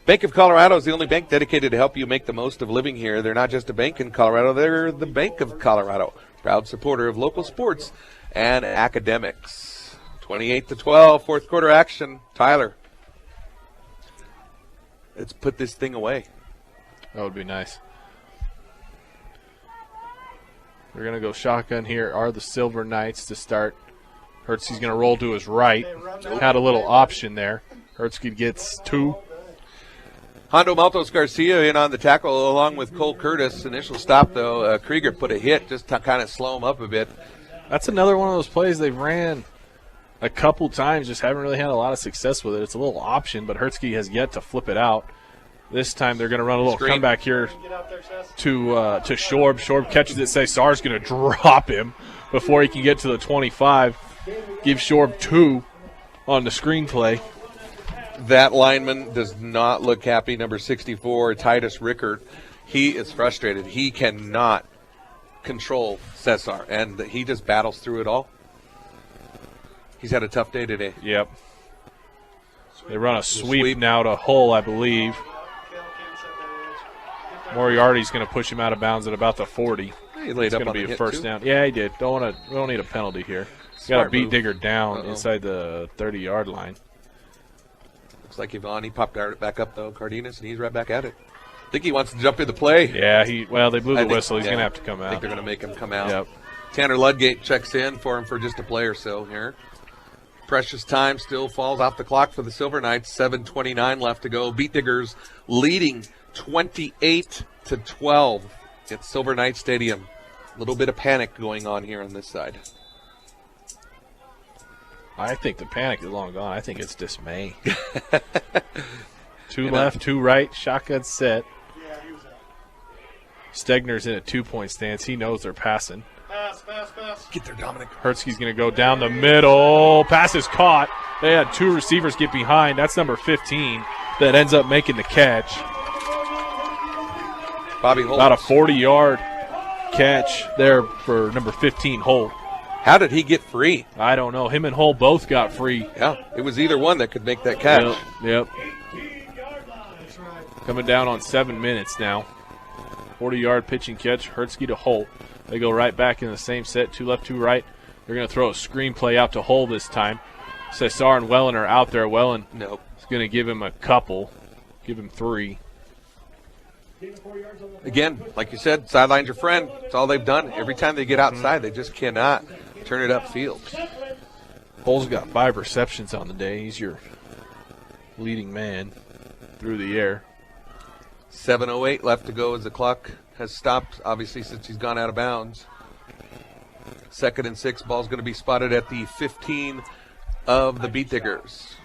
Bank of Colorado is the only bank dedicated to help you make the most of living here. They're not just a bank in Colorado. They're the Bank of Colorado. Proud supporter of local sports and academics. 28-12, fourth quarter action. Tyler, let's put this thing away.
That would be nice. We're going to go shotgun here. Are the Silver Knights to start. Hertzky's going to roll to his right. Had a little option there. Hertzky gets 2.
Hondo Maltos Garcia in on the tackle along with Cole Curtis. Initial stop, though. Krieger put a hit just to kind of slow him up a bit.
That's another one of those plays they've ran a couple times, just haven't really had a lot of success with it. It's a little option, but Hertzky has yet to flip it out. This time they're going to run a little comeback here to Shorb. Shorb catches it. Cesar's going to drop him before he can get to the 25. Give Shorb 2 on the screenplay.
That lineman does not look happy. Number 64, Titus Rickert. He is frustrated. He cannot control Cesar, and he just battles through it all. He's had a tough day today.
Yep. They run a sweep now to Hull, I believe. Moriarty's going to push him out of bounds at about the 40.
He laid
It's
up
going
on
to be
the
a
hit,
first
too.
down. Yeah, he did. We don't need a penalty here. Got to
Smart
beat
move.
Digger down
Uh-oh.
inside the 30-yard line.
Looks like Yvonne. He popped back up, though, Cardenas, and he's right back at it. I think he wants to jump in the play.
Yeah, they blew the
I think-
whistle. He's
yeah.
going to have to come
I think
out.
they're going to make him come out.
Yep.
Tanner Ludgate checks in for him for just a play or so here. Precious time still falls off the clock for the Silver Knights. 7:29 left to go. Beat Diggers leading 28-12 at Silver Knight Stadium. A little bit of panic going on here on this side.
I think the panic is long gone. I think it's dismay. Two left, two right, shotgun set.
Yeah, he was out.
Stegner's in a 2-point stance. He knows they're passing.
Pass.
Get there, Dominic.
Hersky's going to go down the middle. Pass is caught. They had two receivers get behind. That's number 15 that ends up making the catch.
Bobby Holt.
About a 40-yard catch there for number 15, Holt.
How did he get free?
I don't know. Him and Holt both got free.
Yeah, it was either one that could make that catch.
Yep.
That's right.
Coming down on 7 minutes now. 40-yard pitching catch, Hersky to Holt. They go right back in the same set, two left, two right. They're going to throw a screen play out to Holt this time. Cesar and Wellen are out there. Wellen is going to give him a couple, give him 3.
Again, like you said, sideline's your friend. That's all they've done. Every time they get outside, they just cannot turn it upfield.
Holt's got 5 receptions on the day. He's your leading man through the air.
7:08 left to go as the clock has stopped, obviously, since he's gone out of bounds. 2nd and 6. Ball's going to be spotted at the 15 of the Beat Diggers.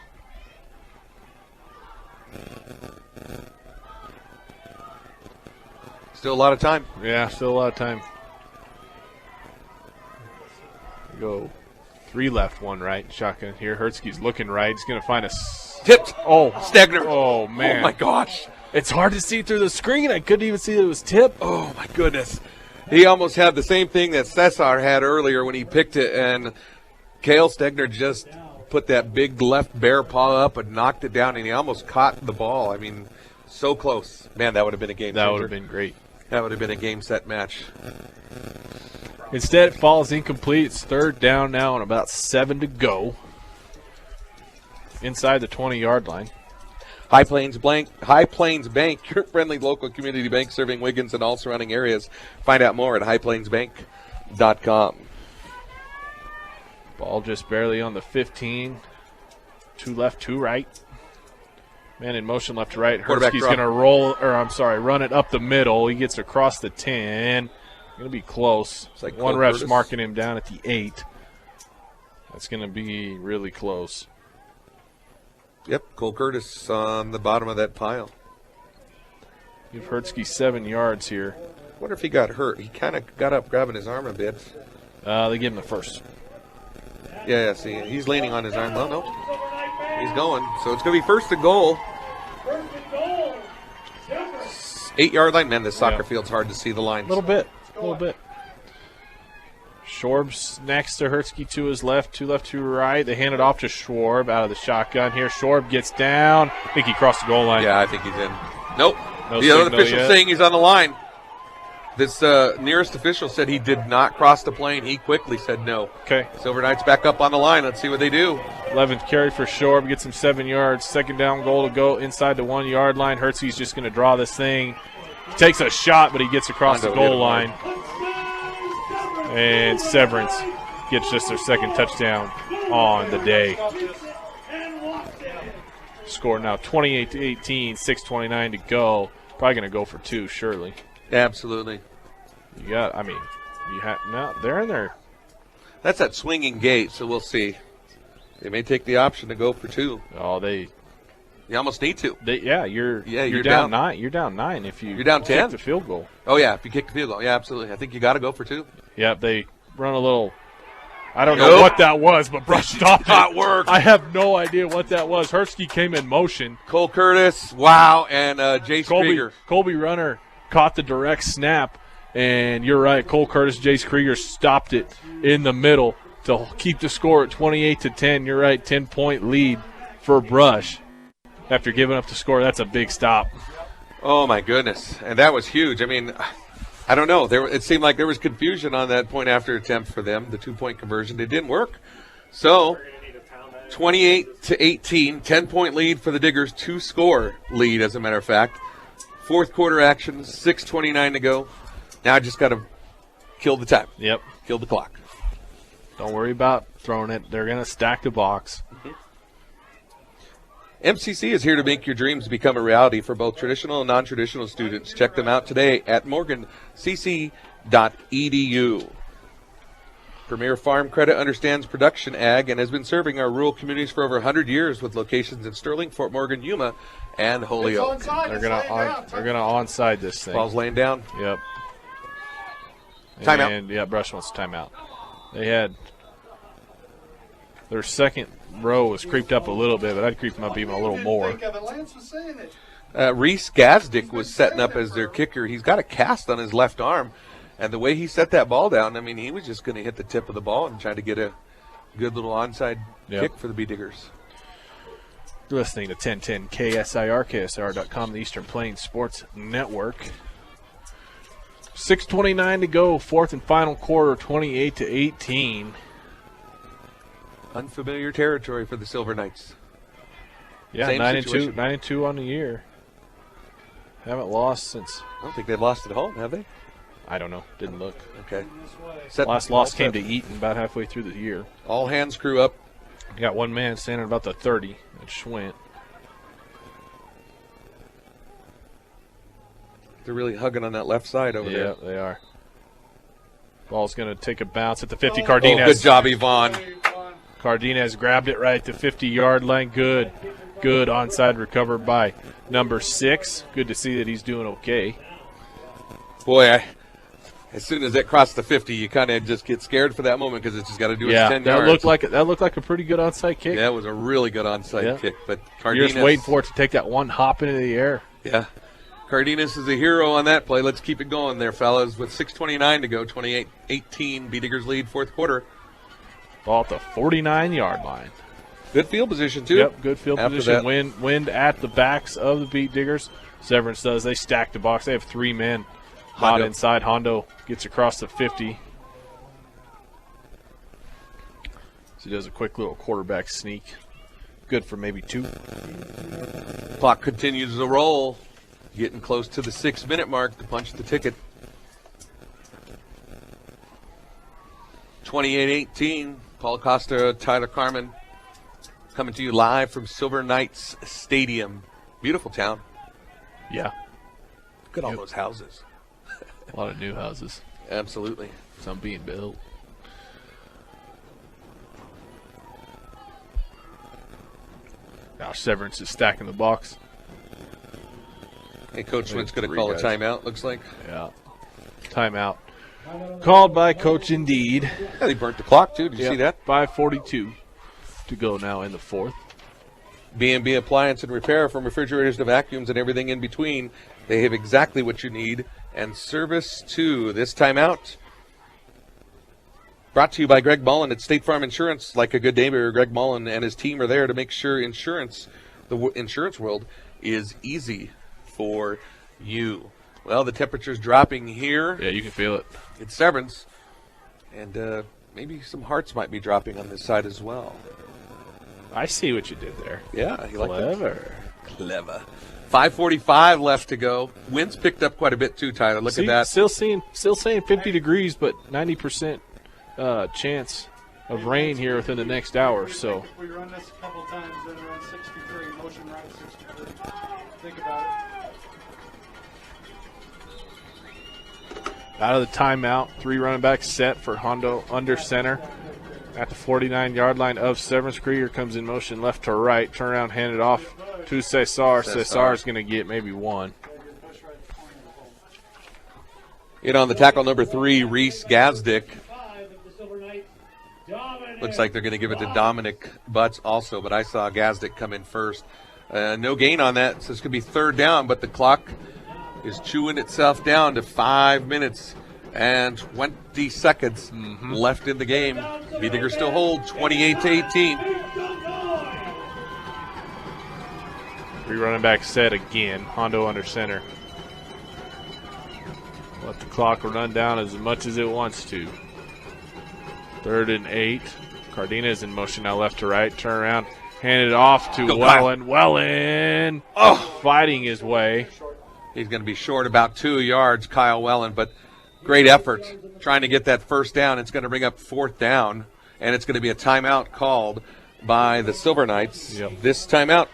Still a lot of time.
Yeah, still a lot of time. Go 3 left, 1 right. Shotgun here. Hersky's looking right. He's going to find a
Tipped.
Oh,
Stegner.
Oh, man.
Oh, my gosh.
It's hard to see through the screen. I couldn't even see that it was tipped.
Oh, my goodness. He almost had the same thing that Cesar had earlier when he picked it, and Cale Stegner just put that big left bare paw up and knocked it down, and he almost caught the ball. I mean, so close. Man, that would have been a game changer.
That would have been great.
That would have been a game-set match.
Instead, it falls incomplete. It's 3rd down now and about 7 to go. Inside the 20-yard line.
High Plains Bank, your friendly local community bank serving Wiggins and all surrounding areas. Find out more at highplainsbank.com.
Ball just barely on the 15. 2 left, 2 right. Man in motion left to right. Hersky's going to run it up the middle. He gets across the 10. Going to be close.
It's like
one
Cole
ref's
Curtis.
marking him down at the 8. That's going to be really close.
Yep, Cole Curtis on the bottom of that pile.
Give Hersky 7 yards here.
Wonder if he got hurt. He kind of got up grabbing his arm a bit.
They give him the first.
Yeah, see, he's leaning on his arm. Well, no, he's going. So it's going to be 1st and goal. 8-yard line. Man, this soccer field's hard to see the lines.
A little bit. Schwarb's next to Hersky to his left, 2 left, 2 right. They hand it off to Schwarb out of the shotgun here. Schwarb gets down. I think he crossed the goal line.
Yeah, I think he's in. Nope.
No
The other
signal
official
yet.
saying he's on the line. This nearest official said he did not cross the plane. He quickly said no.
Okay.
Silver Knights back up on the line. Let's see what they do.
11th carry for Schwarb. Gets him 7 yards. 2nd down goal to go inside the 1-yard line. Hersky's just going to draw this thing. He takes a shot, but he gets across the goal line. And Severance gets just their 2nd touchdown on the day. Score now 28-18, 6:29 to go. Probably going to go for 2, surely.
Absolutely.
They're in there.
That's that swinging gate, so we'll see. They may take the option to go for 2.
Oh,
You almost need to.
You're down 9. You're down 9 if you
You're down 10.
kick the field goal.
Oh, yeah, if you kick the field goal. Yeah, absolutely. I think you got to go for 2.
Yep, they run a little. I don't know what that was, but Brush stopped
Not
it.
work.
I have no idea what that was. Hersky came in motion.
Cole Curtis, wow, and Jace Krieger.
Colby Runner caught the direct snap, and you're right. Cole Curtis, Jace Krieger stopped it in the middle to keep the score at 28-10. You're right, 10-point lead for Brush. After giving up the score, that's a big stop.
Oh, my goodness. And that was huge. I mean, I don't know. It seemed like there was confusion on that point after attempt for them, the 2-point conversion. It didn't work. So, 28-18, 10-point lead for the Diggers, 2-score lead, as a matter of fact. 4th quarter action, 6:29 to go. Now I just got to kill the time.
Yep.
Kill the clock.
Don't worry about throwing it. They're going to stack the box.
MCC is here to make your dreams become a reality for both traditional and non-traditional students. Check them out today at morgancc.edu. Premier Farm Credit understands production ag and has been serving our rural communities for over 100 years with locations in Sterling, Fort Morgan, Yuma, and Holyoke.
They're gonna onside this thing.
Ball's laying down.
Yep.
Timeout.
And yeah, Brush wants timeout. They had their second row was creeped up a little bit, but I'd creep them up even a little more.
Lance was saying it.
Reese Gazdick was setting up as their kicker. He's got a cast on his left arm, and the way he set that ball down, I mean, he was just going to hit the tip of the ball and try to get a good little onside kick for the B-Diggers.
You're listening to 1010 KSIR, KSIR.com, the Eastern Plains Sports Network. 6:29 to go, fourth and final quarter, 28-18.
Unfamiliar territory for the Silver Knights.
Yeah,
Same
9-2 on the year. Haven't lost since.
I don't think they've lost at home, have they?
I don't know. Didn't look.
Okay.
Last loss came to Eaton about halfway through the year.
All hands crew up.
Got one man standing about the 30. It just went.
They're really hugging on that left side over there.
Yeah, they are. Ball's going to take a bounce at the 50. Cardenas.
Oh, good job, Yvonne.
Cardenas grabbed it right at the 50-yard line. Good onside recovered by number 6. Good to see that he's doing okay.
Boy, as soon as that crossed the 50, you kind of just get scared for that moment because it's just got to do its 10 yards.
That looked like a pretty good onside kick.
Yeah, it was a really good onside kick. But Cardenas,
you're just waiting for it to take that one hop into the air.
Yeah. Cardenas is a hero on that play. Let's keep it going there, fellas. With 6:29 to go, 28-18, B-Diggers lead fourth quarter.
Ball at the 49-yard line.
Good field position, too.
Yep, good field position. Wind at the backs of the Beat Diggers. Severance does. They stack the box. They have 3 men hot inside. Hondo gets across the 50. So he does a quick little quarterback sneak. Good for maybe 2.
Clock continues to roll. Getting close to the 6-minute mark to punch the ticket. 28-18. Paul Costa, Tyler Carmen, coming to you live from Silver Knights Stadium. Beautiful town.
Yeah.
Look at all those houses.
A lot of new houses.
Absolutely.
Some being built. Now Severance is stacking the box.
Hey, Coach Swint's going to call a timeout, looks like.
Yeah. Timeout. Called by Coach Indeed.
Yeah, they burnt the clock, too. Did you see that?
5:42 to go now in the fourth.
B&B Appliance and Repair, from refrigerators to vacuums and everything in between. They have exactly what you need. And service, too. This timeout brought to you by Greg Mullen at State Farm Insurance. Like a good neighbor, Greg Mullen and his team are there to make sure the insurance world is easy for you. Well, the temperature's dropping here.
Yeah, you can feel it.
It's Severance. And maybe some hearts might be dropping on this side as well.
I see what you did there.
Yeah, you like
that?
Clever. 5:45 left to go. Winds picked up quite a bit too, Tyler. Look at that.
Still saying 50 degrees, but 90% chance of rain here within the next hour. So
We run this a couple times, then around 63, motion right 63. Think about it.
out of the timeout, 3 running backs set for Hondo under center. At the 49-yard line of Severance. Krieger comes in motion left to right. Turn around, hand it off to Cesar. Cesar is going to get maybe 1.
In on the tackle, number 3, Reese Gazdick. Looks like they're going to give it to Dominic Butts also, but I saw Gazdick come in first. No gain on that, so it's going to be 3rd down, but the clock is chewing itself down to 5 minutes and 20 seconds left in the game. B-Diggers still hold 28-18.
3 running backs set again. Hondo under center. Let the clock run down as much as it wants to. 3rd and 8. Cardenas in motion now left to right. Turn around. Hand it off to Wellen. Wellen fighting his way.
He's going to be short about 2 yards, Kyle Wellen, but great effort trying to get that first down. It's going to bring up 4th down, and it's going to be a timeout called by the Silver Knights.
Yep.
This timeout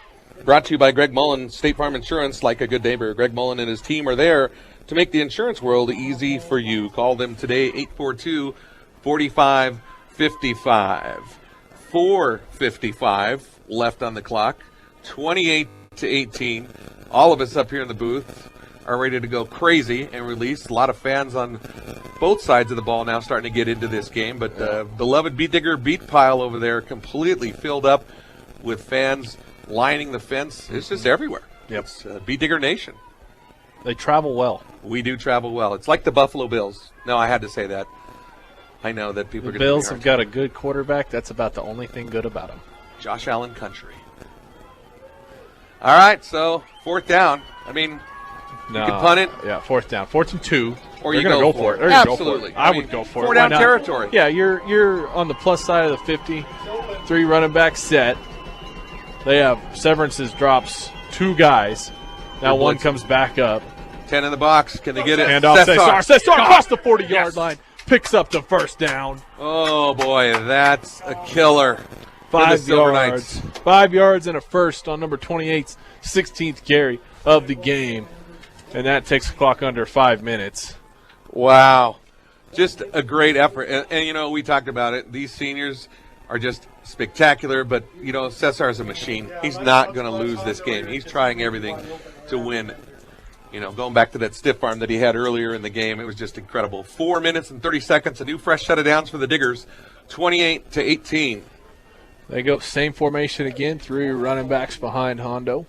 brought to you by Greg Mullen, State Farm Insurance. Like a good neighbor, Greg Mullen and his team are there to make the insurance world easy for you. Call them today, 45-55. 4:55 left on the clock. 28-18. All of us up here in the booth are ready to go crazy and release. A lot of fans on both sides of the ball now starting to get into this game. But beloved Beat Digger beat pile over there completely filled up with fans lining the fence. It's just everywhere.
Yep.
It's Beat Digger Nation.
They travel well.
We do travel well. It's like the Buffalo Bills. No, I had to say that. I know that people are
The
going to
Bills have got a good quarterback. That's about the only thing good about them.
Josh Allen country. All right, so 4th down. I mean,
No,
you can punt it.
Yeah, 4th down. 4th and 2.
Or
They're
you
gonna
go
go
for
for
it.
They're gonna
Absolutely.
Go for it. I
I mean,
would go for it.
4
Why
down
not?
territory.
Yeah, you're on the plus side of the 50. 3 running back set. They have Severance's drops 2 guys. Now
They're
one
blitzing.
comes back up.
10 in the box. Can they get it?
Hand off Cesar across the 40-yard
Yes.
line. Picks up the first down.
Oh, boy, that's a killer. for the
5
Silver
yards.
Knights.
5 yards and a first on number 28's 16th carry of the game. And that takes the clock under 5 minutes.
Wow. Just a great effort. And, you know, we talked about it. These seniors are just spectacular. But, you know, Cesar's a machine. He's not going to lose this game. He's trying everything to win. You know, going back to that stiff arm that he had earlier in the game, it was just incredible. 4 minutes and 30 seconds, a new fresh set of downs for the Diggers, 28-18.
They go same formation again, 3 running backs behind Hondo.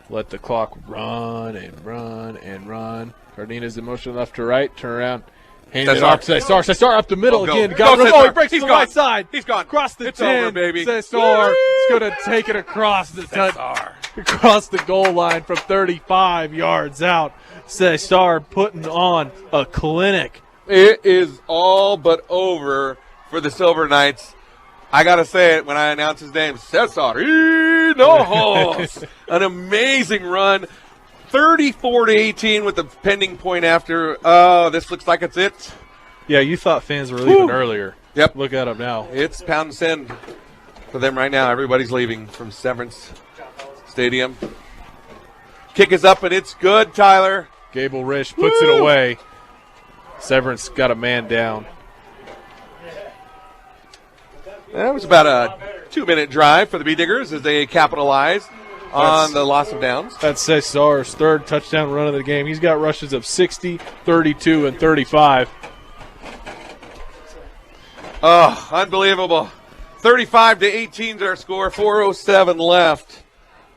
Let the clock run and run and run. Cardenas in motion left to right, turn around. Hand it off to Cesar up the middle
Go.
again.
Go, Cesar.
He breaks
He's
to the
gone.
right side.
He's gone.
Across the
It's
10.
over, baby.
Cesar is going to take it across the across the goal line from 35 yards out. Cesar putting on a clinic.
It is all but over for the Silver Knights. I got to say it when I announce his name, Cesar Hinojos. An amazing run. 34-18 with the pending point after. Oh, this looks like it's it.
Yeah, you thought fans were leaving earlier.
Yep.
Look at them now.
It's pound and send for them right now. Everybody's leaving from Severance Stadium. Kick is up, and it's good, Tyler.
Gable Risch puts it away. Severance got a man down.
That was about a 2-minute drive for the Bee Diggers as they capitalize on the loss of downs.
That's Cesar's 3rd touchdown run of the game. He's got rushes of 60, 32, and 35.
Oh, unbelievable. 35-18 is our score, 4:07 left.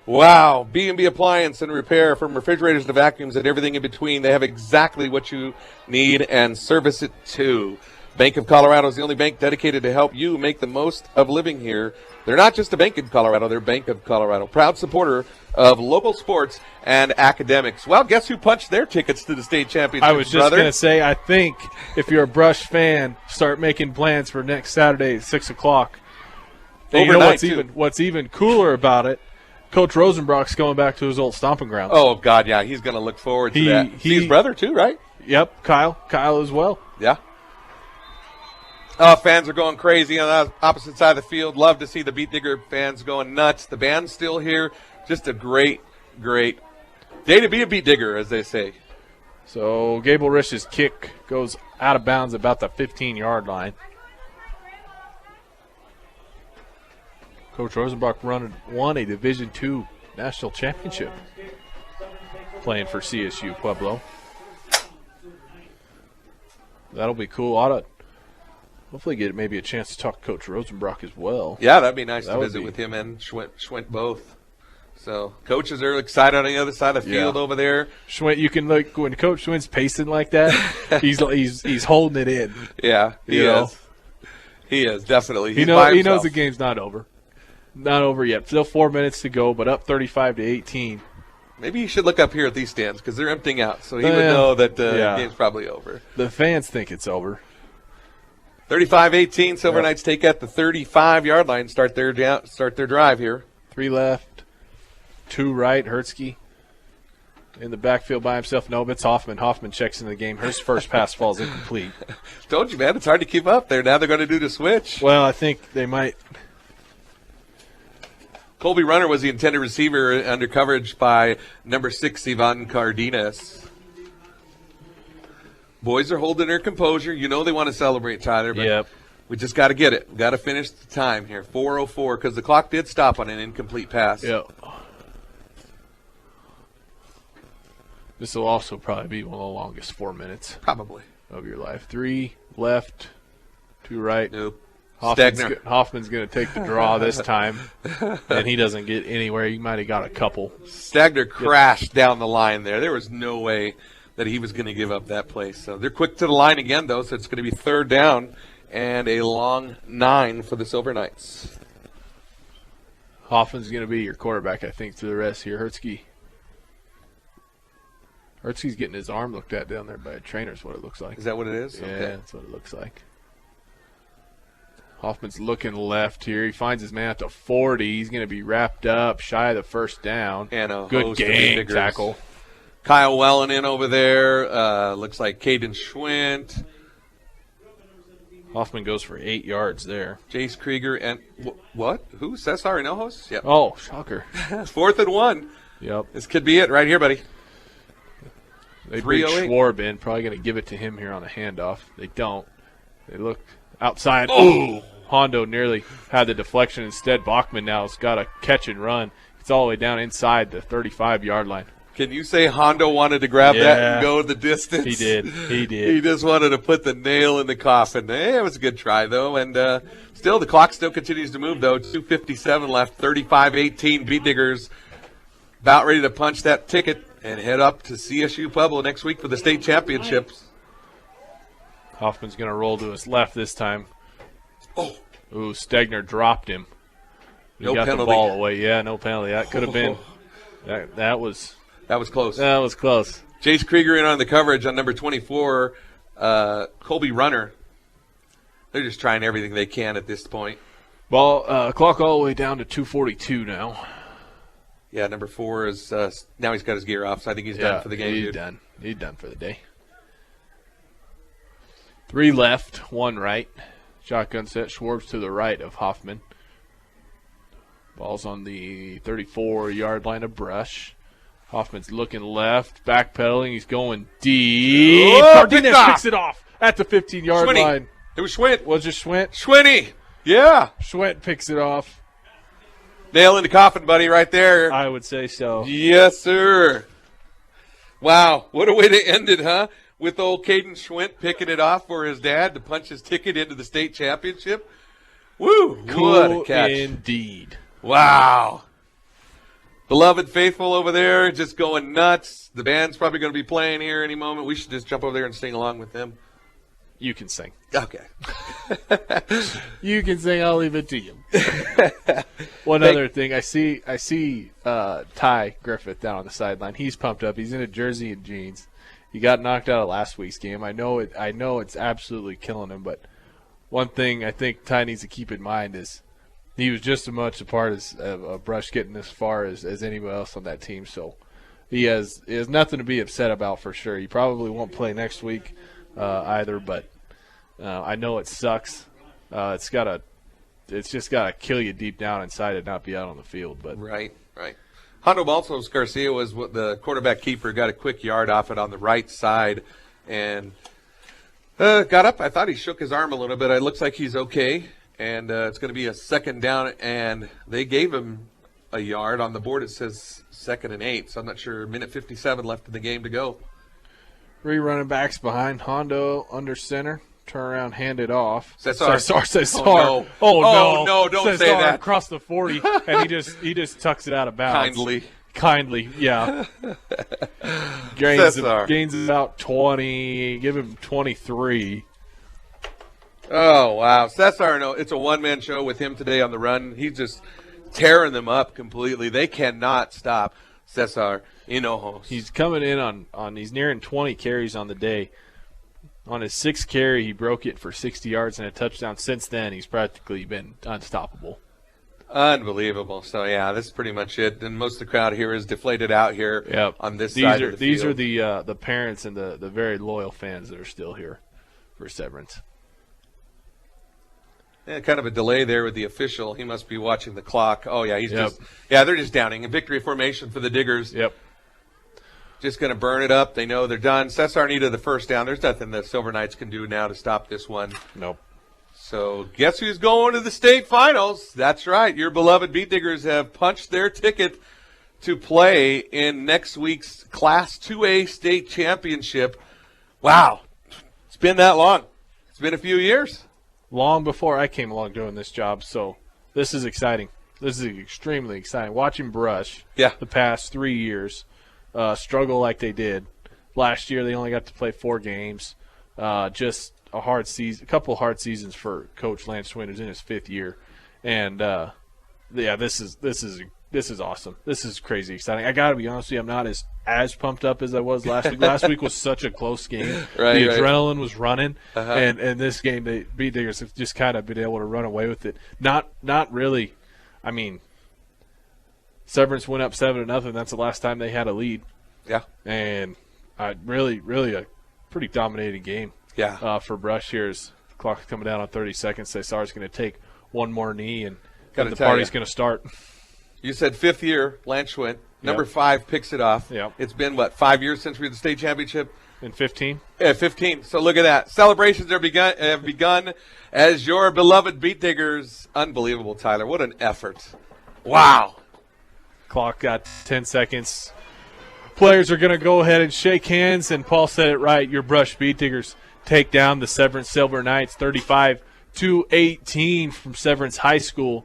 Wow. B&B Appliance and Repair, from refrigerators to vacuums and everything in between. They have exactly what you need and service it too. Bank of Colorado is the only bank dedicated to help you make the most of living here. They're not just a bank in Colorado, they're Bank of Colorado. Proud supporter of local sports and academics. Well, guess who punched their tickets to the state championship,
I was just going to say, I think if you're a Brush fan, start making plans for next Saturday at 6 o'clock. And you know
Overnight,
what's even cooler about it, Coach Rosenbrock's going back to his old stomping grounds.
Oh, God, yeah, he's going to look forward to that. See his brother, too, right?
Yep, Kyle as well.
Yeah. Oh, fans are going crazy on the opposite side of the field. Love to see the Beat Digger fans going nuts. The band's still here. Just a great, great day to be a Beat Digger, as they say.
So Gable Risch's kick goes out of bounds about the 15-yard line. Coach Rosenbrock won a Division II national championship playing for CSU Pueblo. That'll be cool. Ought to hopefully get maybe a chance to talk to Coach Rosenbrock as well.
Yeah, that'd be nice
That
to
would
visit
be.
with him and Schwint both. So coaches are excited on the other side of the field over there.
Schwint, you can look when Coach Schwint's pacing like that. he's holding it in.
Yeah, he
You know?
is. He is, definitely.
He
He's by
knows
himself.
the game's not over. Not over yet. Still 4 minutes to go, but up 35-18.
Maybe he should look up here at these stands because they're emptying out. So he would
Yeah.
know that the
Yeah.
game's probably over.
The fans think it's over.
35-18, Silver Knights take at the 35-yard line, start their drive here.
3 left, 2 right. Hertzke in the backfield by himself. No, but it's Hoffman. Hoffman checks into the game. His first pass falls incomplete.
Told you, man, it's hard to keep up there. Now they're going to do the switch.
Well, I think they might.
Colby Runner was the intended receiver under coverage by number 6, Ivan Cardenas. Boys are holding their composure. You know they want to celebrate, Tyler, but
Yep.
we just got to get it. We got to finish the time here. 4:04 because the clock did stop on an incomplete pass.
Yep. This will also probably be one of the longest 4 minutes
Probably.
of your life. 3 left, 2 right.
Nope.
Hoffman's
Stagner.
going to take the draw this time, and he doesn't get anywhere. He might have got a couple.
Stagner crashed down the line there. There was no way that he was going to give up that place. So they're quick to the line again, though, so it's going to be 3rd down and a long 9 for the Silver Knights.
Hoffman's going to be your quarterback, I think, through the rest here. Hertzky's getting his arm looked at down there by a trainer is what it looks like.
Is that what it is?
Yeah,
Okay.
that's what it looks like. Hoffman's looking left here. He finds his man at the 40. He's going to be wrapped up, shy of the first down.
And a
Good
host of
game
figures.
tackle.
Kyle Wellen in over there. Looks like Caden Schwint.
Hoffman goes for 8 yards there.
Jace Krieger and what? Who? Cesar Hinojos? Yep.
Oh, shocker.
4th and 1.
Yep.
This could be it right here, buddy.
They bring
308.
Schwarb in. Probably going to give it to him here on a handoff. They don't. They look outside.
Oh!
Hondo nearly had the deflection. Instead, Bachman now has got a catch and run. It's all the way down inside the 35-yard line.
Can you say Hondo wanted to grab that
Yeah.
and go the distance?
He did. He
He
did.
just wanted to put the nail in the coffin. It was a good try, though. And still, the clock still continues to move, though. 2:57 left, 35-18. Beat Diggers about ready to punch that ticket and head up to CSU Pueblo next week for the state championships.
Hoffman's going to roll to his left this time.
Oh,
Ooh, Stegner dropped him. He
No
got
penalty.
the ball away. Yeah, no penalty. That could have been. That was
that was close.
close.
Jace Krieger in on the coverage on number 24, Colby Runner. They're just trying everything they can at this point.
Ball clock all the way down to 2:42 now.
Yeah, number 4 is now he's got his gear off, so I think he's done for the game.
He's
dude.
done. He's done for the day. 3 left, 1 right. Shotgun set. Schwarb's to the right of Hoffman. Ball's on the 34-yard line of Brush. Hoffman's looking left, backpedaling. He's going deep.
Oh,
Cardenas
picked off.
picks it off at the 15-yard
Schwinny.
line.
It was Schwint.
Was it Schwint?
Schwinny. Yeah.
Schwint picks it off.
Nail in the coffin, buddy, right there.
I would say so.
Yes, sir. Wow, what a way to end it, huh? With old Caden Schwint picking it off for his dad to punch his ticket into the state championship. Woo, what a
Cool
catch.
indeed.
Wow. Beloved faithful over there just going nuts. The band's probably going to be playing here any moment. We should just jump over there and sing along with them.
You can sing.
Okay.
You can sing. I'll leave it to you. One other thing, I see Ty Griffith down on the sideline. He's pumped up. He's in a jersey and jeans. He got knocked out of last week's game. I know it's absolutely killing him. But one thing I think Ty needs to keep in mind is he was just as much a part of Brush getting as far as anyone else on that team. So he has nothing to be upset about for sure. He probably won't play next week either. But I know it sucks. It's just gotta kill you deep down inside and not be out on the field. But
Right. Hondo Balsos Garcia was the quarterback keeper, got a quick yard off it on the right side and got up. I thought he shook his arm a little bit. It looks like he's okay. And it's going to be a 2nd down, and they gave him a yard. On the board it says 2nd and 8, so I'm not sure. Minute 57 left in the game to go.
3 running backs behind Hondo under center. Turn around, hand it off.
Cesar.
Cesar.
Oh, no.
Oh,
Oh, no, don't
Cesar
say that.
across the 40, and he just tucks it out of bounds. Kindly, yeah.
Cesar.
Gains about 20. Give him 23.
Oh, wow. Cesar, no, it's a one-man show with him today on the run. He's just tearing them up completely. They cannot stop Cesar Hinojos.
He's coming in on he's nearing 20 carries on the day. On his 6th carry, he broke it for 60 yards and a touchdown. Since then, he's practically been unstoppable.
Unbelievable. So, yeah, this is pretty much it. And most of the crowd here is deflated out here on this side of the
These
field.
are the parents and the very loyal fans that are still here for Severance.
Yeah, kind of a delay there with the official. He must be watching the clock. Oh, yeah,
Yep.
they're just downing. A victory formation for the Diggers.
Yep.
just going to burn it up. They know they're done. Cesarnita the first down. There's nothing the Silver Knights can do now to stop this one.
Nope.
So guess who's going to the state finals? That's right. Your beloved Beat Diggers have punched their ticket to play in next week's Class 2A state championship. Wow. It's been that long. It's been a few years.
Long before I came along doing this job, so this is exciting. This is extremely exciting. Watching Brush the past 3 years struggle like they did. Last year they only got to play 4 games. Just a hard season, a couple hard seasons for Coach Lance Schwinn, who's in his 5th year. And, this is awesome. This is crazy exciting. I got to be honest with you, I'm not as pumped up as I was last week. Last week was such a close game.
Right,
the adrenaline was running, and this game, the Beat Diggers have just kind of been able to run away with it. Not really. I mean, Severance went up 7-0. That's the last time they had a lead.
Yeah.
And really a pretty dominating game.
Yeah.
For Brush here as the clock's coming down on 30 seconds. Cesar's going to take one more knee, and the party's going to start.
You said 5th year, Lance Schwinn. Number 5 picks it off.
Yep.
It's been, 5 years since we had the state championship?
In 15?
Yeah, 15. So look at that. Celebrations have begun as your beloved Beat Diggers. Unbelievable, Tyler. What an effort. Wow.
Clock got 10 seconds. Players are going to go ahead and shake hands, and Paul said it right. Your Brush Beat Diggers take down the Severance Silver Knights 35-18 from Severance High School.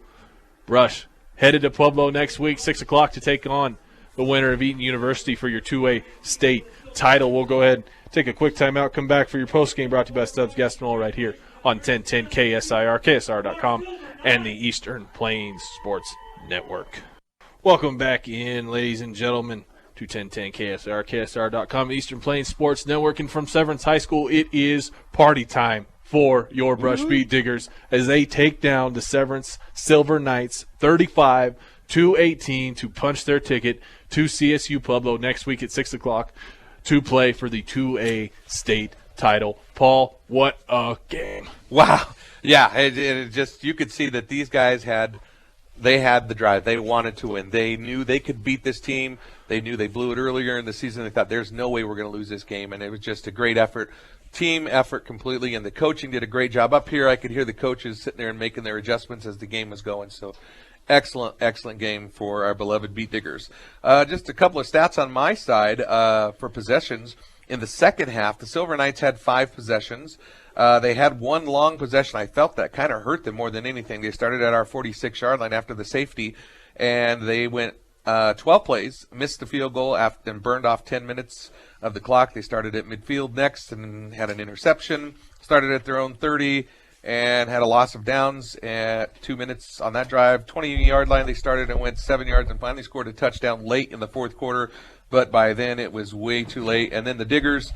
Brush headed to Pueblo next week, 6 o'clock, to take on the winner of Eaton University for your 2A state title. We'll go ahead and take a quick timeout, come back for your postgame brought to you by Stubbs Gas and Oil right here on 1010 KSIR, KSR.com, and the Eastern Plains Sports Network. Welcome back in, ladies and gentlemen, to 1010 KSR, KSR.com, Eastern Plains Sports Network. And from Severance High School, it is party time for your Brush Beat Diggers as they take down the Severance Silver Knights 35-18 to punch their ticket to CSU Pueblo next week at 6 o'clock to play for the 2A state title. Paul, what a game.
Wow. Yeah, it just, you could see that these guys had the drive. They wanted to win. They knew they could beat this team. They knew they blew it earlier in the season. They thought there's no way we're going to lose this game, and it was just a great effort. Team effort completely, and the coaching did a great job. Up here, I could hear the coaches sitting there and making their adjustments as the game was going. So excellent game for our beloved Beat Diggers. Just a couple of stats on my side for possessions. In the second half, the Silver Knights had 5 possessions. They had 1 long possession. I felt that kind of hurt them more than anything. They started at our 46-yard line after the safety, and they went 12 plays, missed the field goal after and burned off 10 minutes of the clock. They started at midfield next and had an interception, started at their own 30, and had a loss of downs at 2 minutes on that drive. 20-yard line, they started and went 7 yards and finally scored a touchdown late in the fourth quarter, but by then it was way too late. And then the Diggers,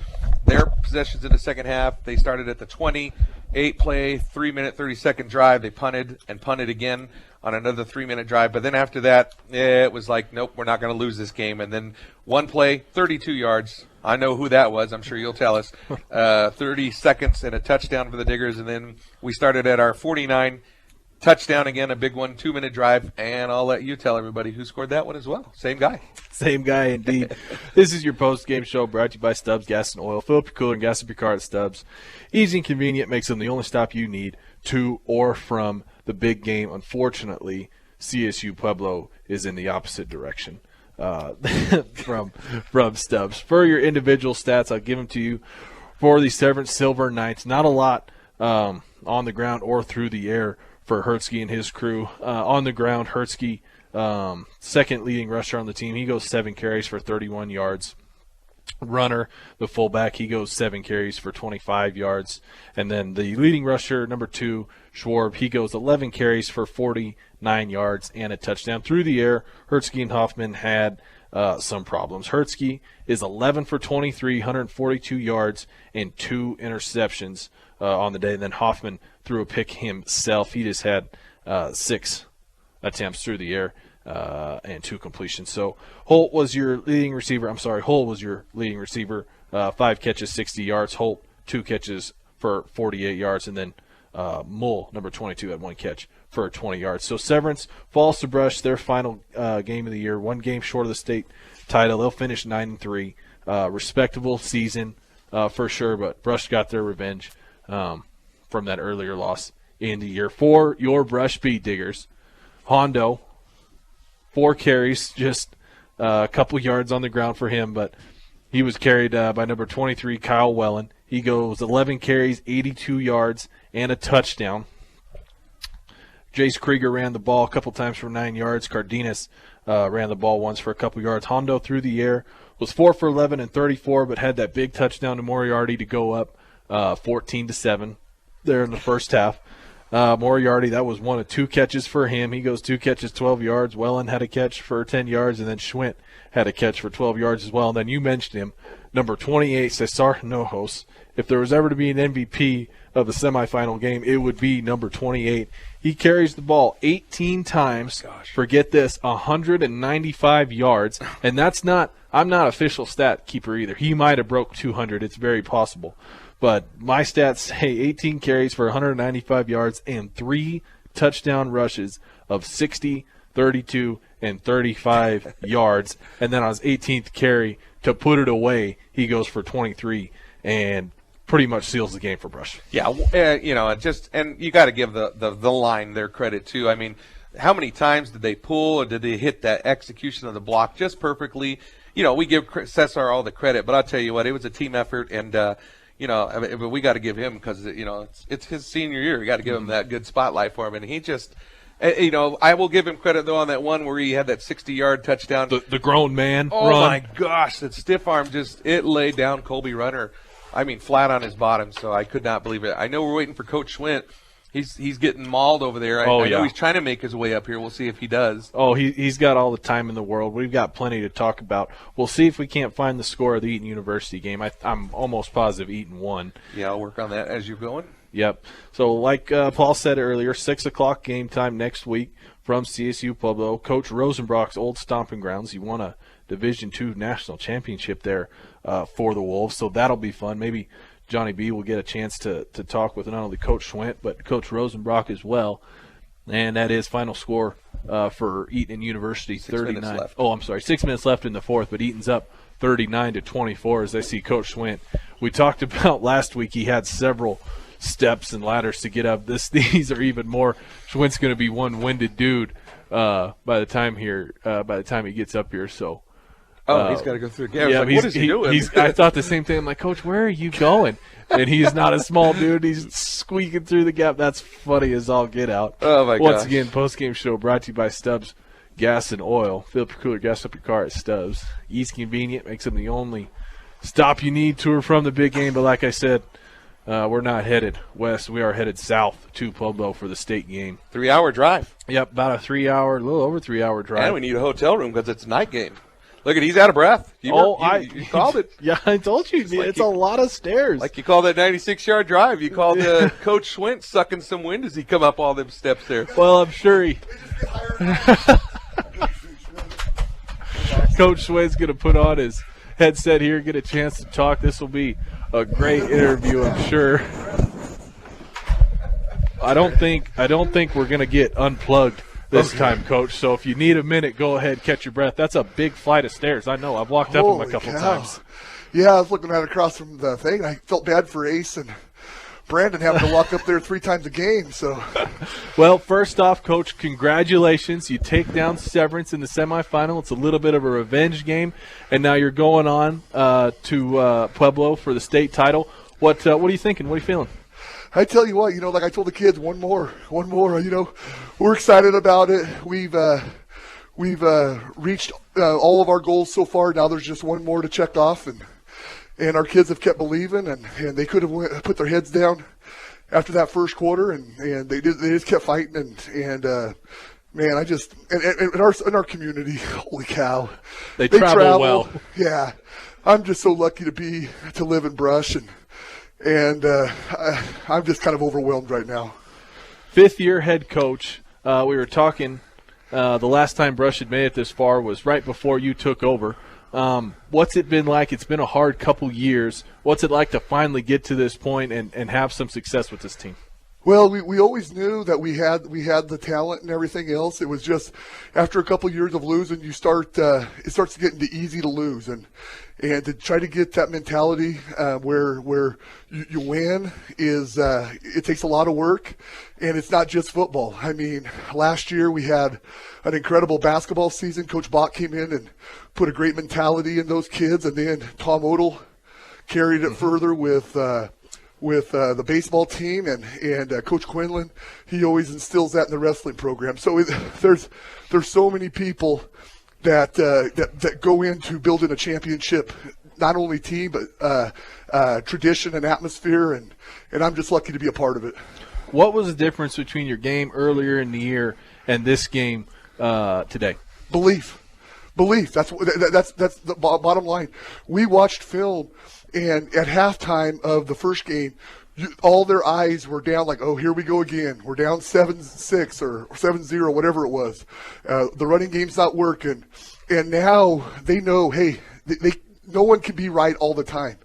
their possessions in the second half, they started at the 20, 8-play, 3-minute, 30-second drive. They punted and punted again on another 3-minute drive. But then after that, it was like, nope, we're not going to lose this game. And then 1 play, 32 yards. I know who that was. I'm sure you'll tell us. 30 seconds and a touchdown for the Diggers. And then we started at our 49, touchdown again, a big one, 2-minute drive. And I'll let you tell everybody who scored that one as well. Same guy.
Same guy indeed. This is your post-game show brought to you by Stubbs Gas and Oil. Fill up your cooler and gas up your car at Stubbs. Easy and convenient, makes them the only stop you need to or from the big game. Unfortunately, CSU Pueblo is in the opposite direction from Stubbs. For your individual stats, I'll give them to you. For the Severance Silver Knights, not a lot on the ground or through the air for Hertzke and his crew. On the ground, Hertzke, second leading rusher on the team. He goes 7 carries for 31 yards. Runner, the fullback, he goes 7 carries for 25 yards. And then the leading rusher, number 2, Schwarb, he goes 11 carries for 49 yards and a touchdown. Through the air, Hertzke and Hoffman had some problems. Hertzke is 11 for 23, 142 yards and 2 interceptions on the day. And then Hoffman threw a pick himself. He just had 6 attempts through the air and 2 completions. So Hull was your leading receiver. 5 catches, 60 yards. Holt, 2 catches for 48 yards. And then Mull, number 22, had 1 catch for 20 yards. So Severance falls to Brush, their final game of the year, 1 game short of the state title. They'll finish 9-3. Respectable season for sure, but Brush got their revenge from that earlier loss in the year. For your Brush Speed Diggers, Hondo, 4 carries, just a couple yards on the ground for him, but he was carried by number 23, Kyle Wellen. He goes 11 carries, 82 yards, and a touchdown. Jace Krieger ran the ball a couple times for 9 yards. Cardenas ran the ball once for a couple yards. Hondo through the air was 4 for 11 and 34, but had that big touchdown to Moriarty to go up 14-7 there in the first half. Moriarty, that was 1 of 2 catches for him. He goes 2 catches, 12 yards. Wellen had a catch for 10 yards, and then Schwint had a catch for 12 yards as well. And then you mentioned him, number 28, Cesar Hinojos. If there was ever to be an MVP of the semifinal game, it would be number 28. He carries the ball 18 times. Forget this, 195 yards. And that's not – I'm not official stat keeper either. He might have broke 200. It's very possible. But my stats say 18 carries for 195 yards and 3 touchdown rushes of 60, 32, and 35 yards. And then on his 18th carry to put it away, he goes for 23 and pretty much seals the game for Brush.
Yeah, and you got to give the line their credit too. I mean, how many times did they pull or did they hit that execution of the block just perfectly? We give Cesar all the credit, but I'll tell you what, it was a team effort, and but we got to give him because it's his senior year. You got to give him that good spotlight for him, and he just. I will give him credit, though, on that one where he had that 60-yard touchdown.
The grown man
run.
run.
My gosh, that stiff arm it laid down Colby Runner. I mean, flat on his bottom, so I could not believe it. I know we're waiting for Coach Schwint. He's getting mauled over there. I know he's trying to make his way up here. We'll see if he does.
Oh, he's got all the time in the world. We've got plenty to talk about. We'll see if we can't find the score of the Eaton University game. I'm almost positive Eaton won.
Yeah, I'll work on that as you're going.
Yep. So like Paul said earlier, 6 o'clock game time next week from CSU Pueblo. Coach Rosenbrock's old stomping grounds. He won a Division II national championship there for the Wolves, so that'll be fun. Maybe Johnny B will get a chance to talk with not only Coach Schwint, but Coach Rosenbrock as well. And that is final score for Eaton University, 39. 6 minutes left in the fourth, but Eaton's up 39-24 as I see Coach Schwint. We talked about last week he had several steps and ladders to get up. These are even more. Schwint's going to be one winded dude by the time he gets up here. So.
He's got to go through again. What is he doing?
I thought the same thing. I'm like, Coach, where are you going? And he's not a small dude. He's squeaking through the gap. That's funny as all get out.
Oh, my gosh.
Once again, post-game show brought to you by Stubbs Gas and Oil. Fill up your cooler, gas up your car at Stubbs. Easy, convenient, makes them the only stop you need to or from the big game. But like I said, we're not headed west. We are headed south to Pueblo for the state game.
3-hour drive.
Yep, about a little over 3-hour drive.
And we need a hotel room because it's a night game. Look he's out of breath. You called it.
Yeah, I told you. It's a lot of stairs.
Like you call that 96-yard drive. You called Coach Schwint sucking some wind as he come up all them steps there.
Well, I'm sure Coach Schwint's going to put on his headset here, get a chance to talk. This will be a great interview, I'm sure. I don't think we're going to get unplugged this time, Coach. So if you need a minute, go ahead, catch your breath. That's a big flight of stairs. I know. I've walked up them a couple times.
Yeah, I was looking at it across from the thing. I felt bad for Ace and Brandon having to walk up there 3 times a game. So,
well, first off, Coach, congratulations. You take down Severance in the semifinal. It's a little bit of a revenge game, and now you're going on to Pueblo for the state title. What are you thinking? What are you feeling?
I tell you what, like I told the kids, one more. We're excited about it. We've reached all of our goals so far. Now there's just one more to check off, and our kids have kept believing, and they could have put their heads down after that first quarter, and they just kept fighting, and man, I just in our community, holy cow,
they travel well.
Yeah, I'm just so lucky to live in Brush, and I'm just kind of overwhelmed right now.
5th-year head coach. We were talking the last time Brush had made it this far was right before you took over. What's it been like? It's been a hard couple years. What's it like to finally get to this point and have some success with this team?
Well, we always knew that we had the talent and everything else. It was just after a couple of years of losing, it starts to get into easy to lose, and to try to get that mentality where you win is it takes a lot of work, and it's not just football. I mean, last year we had an incredible basketball season. Coach Bach came in and put a great mentality in those kids, and then Tom Odell carried it further with the baseball team, and Coach Quinlan, he always instills that in the wrestling program. So there's so many people that go into building a championship, not only team but tradition and atmosphere, and I'm just lucky to be a part of it.
What was the difference between your game earlier in the year and this game today?
Belief. That's the bottom line. We watched film. And at halftime of the first game, all their eyes were down like, oh, here we go again. We're down 7-6 or 7-0, whatever it was. The running game's not working. And now they know, hey, no one can be right all the time.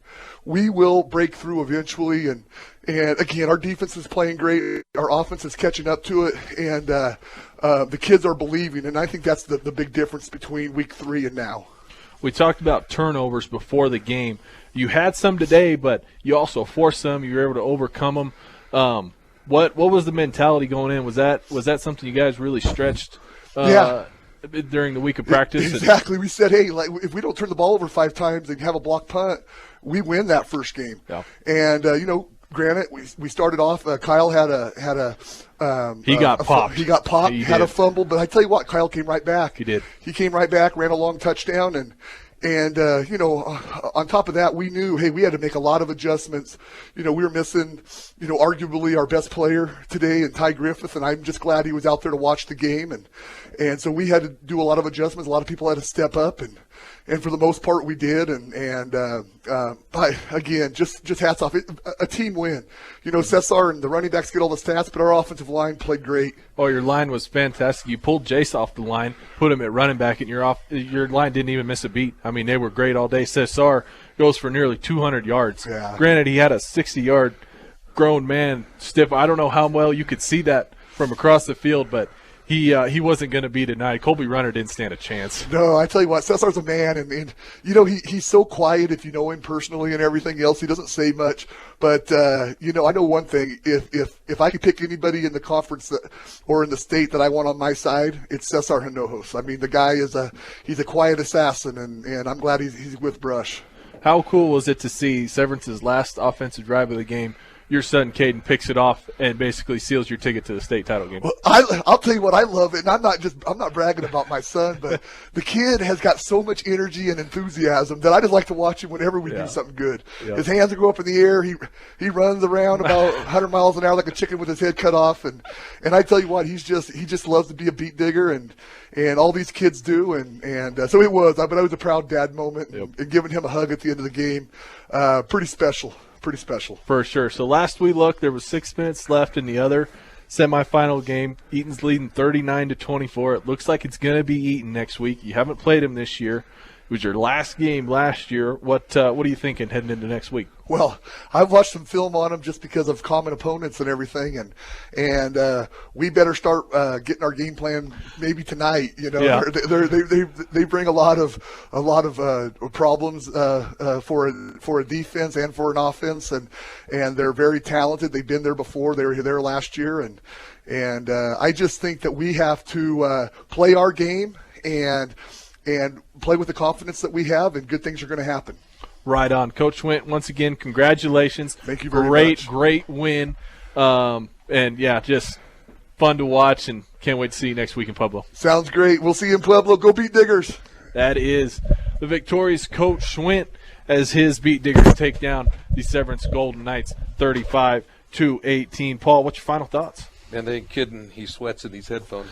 We will break through eventually. And again, our defense is playing great. Our offense is catching up to it. And the kids are believing. And I think that's the big difference between week 3 and now.
We talked about turnovers before the game. You had some today, but you also forced some. You were able to overcome them. What was the mentality going in? Was that something you guys really stretched during the week of practice?
Exactly. We said, hey, like if we don't turn the ball over 5 times and have a block punt, we win that first game.
Yeah.
And granted, we started off. Kyle had a
he got popped.
He got popped. He had a fumble, but I tell you what, Kyle came right back.
He did.
He came right back, ran a long touchdown, and on top of that, we knew, hey, we had to make a lot of adjustments. We were missing, arguably our best player today in Ty Griffith, and I'm just glad he was out there to watch the game. And so we had to do a lot of adjustments. A lot of people had to step up, and for the most part, we did. Again, just hats off. A team win. Cesar and the running backs get all the stats, but our offensive line played great.
Oh, your line was fantastic. You pulled Jace off the line, put him at running back, and your line didn't even miss a beat. I mean, they were great all day. Cesar goes for nearly 200 yards.
Yeah.
Granted, he had a 60-yard grown man stiff. I don't know how well you could see that from across the field, but he wasn't going to be denied. Colby Runner didn't stand a chance.
No, I tell you what, Cesar's a man, and he's so quiet if you know him personally and everything else. He doesn't say much, but I know one thing: if I could pick anybody in the conference or in the state that I want on my side, it's Cesar Hinojos. I mean, the guy he's a quiet assassin, and I'm glad he's with Brush.
How cool was it to see Severance's last offensive drive of the game? Your son, Caden, picks it off and basically seals your ticket to the state title game.
Well, I'll tell you what I love, and I'm not bragging about my son, but the kid has got so much energy and enthusiasm that I just like to watch him whenever we do something good. Yeah. His hands go up in the air. He runs around about 100 miles an hour like a chicken with his head cut off, and I tell you what, he just loves to be a beat digger, and all these kids do, and so it was. But it was a proud dad moment, and giving him a hug at the end of the game, pretty special. Pretty special. For
sure. So last we looked, there was 6 minutes left in the other semifinal game. Eaton's leading 39-24. It looks like it's going to be Eaton next week. You haven't played him this year. It was your last game last year. What are you thinking heading into next week?
Well, I've watched some film on them just because of common opponents and everything, and we better start getting our game plan maybe tonight. They bring a lot of problems for a defense and for an offense, and they're very talented. They've been there before. They were there last year, and I just think that we have to play our game and play with the confidence that we have, and good things are going to happen.
Right on. Coach Wint, once again, congratulations.
Thank you very much.
Great win. Just fun to watch, and can't wait to see you next week in Pueblo.
Sounds great. We'll see you in Pueblo. Go Beat Diggers.
That is the victorious Coach Schwint as his Beat Diggers take down the Severance Golden Knights 35-18. Paul, what's your final thoughts?
Man, they ain't kidding. He sweats in these headphones.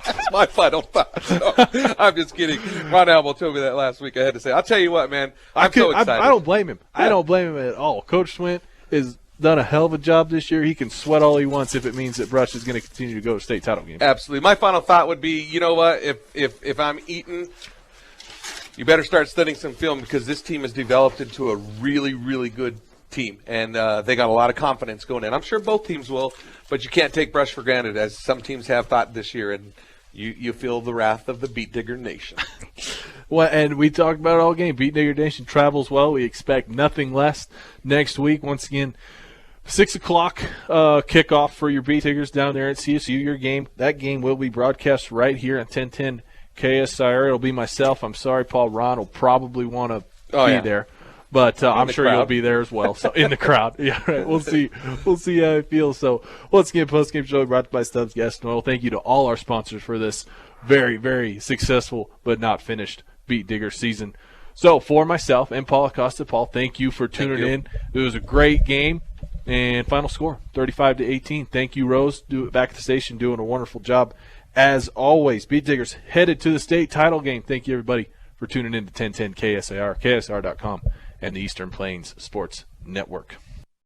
That's my final thought. So, I'm just kidding. Ron Albo told me that last week. I had to say, I'll tell you what, man. I'm so excited.
I don't blame him. Yeah. I don't blame him at all. Coach Swint has done a hell of a job this year. He can sweat all he wants if it means that Brush is going to continue to go to state title game.
Absolutely. My final thought would be, you know what? If I'm Eaton, you better start studying some film, because this team has developed into a really, really good team, and they got a lot of confidence going in. I'm sure both teams will, but you can't take Brush for granted, as some teams have thought this year, and you feel the wrath of the Beat Digger Nation.
Well, and we talked about it all game. Beat Digger Nation travels well. We expect nothing less next week. Once again, 6 o'clock kickoff for your Beat Diggers down there at CSU. Your game, that game will be broadcast right here on 1010 KSIR. It'll be myself. I'm sorry, Paul Ron will probably want to be there. But I'm sure you'll be there as well. So in the crowd, yeah, right. We'll see. We'll see how it feels. So once again, post-game show brought to you by Stubbs Gas and Oil. Thank you to all our sponsors for this very, very successful but not finished Beat Digger season. So for myself and Paul Acosta, Paul, thank you for tuning in. It was a great game. And final score, 35-18. Thank you, Rose. Back at the station, doing a wonderful job as always. Beat Diggers headed to the state title game. Thank you, everybody, for tuning in to 1010 KSIR, KSIR.com, and the Eastern Plains Sports Network.